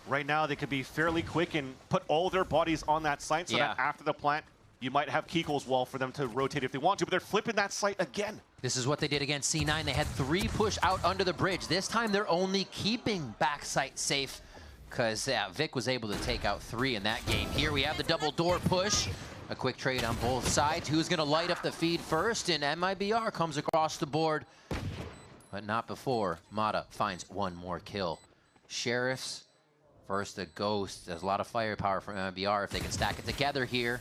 Right now, they could be fairly quick and put all their bodies on that site, so that after the plant, you might have Kiko's wall for them to rotate if they want to, but they're flipping that site again. This is what they did against C9. They had 3 push out under the bridge. This time, they're only keeping backside safe because Vic was able to take out 3 in that game. Here we have the double door push. A quick trade on both sides. Who's going to light up the feed first? And MIBR comes across the board, but not before Mata finds 1 more kill. Sheriffs First, the Ghost. There's a lot of firepower from MIBR if they can stack it together here.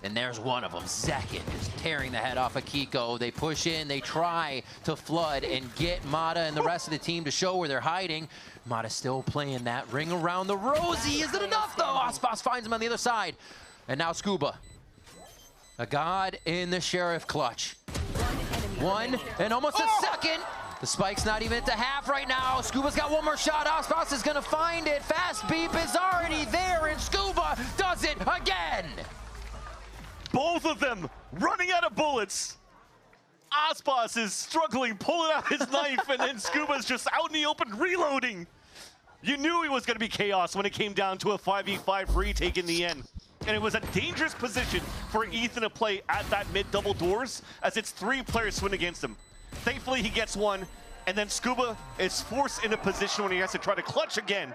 And there's one of them. Zekin is tearing the head off of Kiko. They push in. They try to flood and get Mata and the rest of the team to show where they're hiding. Mata still playing that ring around the rosy. Is it enough, though? Aspas finds him on the other side. And now Scuba. A god in the Sheriff clutch. One and almost a second. The spike's not even at the half right now. Scuba's got one more shot. Aspas is going to find it. Fast Beep is already there, and Scuba does it again. Both of them running out of bullets. Aspas is struggling, pulling out his knife, and then Scuba's just out in the open reloading. You knew it was going to be chaos when it came down to a 5v5 retake in the end. And it was a dangerous position for Ethan to play at that mid double doors, as it's 3 players swing against him. Thankfully, he gets one, and then Scuba is forced in a position when he has to try to clutch again.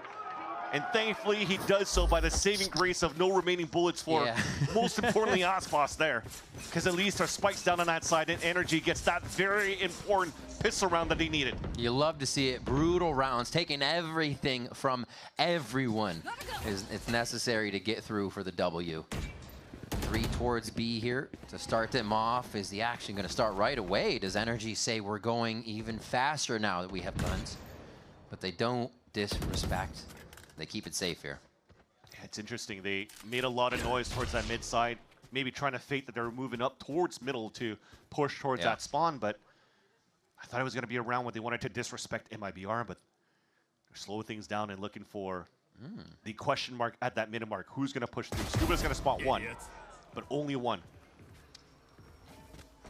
And thankfully, he does so by the saving grace of no remaining bullets for, most importantly, Aspas there. Because at least our spike's down on that side, and NRG gets that very important pistol round that he needed. You love to see it. Brutal rounds, taking everything from everyone. It's necessary to get through for the W. 3 towards B here to start them off. Is the action going to start right away? Does NRG say we're going even faster now that we have guns? But they don't disrespect. They keep it safe here. Yeah, it's interesting. They made a lot of noise towards that mid side, maybe trying to fake that they're moving up towards middle to push towards that spawn, but I thought it was going to be a round where they wanted to disrespect MIBR, but they're slowing things down and looking for the question mark at that mid mark. Who's going to push through? Scuba's going to spot one, but only one.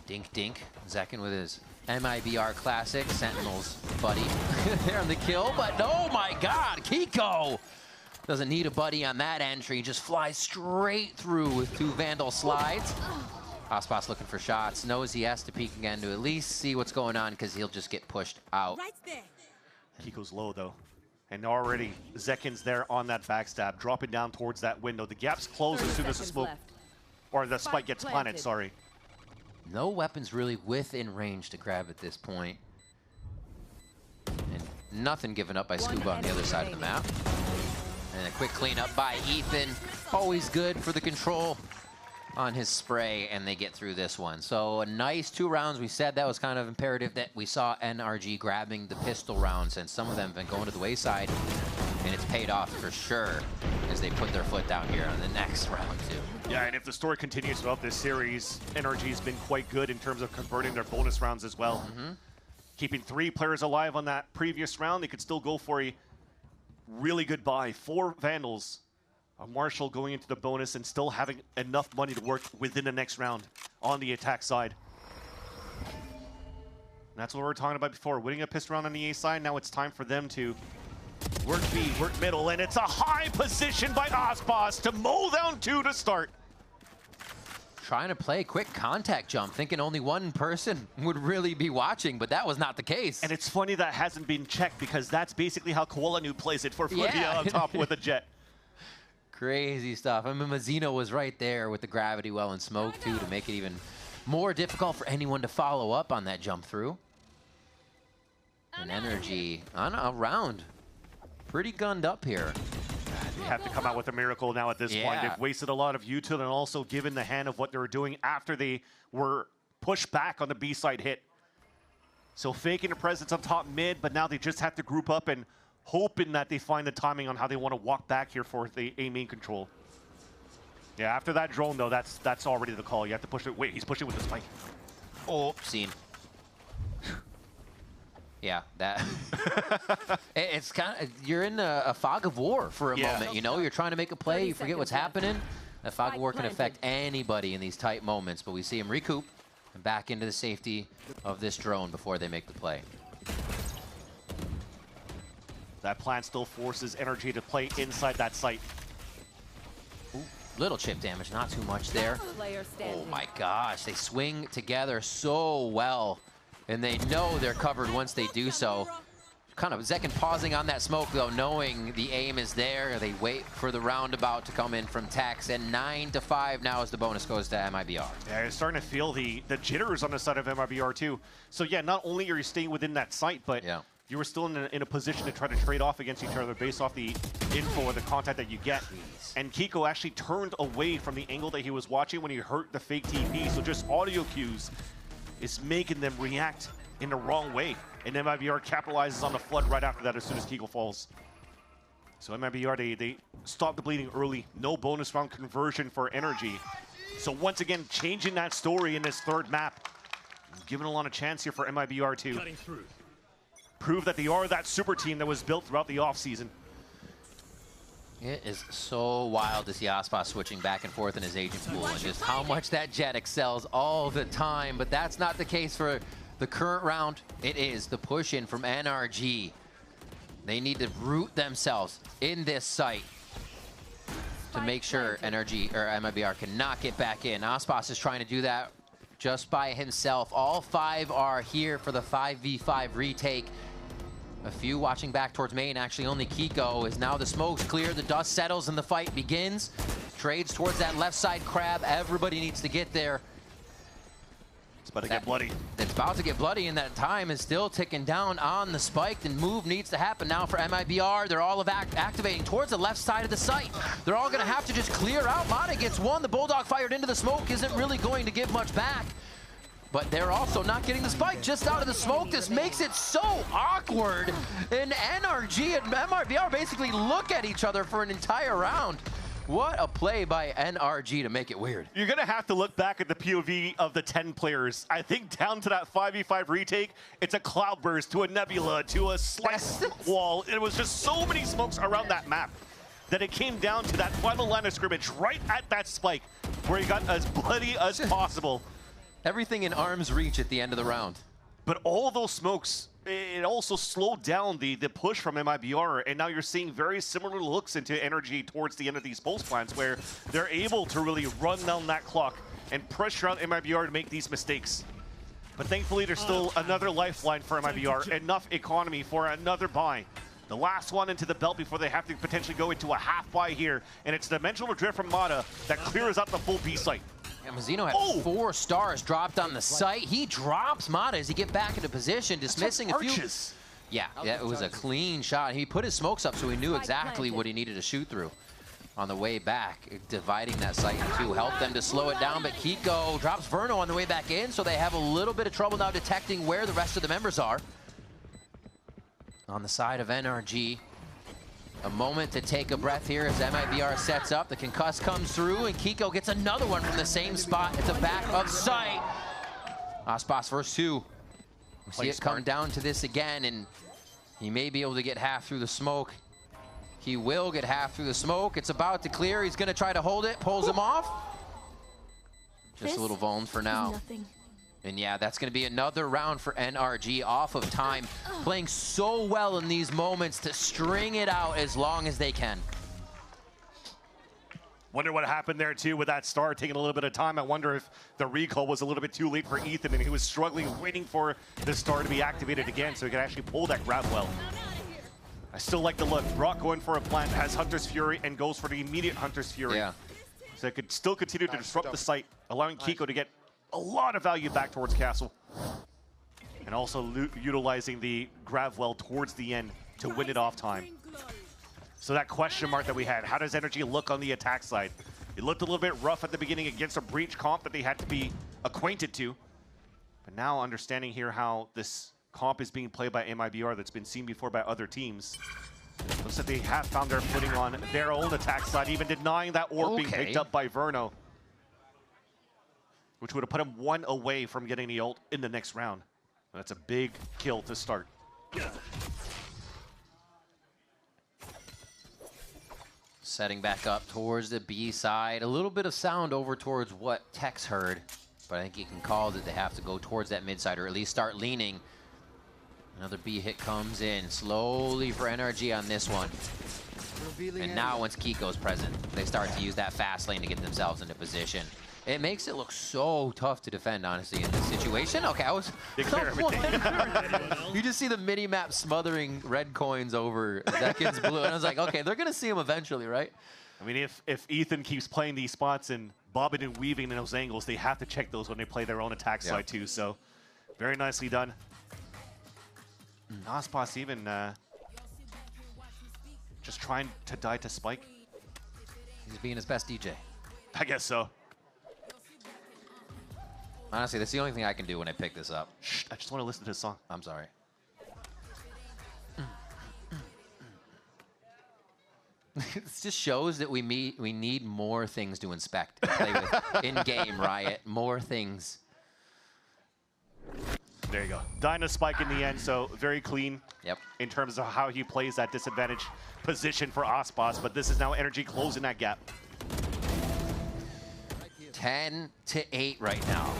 Dink dink. Zekin with his MIBR classic. Sentinels, buddy. There on the kill, but oh my god, Kiko doesn't need a buddy on that entry. Just flies straight through with 2 Vandal slides. Aspas looking for shots. Knows he has to peek again to at least see what's going on, because he'll just get pushed out. Right there. Kiko's low, though. And already, Zekin's there on that backstab, dropping down towards that window. The gap's closed as soon as the smoke, or the spike gets planted, sorry. No weapons really within range to grab at this point. And nothing given up by Scuba on the other side of the map. And a quick cleanup by Ethan. Always good for the control on his spray, and they get through this one. So a nice 2 rounds. We said that was kind of imperative that we saw NRG grabbing the pistol rounds, and some of them have been going to the wayside, and it's paid off for sure as they put their foot down here on the next round too. Yeah, and if the story continues throughout this series, NRG's been quite good in terms of converting their bonus rounds as well. Keeping 3 players alive on that previous round, they could still go for a really good buy. 4 Vandals. A Marshall going into the bonus and still having enough money to work within the next round on the attack side. And that's what we were talking about before. Winning a pistol round on the A side, now it's time for them to work B, work middle, and it's a high position by Aspas to mow down 2 to start. Trying to play a quick contact jump, thinking only one person would really be watching, but that was not the case. And it's funny that hasn't been checked, because that's basically how Koalanu plays it for Flivia on top with a jet. Crazy stuff. I mean, Mazzino was right there with the gravity well and smoke too, to make it even more difficult for anyone to follow up on that jump through. And NRG on a round. Pretty gunned up here. They have to come out with a miracle now at this point. They've wasted a lot of util and also given the hand of what they were doing after they were pushed back on the B side hit. So faking a presence on top mid, but now they just have to group up and hoping that they find the timing on how they want to walk back here for the A main control. Yeah, after that drone though, that's already the call. You have to push it. Wait, he's pushing with the spike. Oh, scene. Yeah, that it's kind of, you're in a fog of war for a moment, you know? You're trying to make a play, you forget what's happening. That fog of war can affect anybody in these tight moments, but we see him recoup and back into the safety of this drone before they make the play. That plan still forces NRG to play inside that site. Ooh, little chip damage, not too much there. Oh my gosh, they swing together so well. And they know they're covered once they do so. Kind of Zekin pausing on that smoke though, knowing the aim is there. They wait for the roundabout to come in from Tax, and 9-5 now as the bonus goes to MIBR. Yeah, you're starting to feel the jitters on the side of MIBR too. So yeah, not only are you staying within that site, but you were still in a position to try to trade off against each other based off the info or the contact that you get. And Kiko actually turned away from the angle that he was watching when he heard the fake TP. So just audio cues is making them react in the wrong way. And MIBR capitalizes on the flood right after that as soon as Kiko falls. So MIBR, they stopped the bleeding early. No bonus round conversion for NRG. So once again, changing that story in this third map. Giving a lot of chance here for MIBR to prove that they are that super team that was built throughout the offseason. It is so wild to see Aspas switching back and forth in his agent pool and just how much that Jet excels all the time. But that's not the case for the current round. It is the push in from NRG. They need to root themselves in this site to make sure NRG or MIBR cannot get back in. Aspas is trying to do that just by himself. All 5 are here for the 5v5 retake. A few watching back towards main. Actually, only Kiko is now the smoke's clear. The dust settles and the fight begins. Trades towards that left side crab. Everybody needs to get there. It's about to get bloody. It's about to get bloody, and that time is still ticking down on the spike. And move needs to happen now for MIBR. They're all activating towards the left side of the site. They're all going to have to just clear out. Mata gets one. The Bulldog fired into the smoke isn't really going to give much back. But they're also not getting the spike just out of the smoke. This makes it so awkward. And NRG and MIBR basically look at each other for an entire round. What a play by NRG to make it weird. You're going to have to look back at the POV of the 10 players. I think down to that 5v5 retake, it's a cloudburst to a nebula to a slice wall. It was just so many smokes around that map that it came down to that final line of scrimmage right at that spike where he got as bloody as possible. Everything in arm's reach at the end of the round. But all those smokes, it also slowed down the push from MIBR, and now you're seeing very similar looks into NRG towards the end of these pulse plants where they're able to really run down that clock and pressure out MIBR to make these mistakes. But thankfully, there's still another lifeline for MIBR, enough economy for another buy. The last one into the belt before they have to potentially go into a half buy here, and it's Dimensional Drift from Mata that clears out the full B site. Yeah, Mazzino had 4 stars dropped on the site. He drops Mata as he get back into position, dismissing a few. Yeah, it was a clean shot. He put his smokes up so he knew exactly what he needed to shoot through on the way back, dividing that site in 2, helped them to slow it down. But Kiko drops Verno on the way back in, so they have a little bit of trouble now detecting where the rest of the members are. On the side of NRG, a moment to take a breath here as MIBR sets up. The concuss comes through, and Kiko gets another one from the same spot at the back of sight. Aspas versus 2. We see it come down to this again, and he may be able to get half through the smoke. He will get half through the smoke. It's about to clear. He's going to try to hold it. Pulls him off. Just a little vuln for now. And yeah, that's going to be another round for NRG off of time. Playing so well in these moments to string it out as long as they can. Wonder what happened there too with that star taking a little bit of time. I wonder if the recall was a little bit too late for Ethan and he was struggling waiting for the star to be activated again so he could actually pull that grab well. I still like the look. Brock going for a plant, has Hunter's Fury and goes for the immediate Hunter's Fury. Yeah. So it could still continue to disrupt the site, allowing Kiko to get a lot of value back towards Castle. And also utilizing the grab well towards the end to win it off time. So that question mark that we had, how does NRG look on the attack side? It looked a little bit rough at the beginning against a breach comp that they had to be acquainted to. But now understanding here how this comp is being played by MIBR that's been seen before by other teams. Looks like they have found their footing on their own attack side, even denying that orb being picked up by Verno, which would have put him 1 away from getting the ult in the next round. That's a big kill to start. Setting back up towards the B side. A little bit of sound over towards what Tex heard, but I think he can call that they have to go towards that mid side or at least start leaning. Another B hit comes in slowly for NRG on this one. And now once Kiko's present, they start to use that fast lane to get themselves into position. It makes it look so tough to defend, honestly, in this situation. Okay, I was you just see the mini-map smothering red coins over Zekin's blue, and I was like, okay, they're going to see him eventually, right? I mean, if Ethan keeps playing these spots and bobbing and weaving in those angles, they have to check those when they play their own attack side too, so very nicely done. Ospas even just trying to die to Spike. He's being his best DJ. I guess so. Honestly, that's the only thing I can do when I pick this up. Shh, I just want to listen to his song. I'm sorry. It just shows that we need more things to inspect and play with in-game, Riot. More things. There you go. Dyna Spike in the end, so very clean. Yep. In terms of how he plays that disadvantage position for Ospas, but this is now NRG closing that gap. 10-8 right now.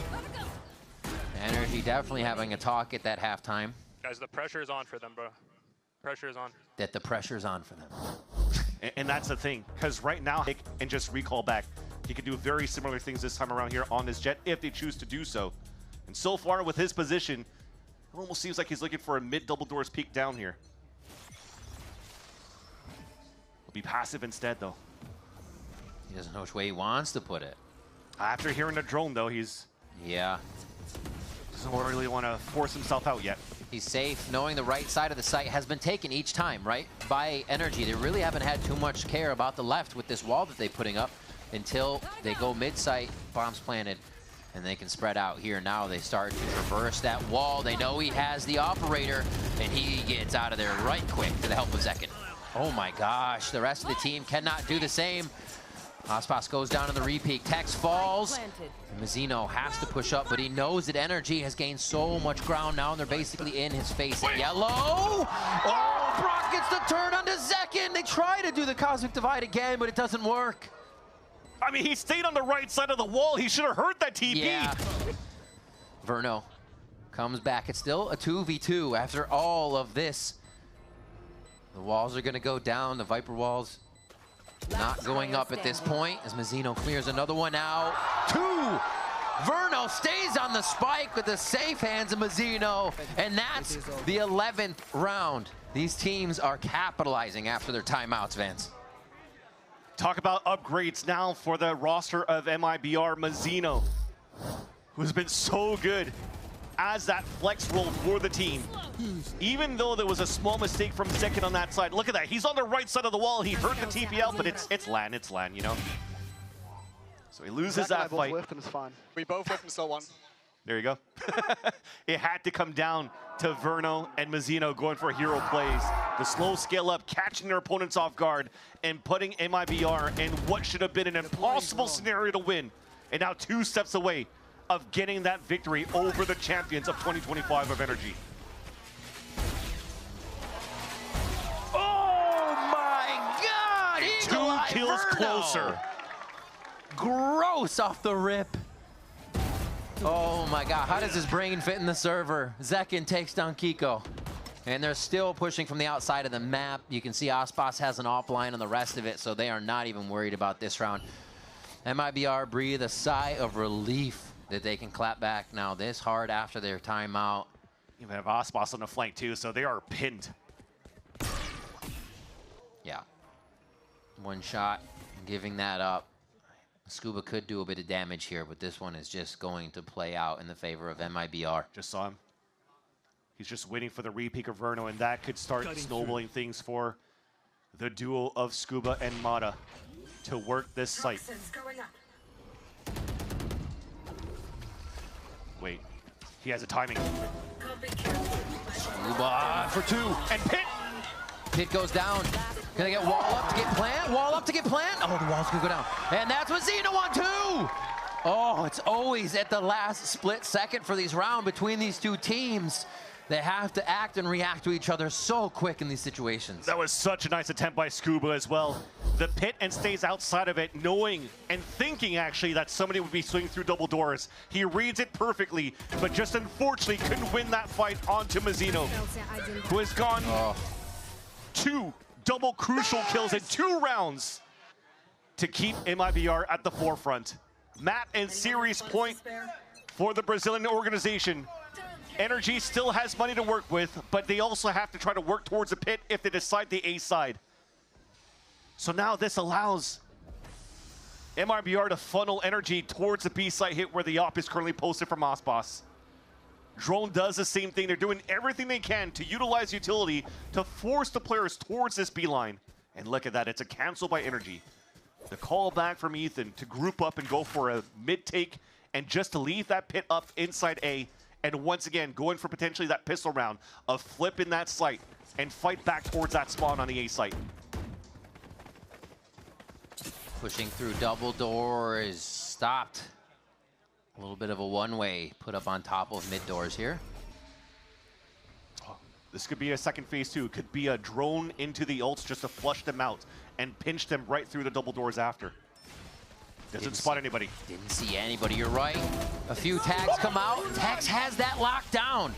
NRG definitely having a talk at that halftime. Guys, the pressure is on for them, bro. Pressure is on. That the pressure's on for them. And that's the thing, because right now, and just recall back, he can do very similar things this time around here on his Jet if they choose to do so. And so far with his position, it almost seems like he's looking for a mid-double doors peek down here. He'll be passive instead, though. He doesn't know which way he wants to put it. After hearing the drone, though, he's... Yeah. Doesn't really want to force himself out yet. He's safe, knowing the right side of the site has been taken each time, right? By NRG. They really haven't had too much care about the left with this wall that they're putting up until they go mid-site, bombs planted, and they can spread out here. Now they start to traverse that wall. They know he has the operator, and he gets out of there right quick to the help of Zekin. Oh my gosh, the rest of the team cannot do the same. Ospas goes down in the repeat. Tex falls. Mazzino has to push up, but he knows that NRG has gained so much ground now, and they're basically in his face at yellow. Oh, Brock gets the turn onto Zekin. They try to do the Cosmic Divide again, but it doesn't work. I mean, he stayed on the right side of the wall. He should have heard that TP. Yeah. Verno comes back. It's still a 2v2 after all of this. The walls are going to go down. The Viper walls not going up at this point as Mazzino clears another one out. 2! Verno stays on the spike with the safe hands of Mazzino, and that's the 11th round. These teams are capitalizing after their timeouts, Vance. Talk about upgrades now for the roster of MIBR. Mazzino, who's been so good as that flex role for the team. Even though there was a small mistake from Zekin on that side. Look at that, he's on the right side of the wall. He heard the TPL, but it's LAN, you know? So he loses that fight. Whiffed and it's fine. We both whiffed and still won. There you go. It had to come down to Verno and Mazzino going for hero plays. The slow scale up, catching their opponents off guard, and putting MIBR in what should have been an impossible scenario to win. And now 2 steps away of getting that victory over the champions of 2025 of NRG. Oh my God! 2 kills closer. Gross off the rip. Oh my God, how does his brain fit in the server? Zekin takes down Kiko. And they're still pushing from the outside of the map. You can see Ospas has an offline on the rest of it, so they are not even worried about this round. MIBR breathe a sigh of relief that they can clap back now this hard after their timeout. You have Ospas on the flank too, so they are pinned. Yeah. One shot, giving that up. Scuba could do a bit of damage here, but this one is just going to play out in the favor of MIBR. Just saw him. He's just waiting for the repeak of Verno, and that could start snowballing things for the duo of Scuba and Mata to work this site. Wait, he has a timing. Scuba for 2, and Pit! Pit goes down. Gonna get wall up to get plant, wall up to get plant. Oh, the wall's gonna go down. And that's Mazzino on 2! Oh, it's always at the last split second for these rounds between these two teams. They have to act and react to each other so quick in these situations. That was such a nice attempt by Scuba as well. The pit and stays outside of it, knowing and thinking actually that somebody would be swinging through double doors. He reads it perfectly, but just unfortunately couldn't win that fight onto Mazzino, who has gone 2 double crucial kills in 2 rounds to keep MIBR at the forefront. Map and series point for the Brazilian organization. NRG still has money to work with, but they also have to try to work towards a pit if they decide the A side. So now this allows MIBR to funnel NRG towards the B side hit where the op is currently posted from Ospas. Drone does the same thing. They're doing everything they can to utilize utility to force the players towards this B line. And look at that, it's a cancel by NRG. The call back from Ethan to group up and go for a mid-take and just to leave that pit up inside A. And once again, going for potentially that pistol round of flipping that site and fight back towards that spawn on the A site. Pushing through double door is stopped. A little bit of a one-way put up on top of mid doors here. This could be a second phase too. It could be a drone into the ults just to flush them out and pinch them right through the double doors after. Doesn't spot anybody. Didn't see anybody, you're right. A few tags come out. Tex has that locked down.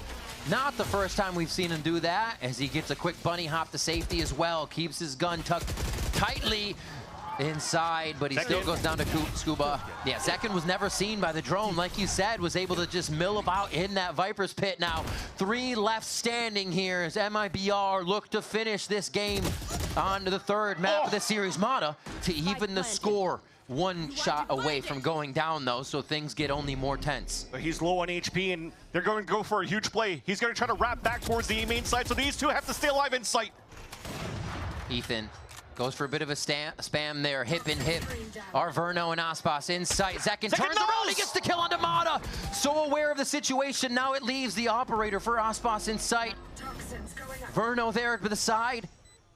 Not the first time we've seen him do that, as he gets a quick bunny hop to safety as well. Keeps his gun tucked tightly inside, but he still goes down to Scuba. Yeah, Zekin was never seen by the drone. Like you said, was able to just mill about in that Viper's pit. Now, 3 left standing here as MIBR look to finish this game on to the 3rd map of the series. Mata to even the score. 1 shot away from going down, though, so things get only more tense. He's low on HP, and they're going to go for a huge play. He's going to try to wrap back towards the main side, so these two have to stay alive in sight. Ethan goes for a bit of a spam there, hip and hip. Arverno and Aspas in sight. Zekin turns around, he gets the kill onto Mata. So aware of the situation, now it leaves the operator for Aspas in sight. Verno there at the side.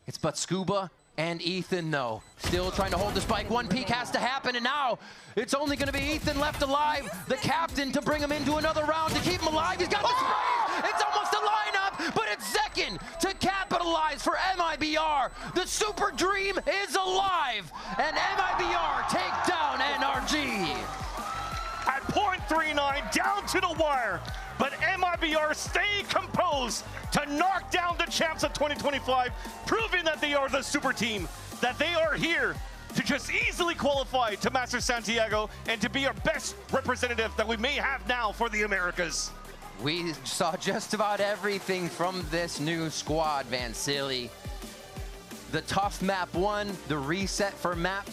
It's but Scuba and Ethan, though. Still trying to hold the spike. 1 peek has to happen, and now it's only going to be Ethan left alive. The captain to bring him into another round to keep him alive. He's got the spray. It's almost a lineup, but it's Zekin to capitalize for MIBR. The super dream is alive, and MIBR take down NRG. At .39, down to the wire, but MIBR stay composed to knock down the champs of 2025, proving that they are the super team, that they are here to just easily qualify to Masters Santiago and to be our best representative that we may have now for the Americas. We saw just about everything from this new squad, Vansili. The tough map 1, the reset for map